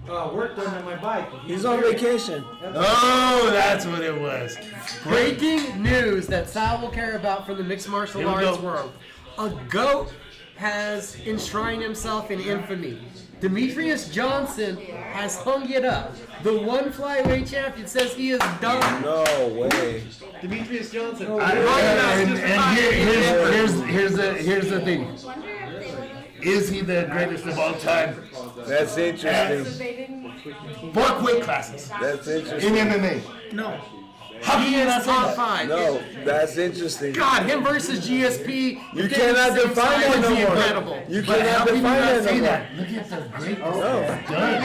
got work done on my bike. He's on vacation. Oh, that's what it was. Breaking news that Sal will care about from the mixed martial Here we arts go. world. A goat has enshrined himself in infamy. Demetrius Johnson has hung it up. The one flyweight champion says he is done. No way. Demetrius Johnson. Here's the thing. Is he the greatest of all time? That's interesting. 4 weight classes That's in interesting. MMA. No. How can He you is not say top that? 5. No, that's interesting. God, him versus GSP. You cannot define it no more. Incredible. You But how cannot can you define not it say no more. that? Look at the greatness that's done.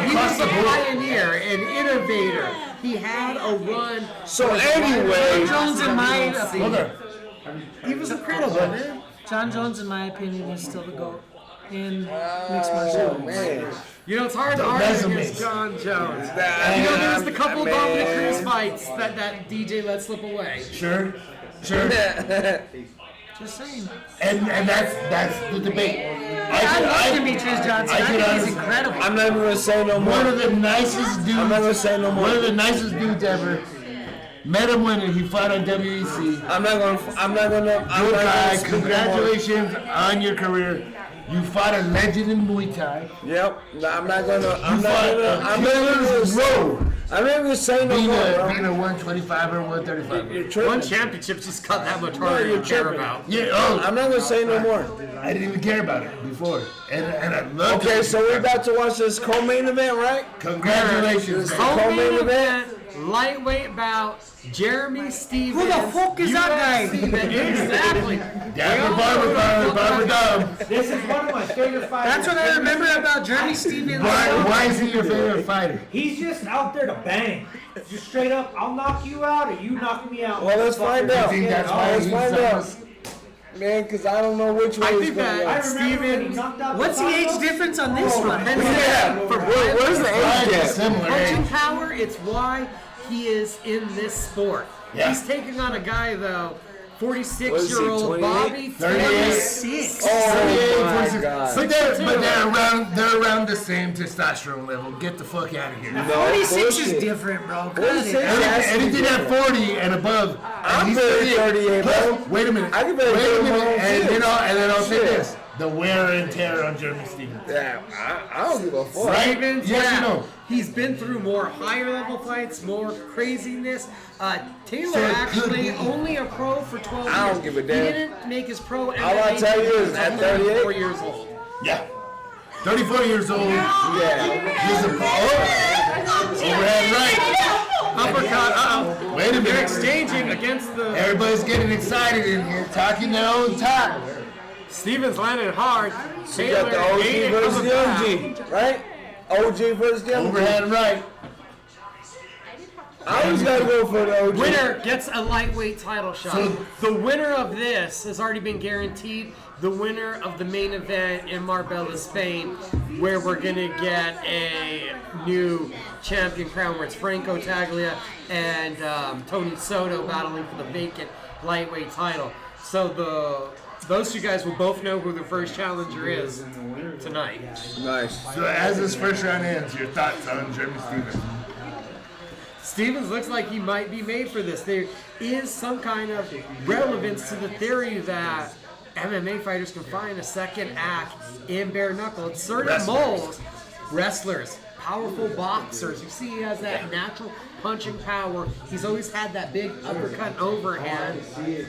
He was a pioneer, an innovator. He had a run. So anyway, Jones, in my Hold opinion, on. He was incredible, man. John Jones, in my opinion, is still the GOAT in mixed martial arts. man. You know, it's hard to The argue resumes. against John Jones. That- You know, there was the couple man. Dominic Cruz fights that DJ let slip away. Sure. Just saying. And that's the debate. I love Demetrius Johnson. I think he's incredible. I'm not even gonna say no One more. of the nicest dudes. I'm not gonna say no more. One of the nicest dudes ever. Met him when he fought on WEC. I'm not gonna. Good guy. speak no more. Congratulations on your career. You fought a legend in Muay Thai. Yep. No, I'm not gonna. You I'm not fought gonna. a killer's road. I'm not gonna say no Being more, a bro. 125 or 135. You're tripping. One championship just got that much No, harder you're to care tripping. about. Yeah. Oh, I'm not gonna say no more. I didn't even care about it before, and I love Okay, it. so we're about to watch this co-main event, right? Congratulations, man. Co-main Co-main event. event, lightweight bout, Jeremy Stevens. Who the fuck is that guy? Exactly. Dapper Barber Dumb. This is one of my favorite fighters. That's what I remember about Jeremy Stevens. Why is he your favorite fighter? He's just out there to bang. Just straight up, I'll knock you out or you knock me out. Well, let's find out. I think that's why Let's he's find so- out. Man, because I don't know which way I he's think going to that- go. I remember when he Stevens, knocked out What's the age Pizarro. difference on this one? Yeah, what is the age Right, gap? similar Punching age. power, it's why he is in this sport. Yeah. He's taking on a guy, though, What is he, 46-year-old 28? Bobby 36. Oh, 38, my 46. God. But they're around the same testosterone level. Get the fuck out of here. No, 46 is bullshit. different, bro. 46? Cut it. Anything at 40 and above. I'm and he's barely 38, Plus, bro. Wait a minute. I can barely Wait do a my minute. own And shit. then I'll say Shit. this: the wear and tear on Jeremy Stevens. Yeah, I don't give a fuck. Right? Stevens, Yes yeah. or no? He's been through more higher level fights, more craziness. Taylor So it could actually be- only a pro for 12 years. I don't give a damn. He didn't make his pro MMA All I tell you is at 38 4 years old. Yeah. 34 years old. Yeah. He's a overhead right. Uppercut, Wait a They're minute. exchanging against the... Everybody's getting excited in here, talking their own talk. Stevens landed hard. So you got the Taylor OG ate it versus from the back. OG, right? OG versus the OG. Overhead right. I always gotta go for the OG. Winner gets a lightweight title shot. So- The winner of this has already been guaranteed. The winner of the main event in Marbella, Spain, where we're gonna get a new champion crown, where it's Franco Taglia and Tony Soto battling for the vacant lightweight title. So those two guys will both know who the first challenger is tonight. Nice. So as this first round ends, your thoughts on Jeremy Stevens? Stevens looks like he might be made for this. There is some kind of relevance to the theory that MMA fighters can find a second act in bare knuckle. It's certain Wrestlers. molds, wrestlers, powerful boxers. You see he has that natural punching power. He's always had that big uppercut overhand.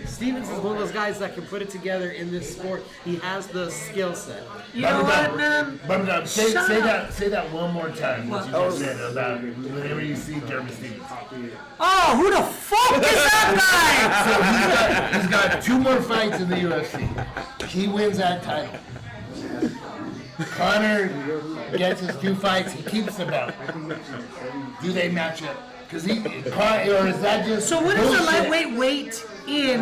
Stevens is one of those guys that can put it together in this sport. He has the skill set. You know what, man? Say Shut up. that one more time. What you just said about whenever you see Jeremy Stevens. Oh, who the fuck is that So he's got 2 more fights in the UFC. He wins that title. Conor gets his 2 fights. He keeps the belt. Do they match up? Or is that just So what is the bullshit? lightweight weight in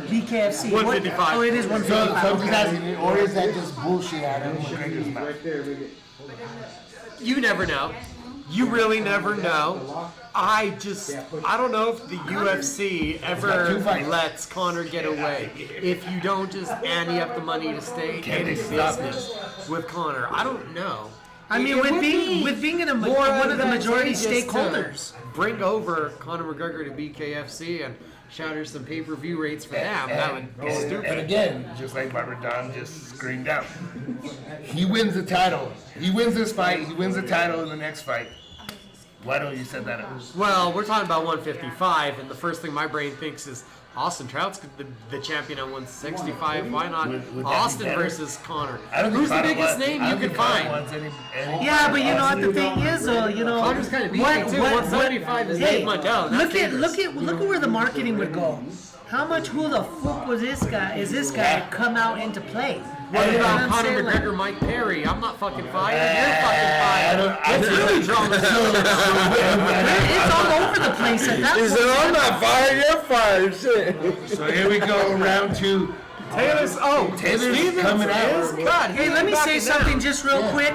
BKFC? 155. Oh, it is So 155. I'm just asking, or is that just bullshit out of McGregor's mouth? You never know. You really never know. I don't know if the UFC ever lets Conor get away. If you don't just ante up the money to stay in business with Conor, I don't know. I mean, It would with being in more one of the majority advantageous to stakeholders. bring over Conor McGregor to BKFC and shatter some pay-per-view rates for them. That would be stupid. And again, just like Barbara Don just screamed out, he wins the title. He wins this fight. He wins the title in the next fight. Why don't you set that up? Well, we're talking about 155, and the first thing my brain thinks is Austin Trout's the champion at 165. Why not Would that be Austin better? versus Conor? I don't think Who's the Conor biggest wants- name I you don't can think Conor find? wants any- Yeah, but you know what the thing is, though, you know. Connor's kind of beefy too. 175 is Hey, Dave Montel. look at where the marketing would go. How much who the fuck was this guy? Is this guy come out into play? What You know about what I'm Conor saying? Like, McGregor, Mike Perry? I'm not fucking fired. You're fucking fired. It's really drama. it's all over the place at that He said, point. I'm not fired, you're fired. Shit. So here we go, round 2. Taylor's Taylor's coming out. God, Hey, let me say something just real quick.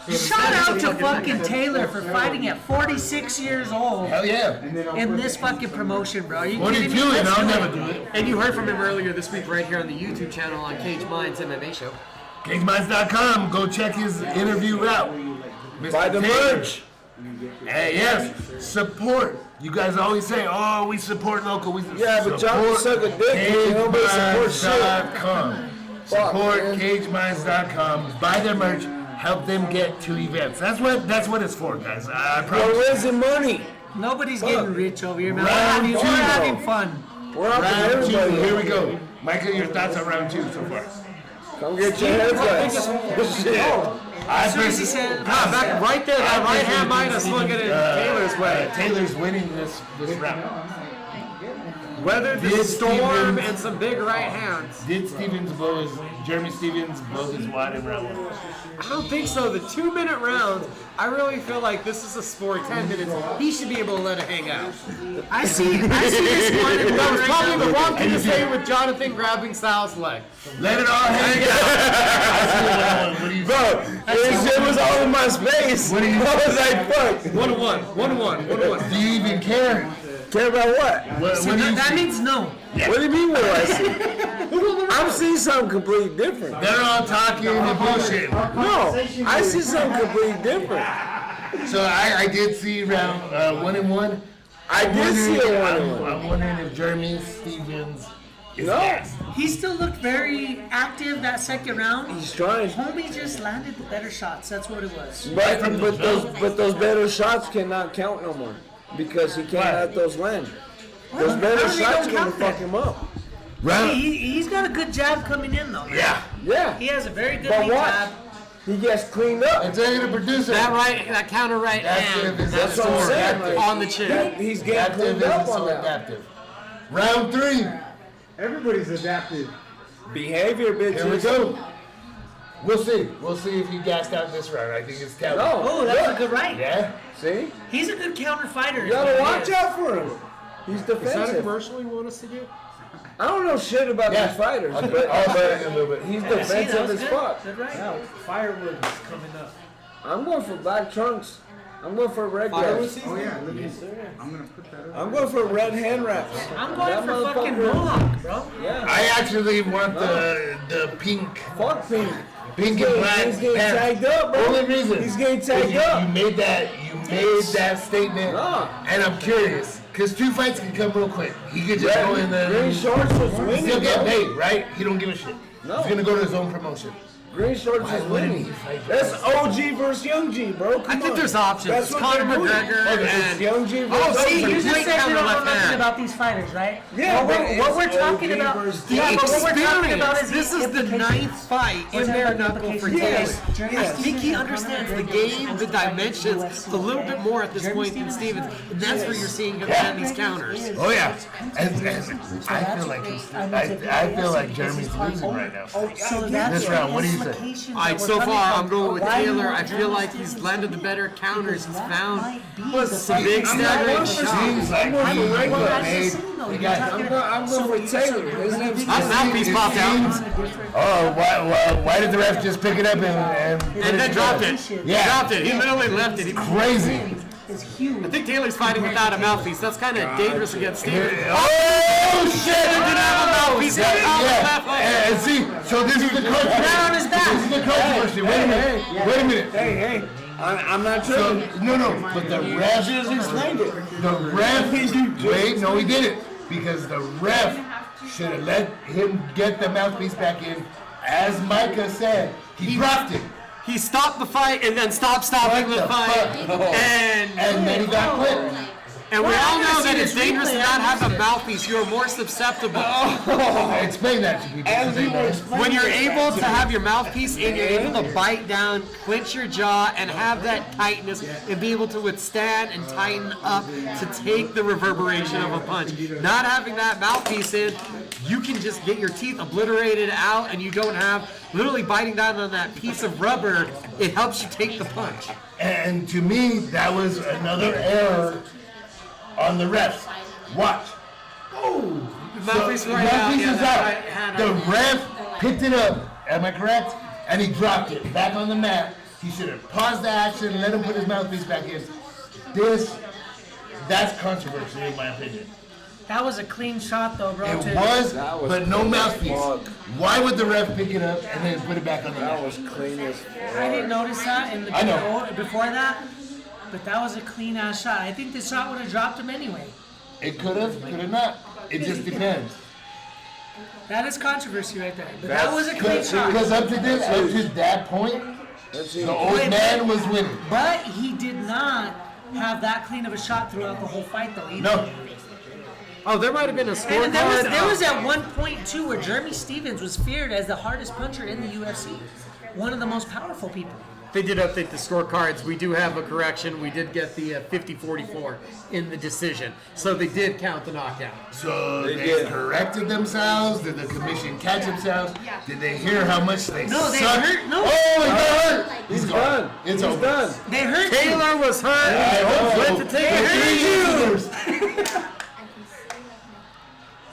Shout out to fucking Taylor for fighting at 46 years old Hell yeah. in this fucking promotion, bro. Are you What are you kidding me? doing? Let's I'll do never it. do it. And you heard from him earlier this week right here on the YouTube channel on Cage Minds MMA show. CageMinds.com. Go check his interview out. Mr. Buy the Taylor. merch. Hey, yes. Support. You guys always say, oh, we support local. Yeah, but y'all can suck a dick. You nobody support shit. CageMinds.com. Support CageMinds.com. Buy their merch. Help them get to events. That's what it's for, guys. I We're promise. raising money. Nobody's getting rich over here, man. Round We're two. having fun. We're out Round for 2. everybody. Here we go. Michael, your thoughts on round 2 so far? Come get your haircuts. Shit. I Seriously said, Back right there, that right hand might have swung it in Taylor's way. Taylor's winning this round. Weathered the Did storm Stevens- and some big right hands. Did Jeremy Stevens blow his wad in round 1? I don't think so. The 2-minute rounds, I really feel like this is a sport. 10 minutes, he should be able to let it hang out. I see this one. And That was right probably now. the wrong thing to say with Jonathan grabbing Sal's leg. Let it all hang out. I see it. What do you Bro, this shit was all in my space. What do you- I was like, fuck. 1-1, 1-1, 1-1. Do you even care? Care about what? What See, do you that see? means no. What do you mean what do I see? I'm seeing something completely different. They're all talking and bullshit. No, I see something completely different. So I did see round 1 and 1. I did see a 1-1. I'm wondering if Jeremy Stevens is No. next. He still looked very active that second round. He's trying. Homie just landed the better shots. That's what it was. But those better shots cannot count no more because he can't let those land. Those better How do they shots don't are gonna count fuck that? him up. Round. He's got a good jab coming in though. Yeah. Yeah, He has a very good but lead what? jab. He gets cleaned up. Executive producer. That counter right hand. That's what I'm saying. Adaptive. On the chin. That- he's getting Adaptive cleaned up isn't on so that. adaptive. Round 3. Everybody's adapted. Behavior, bitches. Here we go. We'll see. We'll see if he gassed out this round. I think it's telling. No. Oh, that's a good right. Yeah. See? He's a good counter fighter. You gotta watch out for him. He's Is that a defensive. commercial you want us to do? I don't know shit about Yeah. these fighters, I'll but say it a little bit. he's See, that defensive was as good. fuck. Good right. Firewood is coming up. I'm going for black trunks. I'm going for red gloves. Oh yeah, look at I'm gonna put that up. I'm going for red hand wraps. I'm going That for fucking motherfucker- Mohawk, bro. Yeah. I actually want the pink Fuck pink. and black He's getting pants. tagged up, bro. Only reason. He's getting tagged you, up. You made that statement, Nah. and I'm curious because 2 fights can come real quick. He could just go in there. Green shorts was winning, Still get bro. paid, right? He don't give a shit. No. He's gonna go to his own promotion. Green Shorts is winning. That's OG versus Young G, bro. Come I think on. there's options. That's It's what Conor they're doing. McGregor Oh, it's and Young G versus Oh, see, OG. You just Great said you counter don't know left nothing hand. about these fighters, right? Yeah, what but we're it's talking OG about. versus The Yeah, but what we're talking about experience. is This is the ninth fight in bare knuckle for Taylor. I think he understands the game, the dimensions, a little bit more at this point than Stevens, and that's where you're seeing him land these counters. Oh yeah, and I feel like Jeremy's losing right now. So that's This round, what do you say? implications All right, that we're so coming far from. I'm going with Why Taylor. you I feel want like to he's do landed the that. better counters. He's found Might be some the big fight. staggering Seems shots. like I'm going for regular. Well, made. that's the thing, though. You You're got- talking I'm going for Taylor. His name's That mouthpiece popped out. Oh, why did the ref just pick it up and And then dropped it. Yeah. Dropped it. He literally left it. Crazy. Is huge. I think Taylor's fighting without a mouthpiece. That's kind of dangerous against Stevens. Oh shit! Didn't have a mouthpiece. Yeah. And see, so this is the controversy. Down on his back. This is the controversy. Wait a minute. Wait a minute. Hey, I'm not So, tripping. no, but the ref Just explained it. The ref, wait, no, he didn't. Because the ref should have let him get the mouthpiece back in. As Micah said, he dropped it. He stopped the fight and then stopped stopping What the the fight. fuck? And then he got clipped. we all I know gotta that see it's this dangerous to replay. not have a mouthpiece. You're more susceptible. Explain that to people. As you were explaining When you're it able back to have your mouthpiece in, you're able to bite down, clench your jaw, and have that tightness, and be able to withstand and tighten up to take the reverberation of a punch. Not having that mouthpiece in, you can just get your teeth obliterated out, and you don't have literally biting down on that piece of rubber. It helps you take the punch. And to me, that was another error on the refs. Watch. Mouthpiece right out. Mouthpiece Yeah, is that out. right hand The out. ref picked it up. Am I correct? And he dropped it back on the mat. He should have paused the action and let him put his mouthpiece back in. That's controversial in my opinion. That was a clean shot, though, bro. It too. was, That was but no clean as mouthpiece. fuck. Why would the ref pick it up and then put it back on the That mat? was clean as I didn't notice that in the I know. before that, but that was a clean ass shot. I think the shot would have dropped him anyway. It could have not. It just depends. That is controversy right there. But that was a clean shot. Because up to that point, the old man was winning. But he did not have that clean of a shot throughout the whole fight, though. Either. No. Oh, there might have been a scorecard. And there was at one point too where Jeremy Stevens was feared as the hardest puncher in the UFC, one of the most powerful people. They did update the scorecards. We do have a correction. We did get the 50-44 in the decision. So they did count the knockout. So They they did. corrected themselves? Did the commission catch themselves? Did they hear how much they No, they suck? hurt- no. Oh, he got hurt. He's gone. done. It's He's over. done. They hurt you. Taylor was hurt. I Went hope to so. take For it. 3 years.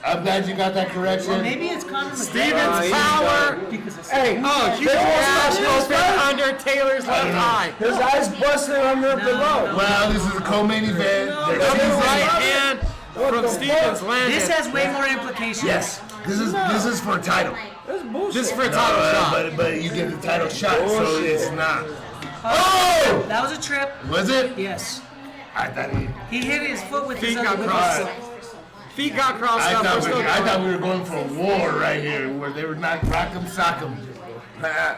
I'm glad you got that correction. Maybe it's Conor Stevens' McGregor. he's power. done. Because of Hey, Oh, huge they almost gash got open his under Taylor's left eye. His eyes busted under below. Well, this is a co-main event. They're Double teasing. right hand What from the Stevens fuck? landed. This has way more implications. Yes, this is for a title. That's bullshit. This is for a title shot. But you get the title shot, so Bullshit. it's not. Oh! That was a trip. Was it? Yes. I thought He hit his foot with his Feet got other crossed. foot. Feet got crossed I up. We're thought, still I going. thought we were going for a war right here, where they were not rock'em sock'em.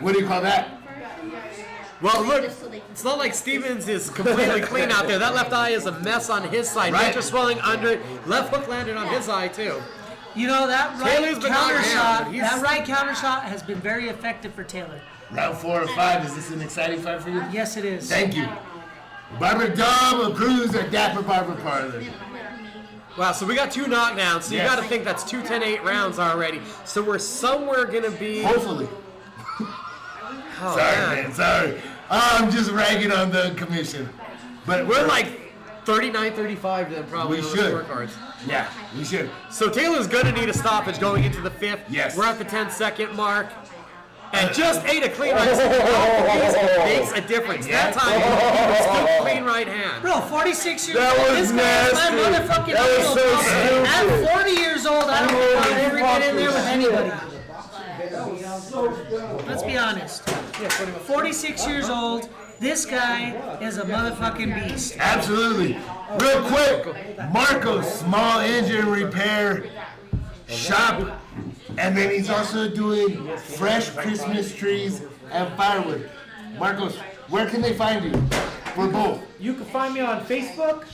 What do you call that? Well, look, it's not like Stevens is completely clean out there. That left eye is a mess on his side. Right. Major swelling under it. Left hook landed on his eye, too. You know, that Taylor's right been counter knocked down, shot, but he's- that right counter shot has been very effective for Taylor. Round 4 or 5. Is this an exciting fight for you? Yes, it is. Thank you. Barbara Dom, Cruz, or Dapper Barbara Parler. Wow, so we got 2 knockdowns, so you Yes. got to think that's 2 10-8 rounds already. So we're somewhere going to be... Hopefully. Oh, Sorry, man. Sorry. I'm just ragging on the commission. But We're like 39-35 then probably We on the should. scorecards. yeah, we should. So Taylor's going to need a stoppage going into the 5th. Yes. We're at the 10-second mark. And just ate a clean right hand. Makes a difference. Yeah. That time, he was still clean right hand. Bro, 46 years That old. was This guy is my nasty. motherfucking That was idol, so bro. stupid. At 40 years old, I don't think I'll ever get in there with anybody. Let's be honest. 46 years old. This guy is a motherfucking beast. Absolutely. Real quick, Marco's small engine repair shop. And then he's also doing fresh Christmas trees and firewood. Marcos, where can they find you for both? You can find me on Facebook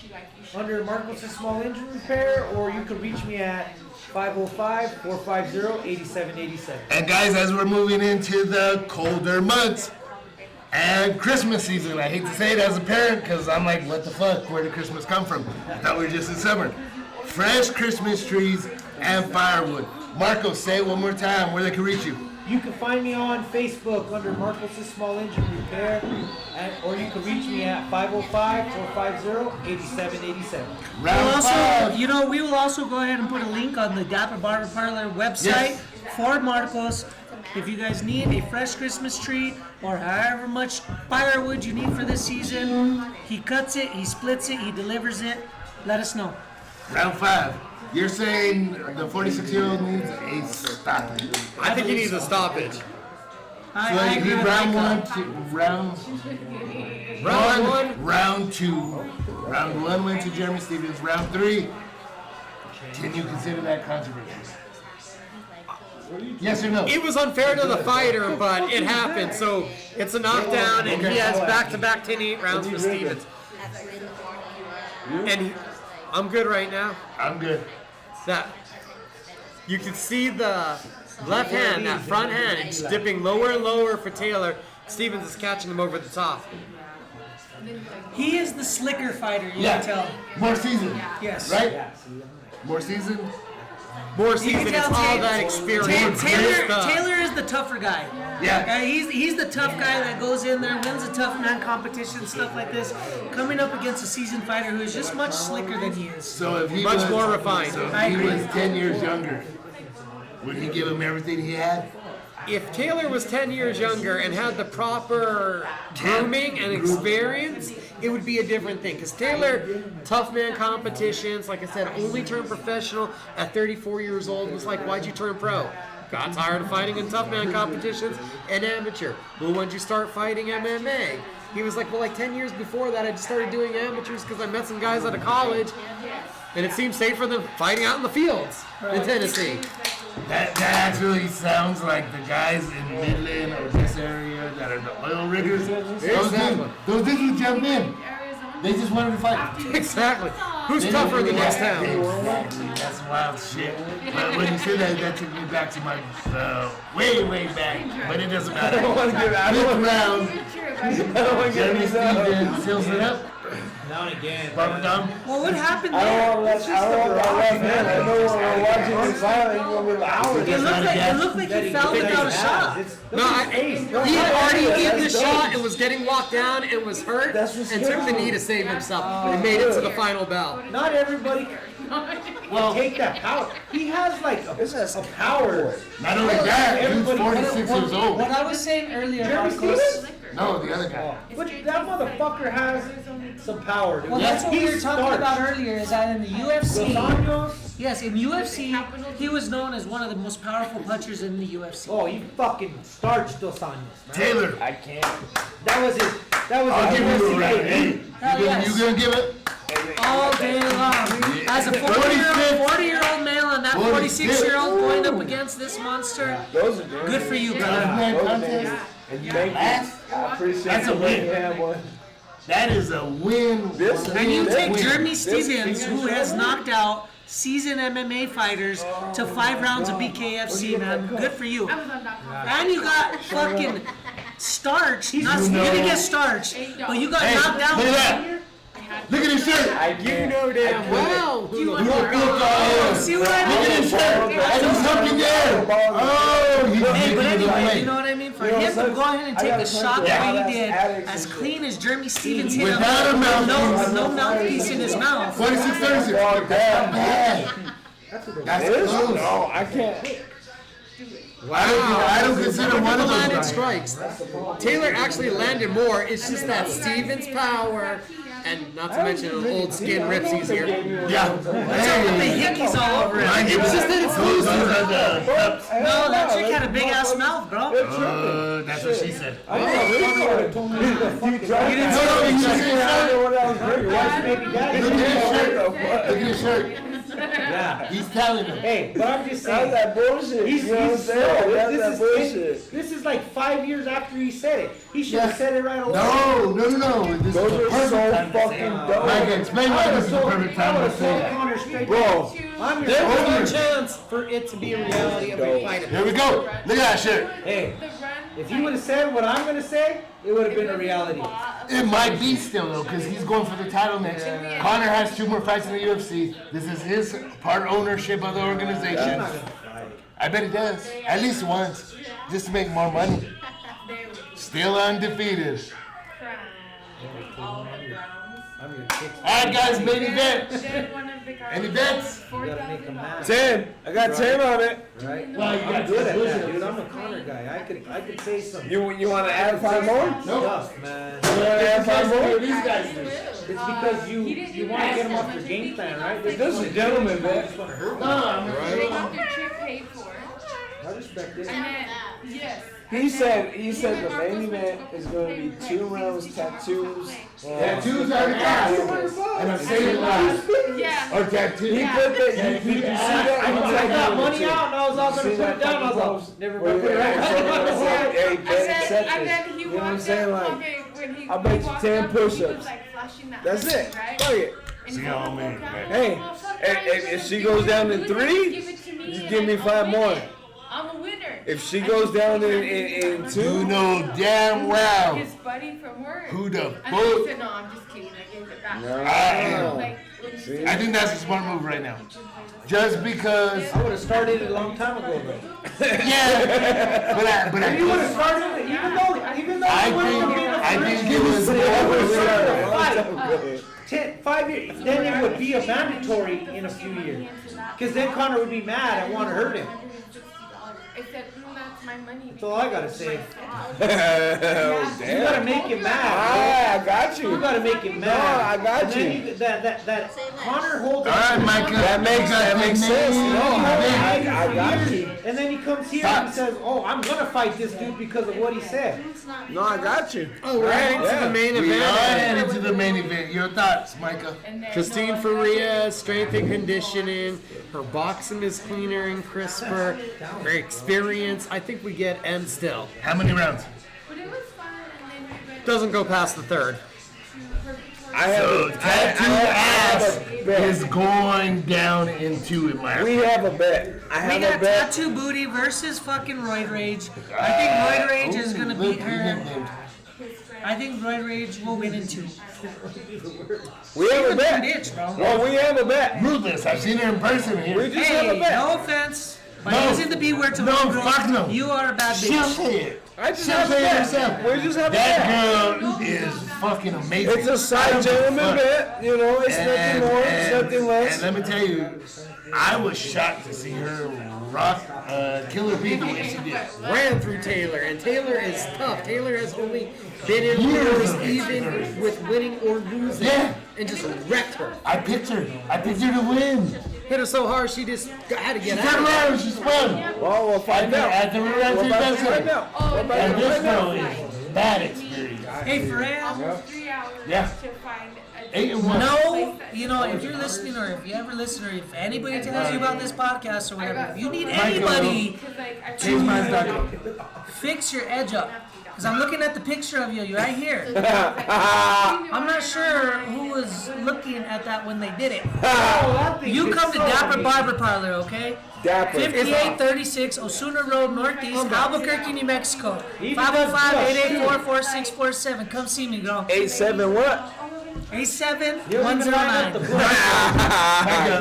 under Marcos' Small Engine Repair, or you can reach me at 505-450-8787. And guys, as we're moving into the colder months and Christmas season, I hate to say it as a parent because I'm like, what the fuck? Where did Christmas come from? I thought we were just in summer. Fresh Christmas trees and firewood. Marcos, say it one more time where they can reach you. You can find me on Facebook under Marcos' Small Engine Repair, or you can reach me at 505-450-8787. Round five. We will also go ahead and put a link on the Dapper Barber Parlor website Yes. for Marcos. If you guys need a fresh Christmas tree or however much firewood you need for this season, he cuts it, he splits it, he delivers it. Let us know. Round five. You're saying the 46-year-old needs a stoppage. I think he needs a stoppage. I So agree you with round Micah. round two. Round one went to Jeremy Stevens. Round three. Can you consider that controversial? Yes or no? It was unfair to the fighter, but it happened. So it's a knockdown, and he has back-to-back 10-8 rounds for Stevens. And I'm good right now. I'm good. That you can see the left hand, that front hand, it's dipping lower and lower for Taylor. Stevens is catching him over the top. He is the slicker fighter, you Yeah. can tell. More season. Yes. Right? More season. More You season, can it's tell all Ta- that experience. Taylor is the tougher guy. Yeah. He's the tough guy that goes in there, wins a tough man competition, stuff like this. Coming up against a seasoned fighter who is just much slicker than he is. So if he Much was, more refined. So if I he agree. was 10 years younger, would he give him everything he had? If Taylor was 10 years younger and had the proper grooming and experience, it would be a different thing. Because Taylor, tough man competitions, like I said, only turned professional at 34 years old. Was like, why'd you turn pro? Got tired of fighting in tough man competitions and amateur. Well, when'd you start fighting MMA? He was like, well, like 10 years before that, I just started doing amateurs because I met some guys out of college, and it seemed safer than fighting out in the fields in Tennessee. That actually sounds like the guys in Midland or this area that are the oil riggers. Those dudes would jump in. They just wanted to fight. Exactly. Who's tougher than next town? Exactly. That's wild shit. But when you say that, that took me back to my way back. But it doesn't matter. I don't want to give out. Fifth round. Jeremy Stevens seals it up. Now and again. Barber Dom. Well, what happened I there? don't want that left hand. I know when we're watching this silent, you're going to be like, It looked like he fell without a shot. No, he had already hit the shot and was getting walked down and was hurt That's what's and took the knee to save himself and made it to the final bell. Not everybody can take that power. He has like a power. Not only that, he's 46 years old. What I was saying earlier, Jeremy Marcos. Stevens? No, the other guy. But that motherfucker has some power, dude. Well, that's what we were talking starched. about earlier. Is that in the UFC? Dos Anjos, Yes, in UFC, he was known as one of the most powerful punchers in the UFC. oh, he fucking starched Dos Anjos, man. Taylor. I can't. That was his. That was I'll his give you a UFC round. debut. Hell yes. You gonna give it? All day long. As a 40-year-old male and that 46-year-old going up against this monster, Those are good. good for you, Tough brother. man contest. And you make it. Last. I appreciate That's a you win. Yeah, boy. That is a win. This- And you take Win. Jeremy This Stevens, season- who has knocked out seasoned MMA fighters, to 5 rounds of BKFC, man. Good for you. And you got fucking starched. Not, you didn't get starched, but you got Hey, knocked down. look at that. Look at his shirt. You know damn well who the Look all See what I Look at mean? his shirt. And he's something there. Oh, he's Hey, but making it anyway, away. you know what I mean? For You know him what to I'm go ahead and saying? take I a got shot a the way bunch he of did, addicts as and clean as Jeremy Stevens hit him, Without a mouthpiece. no mouthpiece in his mouth. 46, 36. Oh, damn. That's This? close. No, I can't. I don't consider one of landed those. strikes. Taylor actually landed more. It's just that Stevens' power, and not to mention an old skin rips easier. Yeah. The Hey. hickeys all over him. It was just that it's Those are the No, that chick had a big ass mouth, bro. That's what she said. I didn't told me the fucking. You didn't No, no, you I just know what I was drinking. Why Maybe that Look at his is shirt. Look at his shirt. Yeah. He's telling him. Hey, but I'm just That's saying. that bullshit. He's, You know what I'm he's saying? That's this that is bullshit. this is like 5 years after he said it. He should have Yeah. said it right away. No. This Those is the are perfect so time to say fucking it. dope. Mike, explain why this is the perfect I time would to have say told that. Connor straight Bro, I'm your There was Hold no on. chance for it to be a reality of a Dope. fight. Here we go. Look at that shit. Hey, if you would have said what I'm gonna say, it would have been a reality. It might be still though, because he's going for the title next. Connor has 2 more fights in the UFC. This is his part ownership of the organization. I bet he does. At least once. Just to make more money. Still undefeated. I'm your kick. Alright guys, main event. Any bets? You gotta make him mad, 10. I got 10 on it. right? Well, you I'm got good at to that, dude. I'm a Connor guy. I could say some You want to add 5 more? stuff, man. You want to add 5 more? These guys do. It's because you want to get him off your game plan, right? This is a gentleman, man. just want to hurt him. No, I'm They got their trip paid for. I respect it. And then, yes. He said the main event is going to be 2 rounds, tattoos. Tattoos are the ass. And I'm saying it last. Yeah. Or tattoos. He put that. You see that? I got money out and I was all You gonna see put it that down. I was fucking like, post? never Where mind. you're at, so it's like, hey, And Ben, then, accept and this. then he You know what I'm walked saying? up, Like, okay, when he, I when bet he you walked 10 up, he was push-ups. like flashing that That's money, it. right? Fuck it. And See he how was many, like, man. Hey, well, fuck if- that, if you're she gonna goes down to give it to 3, me, give it to me, you and give me I'll 5 win more. it. I'm a winner. If she I goes just down told him in he's 2, You know damn well his buddy from work. who the And then he fuck. said, no, I'm just kidding. I gave it back. No. Like, when you See? I think that's a smart move right now. Just because, I would have started it a long time ago, though. yeah. But I You would have started it, even though I think it was But more it would of have a started a fight. 5 years, then it would be a mandatory in a few years. Because then Connor would be mad and want to hurt him. I said, that's my money. That's all I gotta say. Oh, You gotta damn. make him mad. I got You you. gotta make him mad. No, I got And then you. that Connor holds All right, Micah. That makes sense. No, I got you. And then he comes here and he says, "Oh, I'm gonna fight this dude because of what he said." No, I got you. Oh, we're heading to Yeah. the main We are event. headed to the main event. Your thoughts, Micah? Christine Faria, strength and conditioning. Her boxing is cleaner and crisper. Her experience, I think we get M still. How many rounds? But it was fun, and then we went Doesn't go past the third. I have So a tattoo ass is going down in 2 in my We have a bet. I We have got a bet. Tattoo Booty versus fucking Roid Rage. I think Roid Rage is gonna Look, beat you her. nicknamed. I think Roid Rage will win in 2. We have a She's a bet. bitch, bro. Well, we have a bet. Ruthless. I've seen her in person We here. just have a Hey, bet. no offense, but No. using the B word to No, one girl, fuck no. you are a bad She'll bitch. say it. I just She'll have a say it bet. herself. We just have a That bet. girl is fucking amazing. It's a side gentleman bet. You know, it's nothing more, it's nothing less. And let me tell you, I was shocked to see her rock Killer Bee the way she did. Ran through Taylor, and Taylor is tough. Taylor has only been in wars even with winning or losing, Yeah. and just wrecked her. I picked her. I picked her to win. Hit her so hard she just had to She get turned out. around and she spun. Well, we'll find out. At the We're round about to two find out. We're about And to this find out. girl is bad experience. Hey, Freya. almost 3 hours Yeah. to find a 8-1. No, you know, if you're listening or if you ever listen or if anybody tells you about this podcast or whatever, if you need anybody because like I CageMinds.com. fix your edge up. Because I'm looking at the picture of you right here. I'm not sure who was looking at that when they did it. You come to Dapper Barber Parlor, okay? Dapper. 5836 Osuna Road Northeast, Albuquerque, New Mexico. 505-884-4647. Come see me, girl. 87 what? 87109.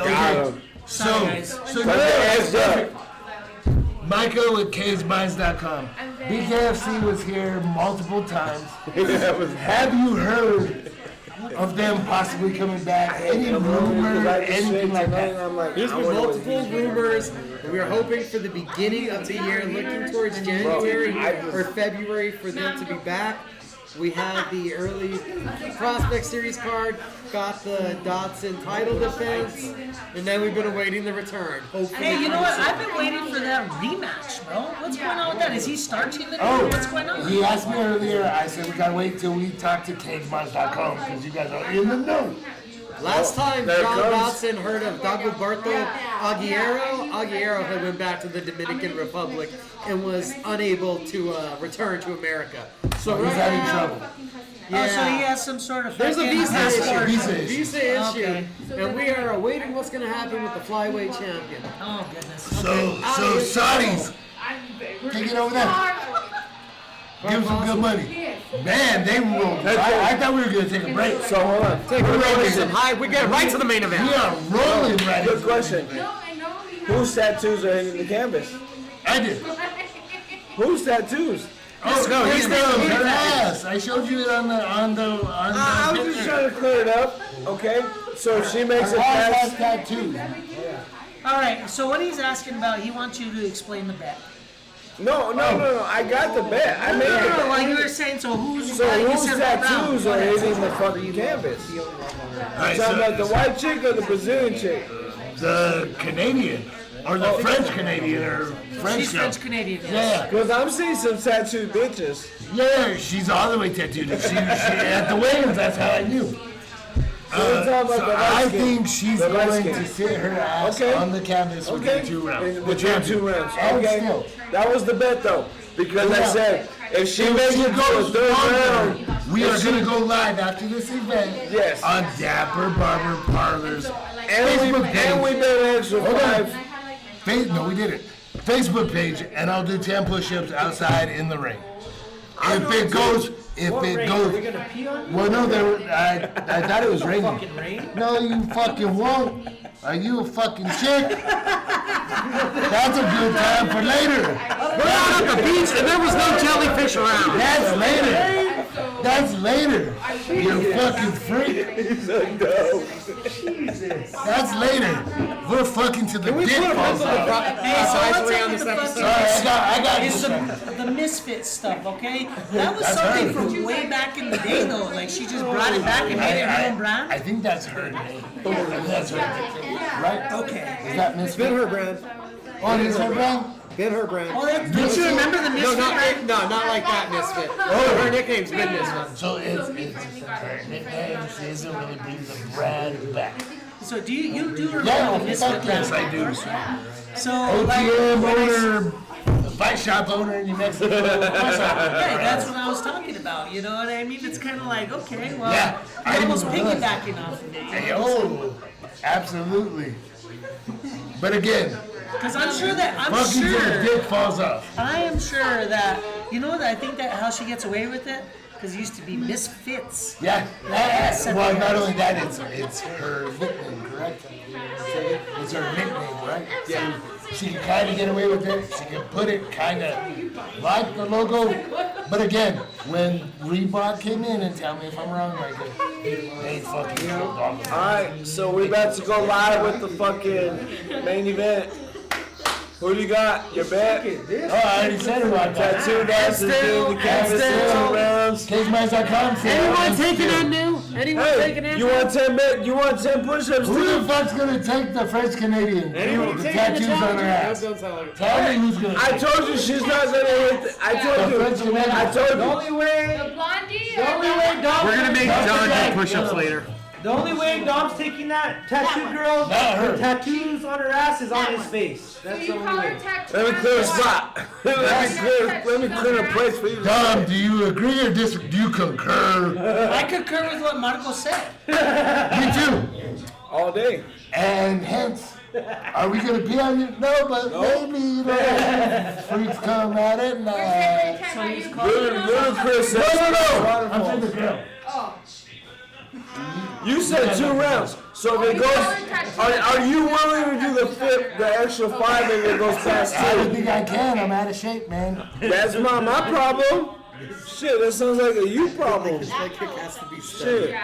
Got him. So, guys. so Put your hands up. Michael with CageMinds.com. BKFC was here multiple times. Have you heard of them possibly coming back? Any rumor, anything like that? I'm like, There's I been wonder what multiple he's- rumors. We were hoping for the beginning of the year, looking towards January or February for them to be back. We had the early Prospect Series card, got the Dotson title defense, and then we've been awaiting the return. Hopefully, Hey, you know what? I've been waiting for that rematch, bro. What's going on with that? Is he starting the Oh, What's going on? he asked me earlier. I said we gotta wait till we talk to CageMinds.com because you guys are in the know. Last time There it John comes. Dotson heard of Dagoberto Aguirre had went back to the Dominican Republic and was unable to return to America. So He's right having now, trouble. yeah. Oh, so he has some sort of There's a fucking visa passport. issue. Visa issue. Visa issue. Okay. And we are awaiting what's going to happen with the flyweight champion. Oh goodness. So Saudis, take it over there. Give them some good money. Man, they rolled. I thought we were going to take a break. So hold on. Take a break. Hi, we get right to the main event. We are rolling right Good now. question. No, I know we have. Whose tattoos are hitting the canvas? I did. Whose tattoos? Oh, no, he's her ass. I showed you it on the I was just picture. trying to clear it up. Okay. So if she makes Her a ass has pass. tattoos. All right. So what he's asking about, he wants you to explain the bet. No. I got the bet. I made No, it. like you were saying. So who's So you whose said right tattoos round. are hitting the fucking canvas? All right, Talking about the so white chick or the Brazilian chick? the Canadian, or the French Canadian, or French She's girl. French Canadian. Yes. Yeah, Because I'm seeing some tattooed bitches. yeah, she's all the way tattooed. She at the weddings, that's how I knew. So we're talking about So the I light skin. think she's The light going skin. to sit her ass Okay. on the canvas within Okay. 2 rounds. Within 2 rounds. And Okay. still, That was the bet though. Because I Yeah. said, if she if makes she it to the goes third round, longer, we are going to go live after this event Yes. on Dapper Barber Parlors and Facebook we page. bet an extra Hold on. 5. No, we didn't. Facebook page, and I'll do 10 push-ups outside in the ring. If it goes, What rain? Are we goes, gonna pee on you? well, no, I thought it was raining. Fucking rain? No, you fucking won't. Are you a fucking chick? That's a good time for later. We're out at the beach and there was no jellyfish around. That's later. That's later. You fucking freak. He's like, no. That's later. We're fucking to the dick falls out. Hey, so Guys, let's we're take on it this to episode. fucking. I got It's this. the misfit stuff, okay? That was That's something her. from way back in the day, though. Like she just brought it back and made it her own brand. I think that's her name. That's her name. Right? Okay. Is that Miss Spin her brand. Oh, it is her brand? Get her brand. Oh, don't you remember the No, misfit? not like that misfit. Oh, her nickname's been Misfit. So it's her nickname. She isn't really bringing the brand back. So do you do remember Yeah, the misfit fuck yes, brand? I do. So OTM like, owner, fight shop owner in New Mexico. Hey, that's what I was talking about. You know what I mean? It's kind of like, okay, well, Yeah, I you're almost didn't realize. piggybacking off of it. Hey, oh, absolutely. But again, Because I'm sure that fucking till the dick falls off. I am sure that you know that I think that how she gets away with it because it used to be misfits. Yeah. Well, not only that, it's her nickname, correct? It's her nickname, right? Yeah. She can kind of get away with it. She can put it kind of like the logo. But again, when Reebok came in, and tell me if I'm wrong right there, they fucking killed off. Alright, so we about to go live with the fucking main event. Who do you got? Your bet? Oh, I already said it right there. Tattooed asses in the canvas in 2 rounds. CageMatch.com. Anyone taking in new? Anyone taking Hey, in? you want 10 bet? You want 10 push-ups Who the too? fuck's gonna take the French Canadian? Anyone The taking tattoos the on her ass. That sound like it. Tell me who's gonna I take told you she's not gonna hit. I the told French you. Canadian. I told The you. only way, The blondie. the only way Dom, We're gonna make John do push-ups later. the only way Dom's taking that tattoo girl, Not her. the tattoos on her ass is on his face. So That's the you only call her way. tattoo. Let me clear a spot. Let me clear a place for you. Dom, do you agree or disagree? Do you concur? I concur with what Marco said. Me too. All day. And hence, are we gonna be on you? No, but maybe, you know, freaks come out at night. Little Chris said. I'm saying the girl. Oh. You said 2 rounds. So if it goes, are you willing to do the extra 5 if it goes past I don't 2? think I can. I'm out of shape, man. That's my problem. Shit, that sounds like a you problem. Shit.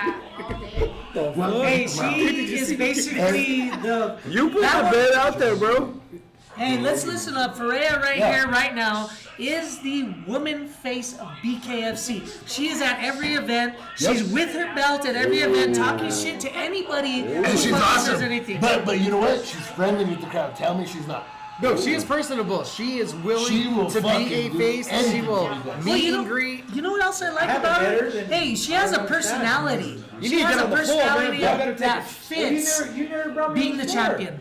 Hey, she is basically the. You put That the one- bed out there, bro. Hey, let's listen up. Ferreira right Yeah. here, right now, is the woman face of BKFC. She is at every event. She's with her belt at every event, talking shit to anybody who And she's fucking awesome. says anything. But you know what? She's friendly with the crowd. Tell me she's not. No, she is personable. She is willing She will to be fucking a do face. She anything will for you guys. meet you and know, greet. you know what else I like haven't about met her? her, then Hey, she I has a don't understand. personality. You She need to has get a on the floor, personality man. that fits You never brought me being the before. champion.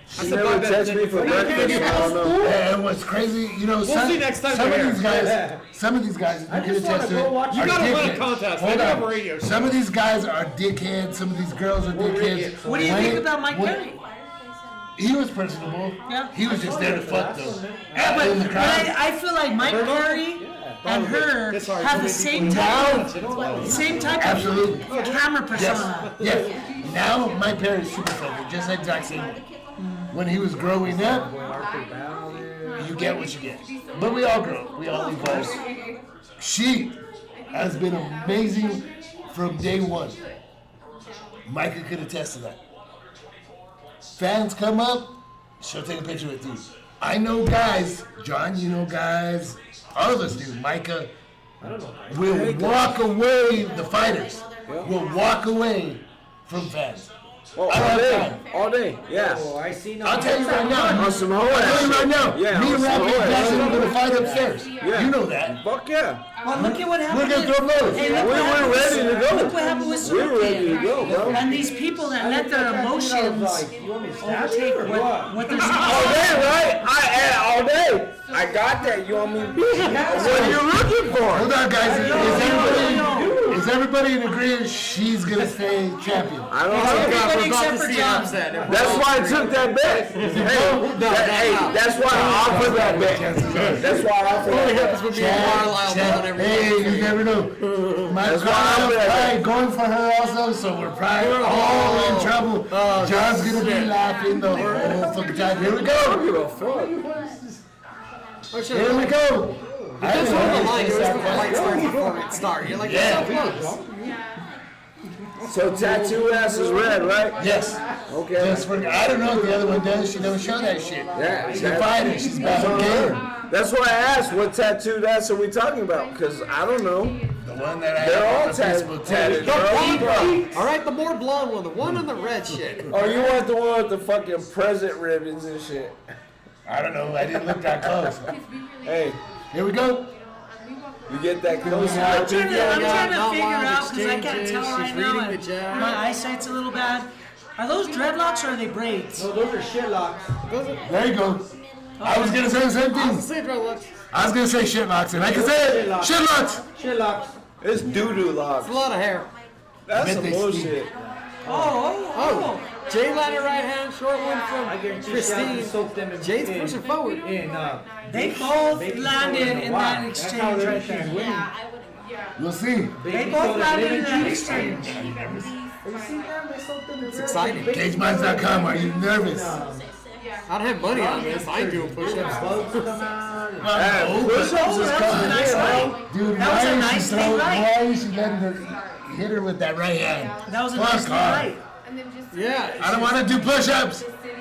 She never texted me for breakfast. I don't know. And what's crazy, you know, see next time some we're of these here. guys, some of these guys, I you can just wanna attest to go it. watch- You are gotta win a dickheads. contest. Hold They have on. a radio show. Some of these guys are dickheads. Some of these girls are dickheads. What do you think about Mike Perry? He was personable. Yeah. He was just there to fuck though. Yeah, In the but crowd. I feel like Mike Perry and her It's hard. have the So same many type people of Absolutely. camera persona. Yes. Now Mike Perry's super funny, just like Jackson. When he was growing up, you get what you get. But we all grow. We all evolve. She has been amazing from day one. Micah could attest to that. Fans come up, she'll take a picture with you. I know guys, John, you know guys, all of us do. Micah will walk away, the fighters will walk away from fans. Oh, I all love day, time. all day. Yeah. Oh, I see no. I'll tell you right now. On some hoe I'll tell you ass right now. Yeah, Me on and some Rapid hoe ass Jackson are shit. gonna fight upstairs. Yeah. You know that. Fuck yeah. Well, look at what happened. We're gonna throw blows. Hey, look We what were happened ready to with- go. Look what happened with We were ready to Suki. go, bro. And these people that let their emotions You want me to stab overtake you or what they're All supposed day, right? All day. I got that. You want me to beat? What are you looking for? Hold on, guys. Is everybody in agreement? She's gonna stay champion. I don't know. Everybody We're about except to for see an John. upset. That's why I took that bet. Hey, that's why I offered that bet. That's why I offered Only that happens bet. with me and Carlisle going every Hey, day. you never know. My That's why Carlisle I'm probably going for her also, so we're probably all in trouble. John's gonna be laughing the whole fucking time. Here we I go. don't give a fuck. Here we go. That's what the line is. The fight starts before it starts. You're like, Yeah. so close. So tattoo ass is red, right? Yes. Okay. Just for, I don't know what the other one does. She never showed that shit. Yeah, She's a fighter. She's about her game. That's why I asked what tattooed ass are we talking about? Because I don't know. The one that I They're have all on Facebook tatted, page. bro. All right, the more blonde one, the one on the red shit. Oh, you want the one with the fucking present ribbons and shit? I don't know. I didn't look that close. Hey, Here we go. you get that close. I'm trying to figure not out wild because I can't exchanges, tell she's right reading now. the chat. My eyesight's a little bad. Are those dreadlocks or are they braids? No, those are shit locks. There you go. I was gonna say the same thing. Say dreadlocks. I was gonna say shitlocks, and I can say it. Shitlocks. Shit locks. It's doo-doo locks. It's a lot of hair. That's bet some they bullshit. Oh, Jay ladder right hand, short one I from guarantee you, Christine. soak them in. Jade's pushing forward. They both baking landed soda in wine. that That's how exchange they're right there. winning. Yeah, I wouldn't. Yeah. We'll see. They both landed in that exchange. It's exciting. CageMinds.com. Are you nervous? I don't have money on this. I ain't doing push-ups. Oh, Push-ups is that was a coming nice in, fight. bro. dude, That was a why nice is she clean throwing? fight. Why is she letting her hit her with that right hand? That was a Fuck nice off. fight. And then just Yeah. I don't want to do push-ups. the city is.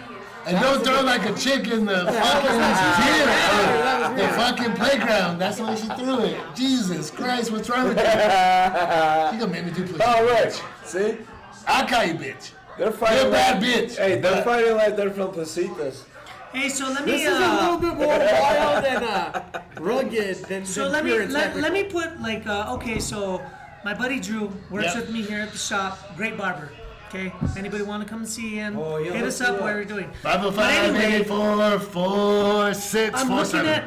And don't throw like a chick in the fucking theater, the fucking playground. That's the way she threw it. Jesus Christ, what's wrong with you? She gonna make me do push-ups. All right. See? I'll call you bitch. They're You're a fighting bad like, bitch. Hey, they're fighting like they're from Pasitas. Hey, so let This me is a little bit more wild and rugged than so than let pure me and let technical. me put like okay, so my buddy Drew works Yeah. with me here at the shop. Great barber. Okay, anybody want to come and see him? Oh, yeah, Hit let's us up. do What that. are we doing? 505-884-4647. I'm looking at.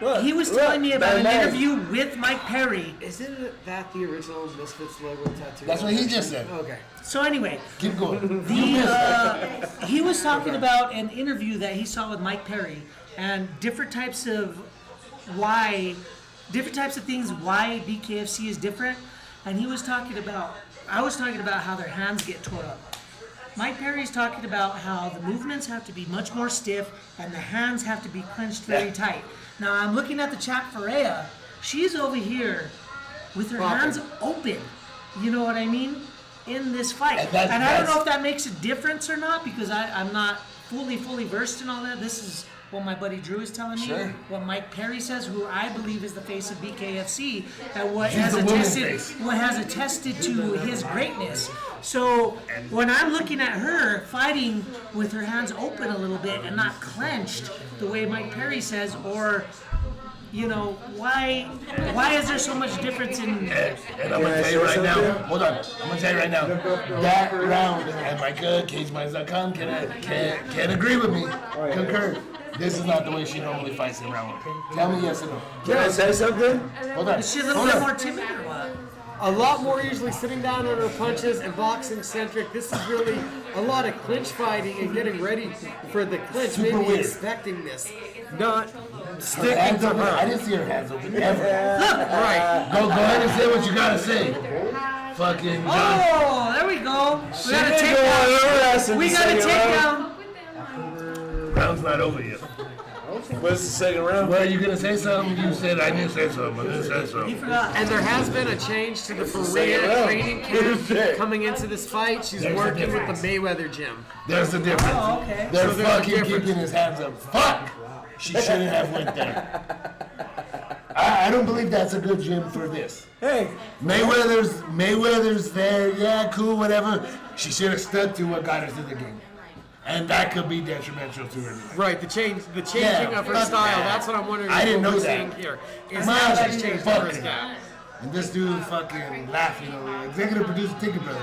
Look, He was look, telling me about that an man. interview with Mike Perry. Isn't that the original Misfits logo tattoo? That's what he just said. Okay. So anyway, Keep going. he was talking about an interview that he saw with Mike Perry and different types of things why BKFC is different. And he was talking about, I was talking about how their hands get tore up. Mike Perry's talking about how the movements have to be much more stiff and the hands have to be clenched very tight. Now I'm looking at the chat for Rhea. She's over here with her hands open. You know what I mean? In this fight. And that's- And I don't know that's- if that makes a difference or not because I'm not fully versed in all that. This is what my buddy Drew is telling me. Sure. What Mike Perry says, who I believe is the face of BKFC, and what He's has the woman's attested face. what has attested to his greatness. So when I'm looking at her fighting with her hands open a little bit and not clenched the way Mike Perry says, or why is there so much difference in? And I'm gonna tell you right now. Hold on. I'm gonna tell you right now. That round, and Micah, CageMinds.com can agree with me. Concur. This is not the way she normally fights in round one. Tell me yes or no. Can I say something? Hold on. Is she a little bit more timid or what? A lot more usually sitting down on her punches and boxing centric. This is really a lot of clinch fighting and getting ready for the clinch. Super Maybe weird. expecting this, not Her sticking hands to open. her. I didn't see her hands open ever. Right. Go ahead and say what you gotta say. Fucking John. Oh, there we go. We got a did go on her ass takedown. in We the got a second takedown. Round's not over yet. What's the second round? Well, you gonna say something? You said I didn't say something. I didn't say He something. forgot. And there has been a change to the Faria training camp coming into this fight. She's There's a working with difference. the Mayweather gym. There's a difference. Oh, okay. They're So there's a fucking difference. keeping his hands up. Fuck! She shouldn't have went there. I don't believe that's a good gym for this. Hey, Mayweather's there. Yeah, cool, whatever. She should have stuck to what got her to the game. And that could be detrimental to her. Right, the changing Yeah, of her fuck style. that. That's what I'm wondering. I didn't what know we're that. seeing here. Is Man, how she's she's changed fucking- her style. And this dude fucking laughing over it. Executive producer, take it, brother.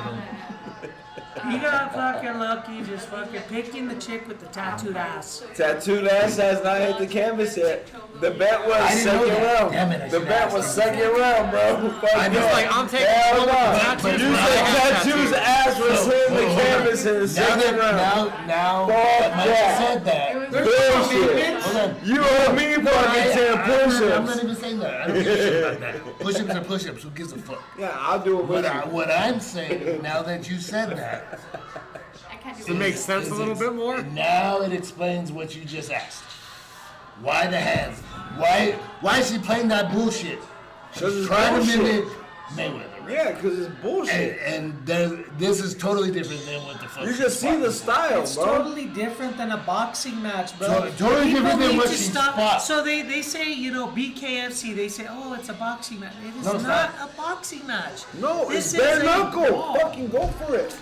You got fucking lucky, just fucking picking the chick with the tattooed ass. tattooed ass has not hit the canvas yet. The bet I was didn't know second that. round. Damn it, I The should've bet asked was him. second round, bro. Fuck I know. yeah. Like, I'm taking Hell one no. with the tattoos. You I said have tattoo's tattoos. ass was hitting the Hold on. canvas in the Now second round. now Fuck that Mike that. said that. Bullshit. Hold on. You owe me fucking 10 I'm not push-ups. even saying that. I don't give a shit about that. Push-ups are push-ups. Who gives a fuck? Yeah, I'll do it with you. What I'm saying, now that you said that, Does it make sense a little bit more? now it explains what you just asked. Why the hands? Why is she playing that bullshit? 'Cause She's it's trying bullshit. to mimic Mayweather. Yeah, because it's bullshit. This is totally different than what the fuck. You just see the style, It's bro. totally different than a boxing match, bro. Totally People different than need what to she stop. fought. So they say, BKFC, they say, oh, it's a boxing match. It is No, it's not not. a boxing match. No, This it's is bare a knuckle. brawl. Fucking go for it.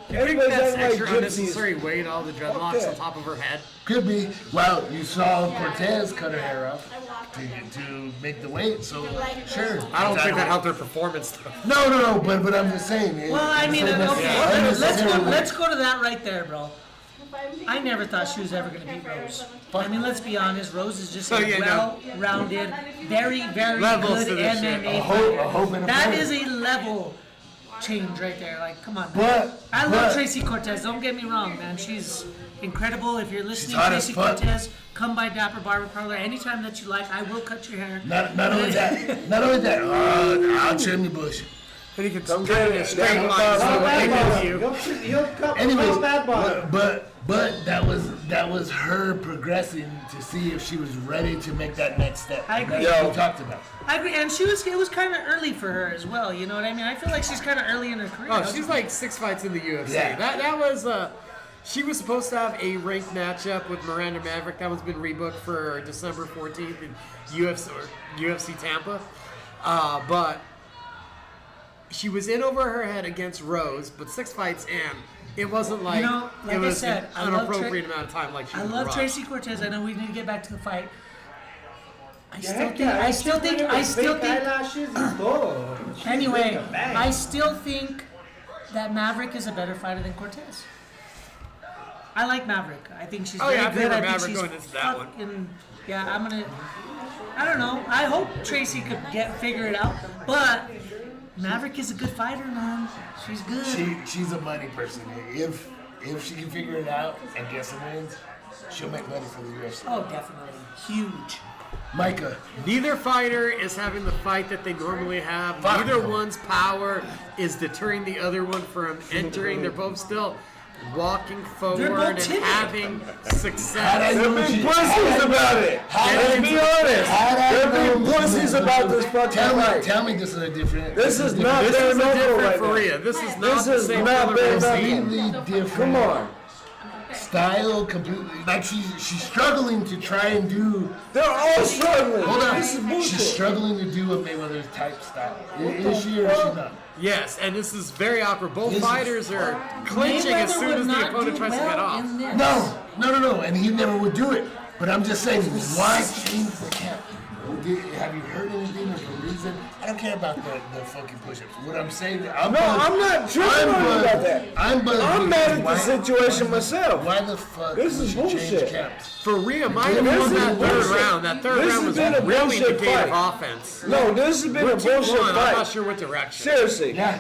I think Everybody's that's acting like extra gypsies. unnecessary weight, all the dreadlocks yeah. on top of her head. Could be. Well, you saw Cortez cut her hair off to make the weight, so sure. I don't think that helped her performance though. No, but I'm just saying. Well, I mean, it's okay, unnecessary weight. let's go to that right there, bro. I never thought she was ever going to beat Rose. I mean, let's be honest. Rose is just So, a yeah, no. well-rounded, very, very Levels good to this shit. MMA A fighter. hope and a That prayer. is a level change right there. Like, come on. But- I love but- Tracy Cortez. Don't get me wrong, man. She's incredible. If you're listening, hot as Tracy fuck. Cortez, come by Dapper Barber Parlor anytime that you like. I will cut your hair. Not only that, I'll trim your bush. And he could Come cut get it in it. straight Down lines. the So bottom. they Down miss the you. He'll cut Anyways, that bottom. but that was her progressing to see if she was ready to make that next step. I agree. That's what Yo. we talked about. I agree, and it was kind of early for her as well. You know what I mean? I feel like she's kind of early in her career. Oh, she's like 6 fights in the UFC. Yeah. That was she was supposed to have a ranked matchup with Miranda Maverick. That one's been rebooked for December 14th in UFC Tampa. But she was in over her head against Rose, but 6 fights in. It wasn't like, like it was I said, an I love inappropriate amount of time like she I was love rushed. Tracy Cortez. I know we need to get back to the fight. I Heck still think. Eyelashes and todo. Anyway, bang. I still think that Maverick is a better fighter than Cortez. I like Maverick. I think she's Oh, very yeah, I good. favor I think Maverick she's going into that one. fucking. Yeah, I'm gonna. I don't know. I hope Tracy could figure it out, but Maverick is a good fighter, man. She's good. She's a money person. If she can figure it out and get some wins, she'll make money for the UFC. Oh, definitely huge. Micah, Neither fighter is having the fight that they normally have. Fuck. Neither one's power is deterring the other one from entering. They're both still walking forward both and timid. having how'd I success. know They're she- big pussies about it. Let's be honest. How'd I They're know big she- pussies about this fucking fight. Tell me this is a different. This is not This bare is a knuckle different right now. Faria. This is not This the is same not color bare as knuckle. completely different. Come on. Style completely. Like she's struggling to try and do. They're all struggling. Hold on. This is bullshit. She's struggling to do a Mayweather type style. Is she or is she not? Yes, and this is very awkward. Both This is- fighters are clinching as Mayweather soon would as the not opponent do tries to get well off. in this. No, and he never would do it. But I'm just saying, why change the camp? Have you heard anything of the reason? I don't care about the fucking push-ups. What I'm saying, I'm not tripping on you about that. I'm mad at the situation myself. Why the fuck This is would you change bullshit. camps? For Rhea might have This won is that third bullshit. round. That third This round has was been a really bullshit indicative fight. offense. No, this has been a bullshit I'm not fight. sure what direction. Seriously. Yeah,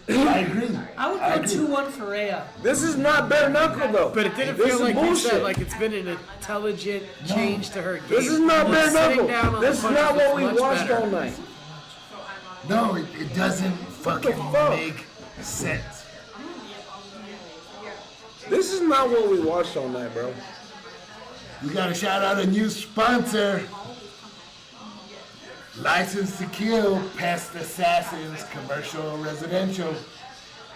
I agree. I would go 2-1 for Rhea. This is not bare knuckle though. But it didn't This feel is like you bullshit. said, like it's been an intelligent change to her game. This is not bare Sitting down knuckle. on This the is not punches what we was much watched better. all night. No, it doesn't fucking fuck? make sense. This is not what we watched all night, bro. We gotta shout out a new sponsor. License to Kill, Pest Assassins, Commercial Residential,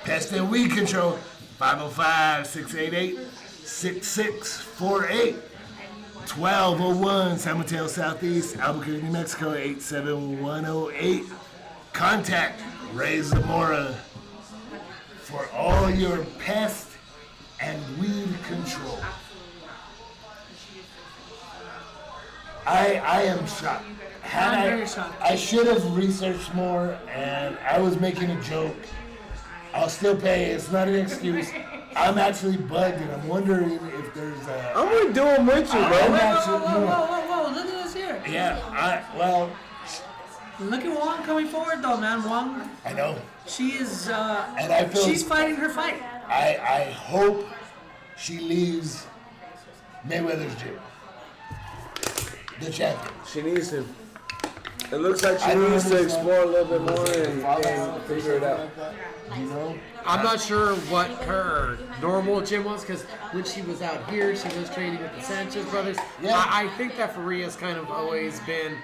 Pest and Weed Control, 505-688-6648, 1201 San Mateo Southeast, Albuquerque, New Mexico, 87108. Contact Ray Zamora for all your pest and weed control. I am shocked. I'm very shocked. I should have researched more, and I was making a joke. I'll still pay. It's not an excuse. I'm actually bugged, and I'm wondering if there's a. I'm gonna do them with you, I'm bro. actually, Whoa, look at this here. yeah. Look at Wong coming forward though, man. Wong, I know. she is, And I feel. she's fighting her fight. I hope she leaves Mayweather's gym. The champion. She needs to. It looks like she I don't needs to understand. explore a little bit more and figure it out. You know. I'm not sure what her normal gym was because when she was out here, she was training with the Sanchez brothers. Yeah. I think that Faria's kind of always been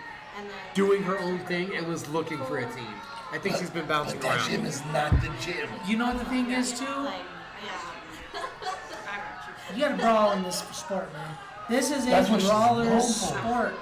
doing her own thing and was looking for a team. I think she's been bouncing But that gym around. is not the gym. You know what the thing is too? You gotta brawl in this sport, man. This is That's a what she's brawler known for. sport.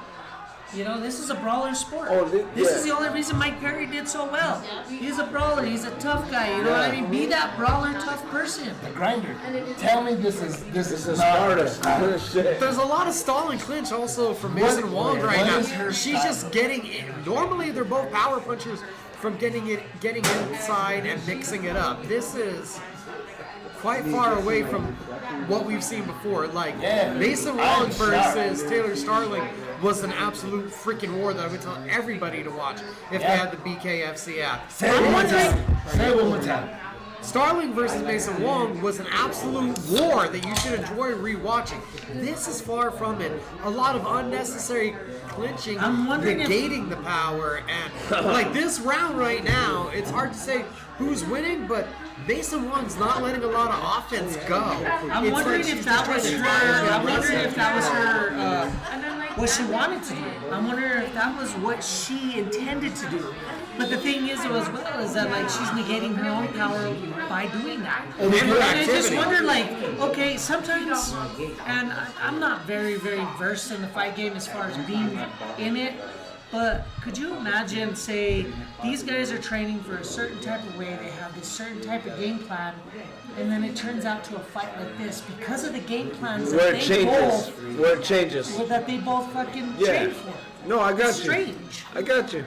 You know, this is a brawler sport. Oh, this yeah. is the only reason Mike Perry did so well. He's a brawler. He's a tough guy. You know what I mean? Be that brawler, tough person. The grinder. Tell me this is This is not Sparta. Shit. There's a lot of stall and clinch also from Mason Wong right what now. is her She's style? just getting in. Normally they're both power punchers from getting inside and mixing it up. This is quite far away from what we've seen before. Like Yeah. Mason I'm Wong versus shocked. Taylor Starling was an absolute freaking war that I would tell everybody to watch if they Yeah. had the BKFC app. Say it one more time. Say it one more time. Starling versus Mason Wong was an absolute war that you should enjoy rewatching. This is far from it. A lot of unnecessary clinching, I'm wondering if- negating the power, and like this round right now, it's hard to say who's winning, but Mason Wong's not letting a lot of offense go. I'm It's wondering like if she's that just was trying her. to I'm wondering if that was her. And then like What she wanted to do. I'm wondering if that was what she intended to do. But the thing is, as well, is that like she's negating her own power by doing that. And her And I just activity. wonder, like, okay, sometimes, and I'm not very, very versed in the fight game as far as being in it, but could you imagine, say, these guys are training for a certain type of way, they have this certain type of game plan, and then it turns out to a fight like this because of the game plans Where that it they changes. both, Where it changes. that they both fucking Yeah. trained for. No, I got It's you. strange. I got you.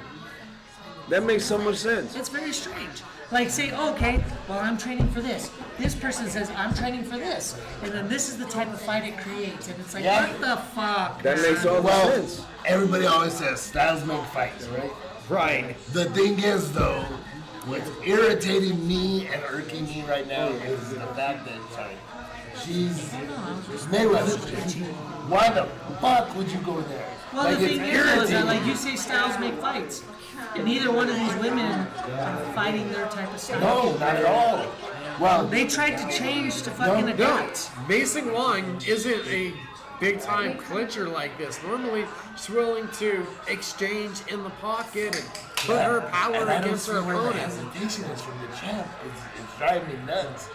That makes so much sense. It's very strange. Like say, okay, well I'm training for this. This person says I'm training for this, and then this is the type of fight it creates, and it's like, Yeah. what the fuck? That makes all the Well, sense. everybody always says styles make fights, right? Right. The thing is, though, what's irritating me and irking me right now is the fact that, she's Mayweather. Why the fuck would you go there? Well, Like, the it's thing is, though, is that irritating. like you say, styles make fights, and neither one of these women are fighting their type of style. No, not at all. Well, They tried to change to fucking No, adapt. Mason Wong isn't a big time clincher like this. Normally, she's willing to exchange in the pocket and put her power and I don't against see her where the opponent. hesitation is from the champ. It's driving me nuts.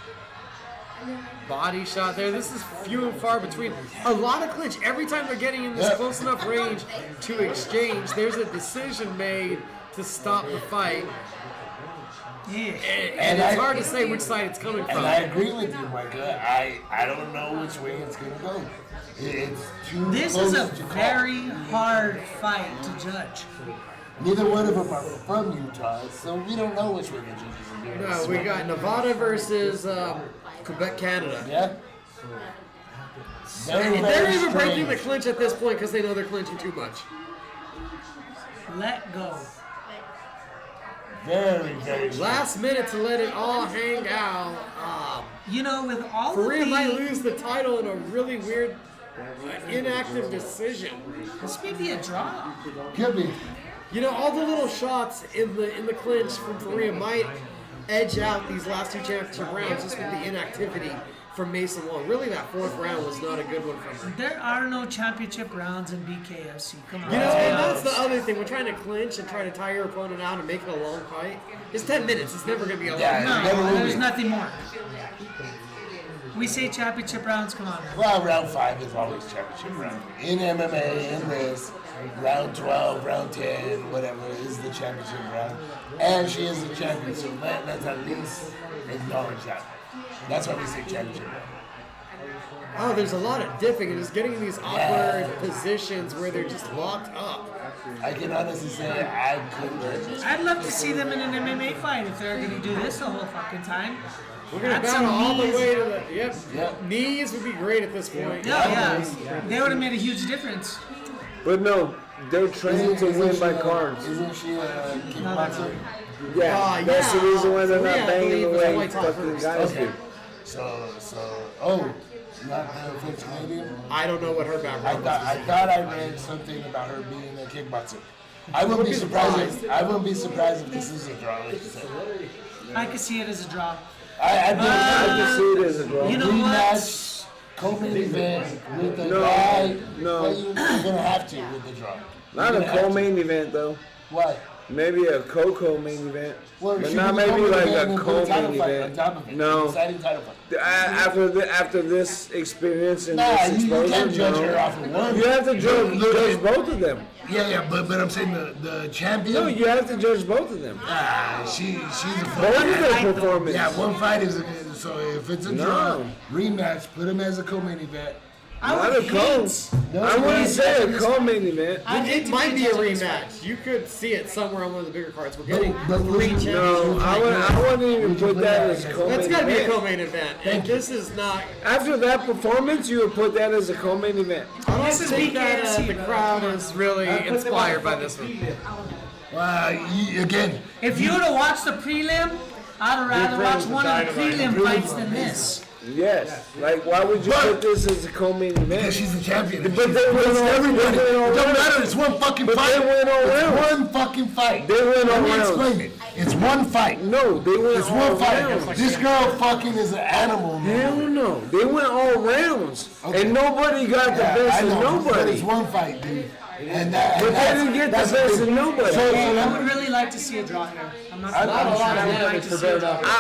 Body shot there. This is few and far between. A lot of clinch. Every time they're getting in this Yeah. close enough range to exchange, there's a decision made to stop the fight. And it's hard to say which side it's coming from. And I agree with you, Micah. I don't know which way it's gonna go. It's too This close is a to call. very hard fight to judge. Neither one of them are from Utah, so we don't know which way the judges are doing. No, we got Nevada versus Quebec, Canada. Yeah. Very, And very they're even breaking the strange. clinch at this point because they know they're clinching too much. Let go. Very, very strange. Last minute to let it all hang out. You know, with all Korea of might the, lose the title in a really weird, inactive decision. this may be a draw. Could be. You know, all the little shots in the clinch from Korea might edge out these last two championship rounds just with the inactivity from Mason Wong. Really, that fourth round was not a good one from him. There are no championship rounds in BKFC. Come on. You know, let's be and that's honest. the other thing. We're trying to clinch and try to tire your opponent out and make it a long fight. It's 10 minutes. It's never going to be a long Yeah, fight. never No, will there's be. nothing more. We say championship rounds. Come on. Well, round 5 is always championship round. In MMA, in this, round 12, round 10, whatever, is the championship round. And she is the champion, so let's at least acknowledge that. That's why we say championship round. Oh, there's a lot of dipping and just getting in these awkward positions where they're just locked up. I can honestly say I couldn't judge this. I'd love to see them in an MMA fight if they're gonna do this the whole fucking time. We're going to Add battle some all the knees. way to the... Yep. Yep. Knees would be great at this point. Yeah, they would have made a huge difference. But no, they're trained to win by cards. Isn't she a kickboxer? Yeah, that's the reason why they're Korea, not I banging believe, the was the way white top fucking first. guys Okay. do. So, not the French Canadian? I don't know what her I background thought I read something about her being a kickboxer. I wouldn't be surprised. I wouldn't be surprised if this is a draw, like you said. I could see it as a draw. I I can see it as a draw. You know what? rematch, co-main event with the No, guy. no. Well, you're gonna have to with the draw. Not You're a gonna have to. co-main event though. What? Maybe a co-main event, Well, but she not would maybe co-main like event a and put a title co-main fight event. on top of it. No. Exciting title fight. After this experience and Nah, this you exposure, can't judge no. her off of one. You have to Look judge at- both of them. Yeah, but I'm saying the champion. No, you have to judge both of them. she's a Both of their fucking. performance. Yeah, one fight is so if it's a draw, No. rematch, put him as a co-main event. I Not would a co. hate. I wouldn't say a co-main event. I'd hate It to might be a judge this fight. rematch. You could see it somewhere on one of the bigger cards. We're getting But three would you- No, I wouldn't even Would you put put that that as as- co-main That's got to be a event. co-main event. And this is not. After that performance, you would put that as a co-main event. I don't This is think that BKFC, the bro. crowd is really inspired by this one. Again, If you would have watched the prelim, I'd have rather watched one of the prelim fights than this. Yes. Like, why would you But- put this as a co-main because event? she's the champion. But they win It's all- everybody. they win all It don't rounds. matter. It's one fucking But fight. they win all It's rounds. one fucking fight. They win all Let me rounds. explain it. It's one fight. No, they win It's all one rounds. fight. This girl fucking is an animal, man. Hell no. They went all rounds. Okay. And nobody got the Yeah, best I of know, but nobody. it's one fight, dude. And that. But and they that's- didn't get the that's best big. of nobody. I would really like to see a draw here. I'm not gonna Not a lot of I would like damage to for see a bare draw. knuckles. I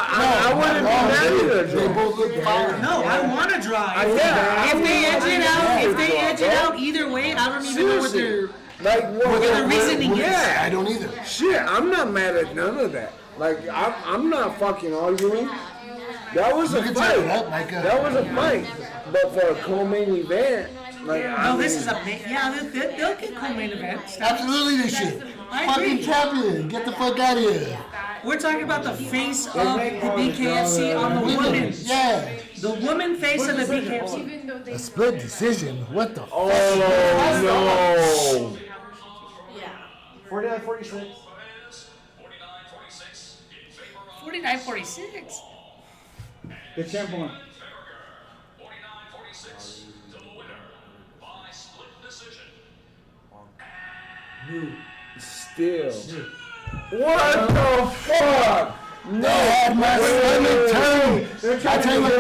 wouldn't be mad at her. They both look fine. No, I want to draw. I- If yeah, if they edge it out, if they draw, edge it bro. out either way, I don't even know what Seriously. they're. Like, what the reasoning is. Yeah. I don't either. Shit, I'm not mad at none of that. Like, I'm not fucking arguing. That was a You can tie it fight. up, Micah. That was a fight. But for a co-main event, like, I No, this mean, is a they'll get co-main events. Absolutely, they should. I Fucking agree. champion. Get the fuck out of here. We're talking about the face of the BKFC on the women. Yeah. The woman face of the BKFC. Even though they A split decision. What the fuck? oh no. 49-46. 49-46. The champ won. Still. What the fuck? They had my stomach turned. I tell you what.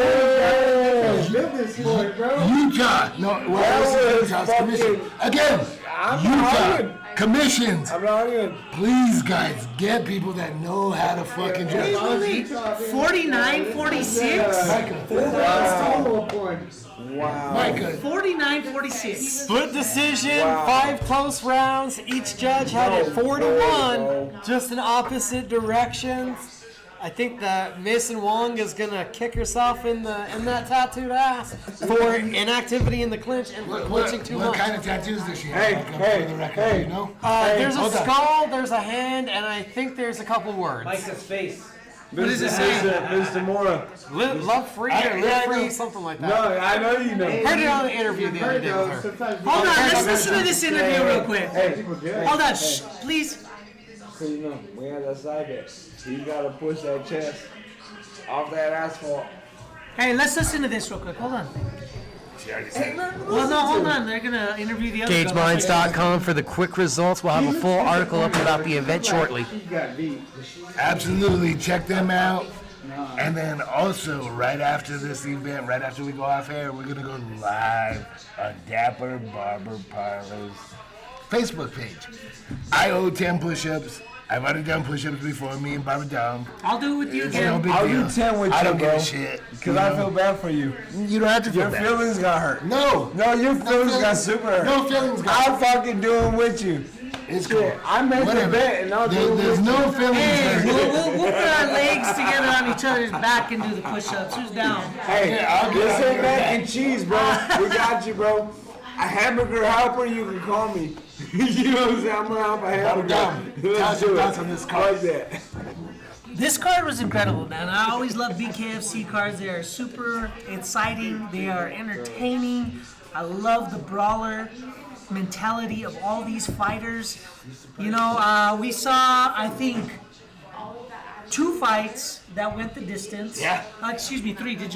Business for it, bro. Utah. No, That well, was Utah's fucking- commission. Again, I'm Utah arguing. commissions. I'm not even. Please, guys, get people that know how to fucking judge. 49-46. Total points. Wow. Micah, 49-46. Split decision, Wow. 5 close rounds. Each judge had it No 4-1, way, bro. just in opposite directions. I think that Mason Wong is gonna kick herself in that tattooed ass for inactivity in the clinch and for clinching too What much. kind of tattoos does she have? For the record, you know? There's a hold on. skull, there's a hand, and I think there's a couple words. Micah's face. What does it say? Mr. Mora. Love free or live free, something like that. No, I know you know. Heard it on the interview the other day with her. Hold on, let's listen to this interview real quick. People do. Hold on, shh, please. So you know, we had that side bet. You gotta push that chest off that asphalt. Hey, let's listen to this real quick. Hold on. Well, no, hold on. They're gonna interview the other guy. CageMinds.com for the quick results. We'll have a full article up about the event shortly. She got beat. Absolutely, check them out. And then also, right after this event, right after we go off air, we're gonna go live on Dapper Barber Parlor's Facebook page. I owe 10 push-ups. I've already done push-ups before, me and Barbara Dom. I'll do it with you It's no again. big I'll deal. do 10 with I you, don't give bro. a shit. Cause I feel bad for you. You don't have to feel Your bad. feelings got hurt. No, No, your feelings got super hurt. no feelings got I'll fucking do it with you. It's cool. Shit, I made the Whatever. bet and I'll do it There's with no you. feelings Hey, hurt. we'll put our legs together on each other's back and do the push-ups. Who's down? Hey, this ain't mac and cheese, bro. We got you, bro. A hamburger helper, you can call me. You know what I'm saying? I'm gonna help a hamburger. Dom, Let's tell us do your it. thoughts on this card. Like that. This card was incredible, man. I always love BKFC cards. They are super exciting. They are entertaining. I love the brawler mentality of all these fighters. You know, we saw, I think, 2 fights that went the distance. Yeah. Excuse me, 3. Did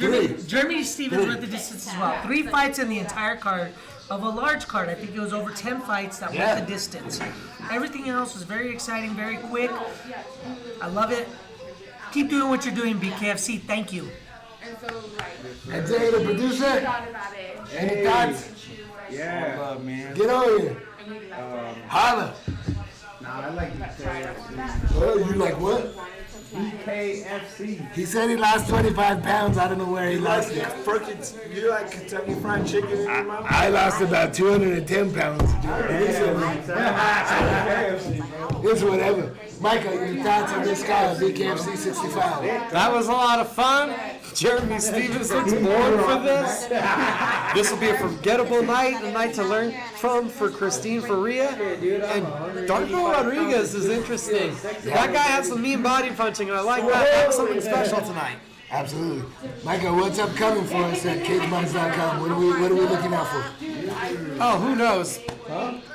Jeremy Stevens went the distance as well. 3 fights in the entire card of a large card. I think it was over 10 fights that Yeah. went the distance. Everything else was very exciting, very quick. I love it. Keep doing what you're doing, BKFC. Thank you. And so, like, And Jay, the producer, thought about it. any thoughts? Yeah. Get over here. Holla. Nah, I like BKFC. Oh, you like what? BKFC. He said he lost 25 pounds. I don't know where he lost it. You like Kentucky Fried Chicken in your mouth? I lost about 210 pounds. It's whatever. Michael, your thoughts on this guy, BKFC 65? That was a lot of fun. Jeremy Stevens looks bored for this. This will be a forgettable night, a night to learn from for Christine Faria. And Darko Rodriguez is interesting. That guy had some mean body punching, and I like that. That was something special tonight. Absolutely. Michael, what's upcoming for us at CageMinds.com? What are we looking out for? Oh, who knows?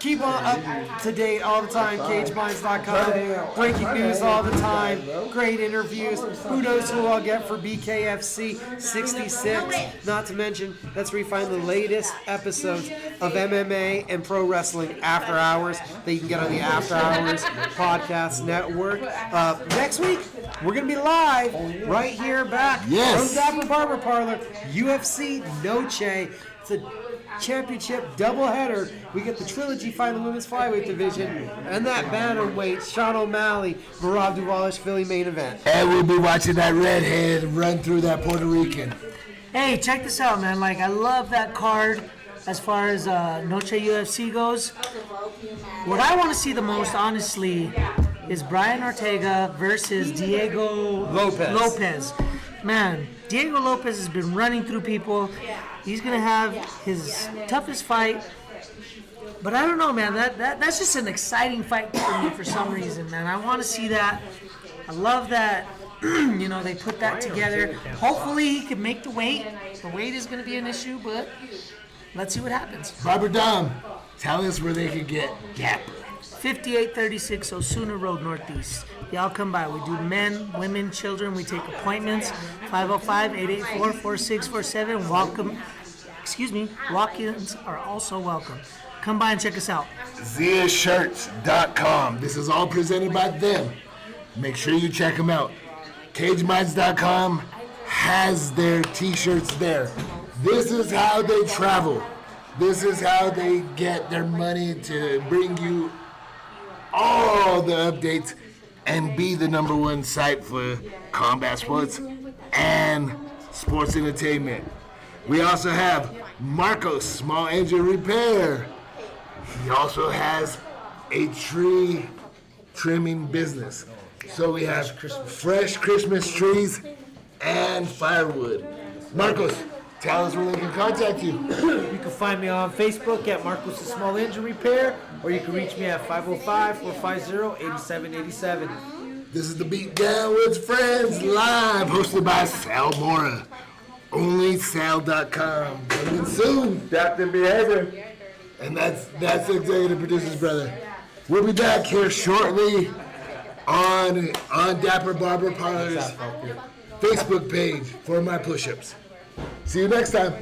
Keep on up to date all the time, CageMinds.com. Breaking news all the time. Great interviews. Who knows who I'll get for BKFC 66. Not to mention, that's where you find the latest episodes of MMA and pro wrestling after hours that you can get on the After Hours Podcast Network. Next week, we're going to be live right here back Yes. from Dapper Barber Parlor. UFC Noche. It's a championship doubleheader. We get the trilogy fight in the women's flyweight division and that bantamweight Sean O'Malley, Merab Dvalishvili main event. And we'll be watching that redhead run through that Puerto Rican. Hey, check this out, man. Like, I love that card as far as Noche UFC goes. What I want to see the most, honestly, is Brian Ortega versus Diego Lopez. Man, Diego Lopez has been running through people. He's gonna have his toughest fight. But I don't know, man. That's just an exciting fight for me for some reason, man. I want to see that. I love that. You know, they put that together. Hopefully, he can make the weight. The weight is gonna be an issue, but let's see what happens. Robert Dom, tell us where they can get Dapper. 5836 Osuna Road, Northeast. Y'all come by. We do men, women, children. We take appointments. 505-884-4647. Walk-ins are also welcome. Come by and check us out. ZiaShirts.com. This is all presented by them. Make sure you check them out. CageMinds.com has their t-shirts there. This is how they travel. This is how they get their money to bring you all the updates and be the #1 site for combat sports and sports entertainment. We also have Marcos Small Engine Repair. He also has a tree trimming business. So we have fresh Christmas trees and firewood. Marcos, tell us where they can contact you. You can find me on Facebook at Marcos' Small Injury Repair, or you can reach me at 505-450-8787. This is the Beatdown with Friends live, hosted by Sal Mora. Only Sal.com. Coming soon. Adaptive behavior. And that's executive producer's brother. We'll be back here shortly on Dapper Barber Parlor's Facebook page for my push-ups. See you next time.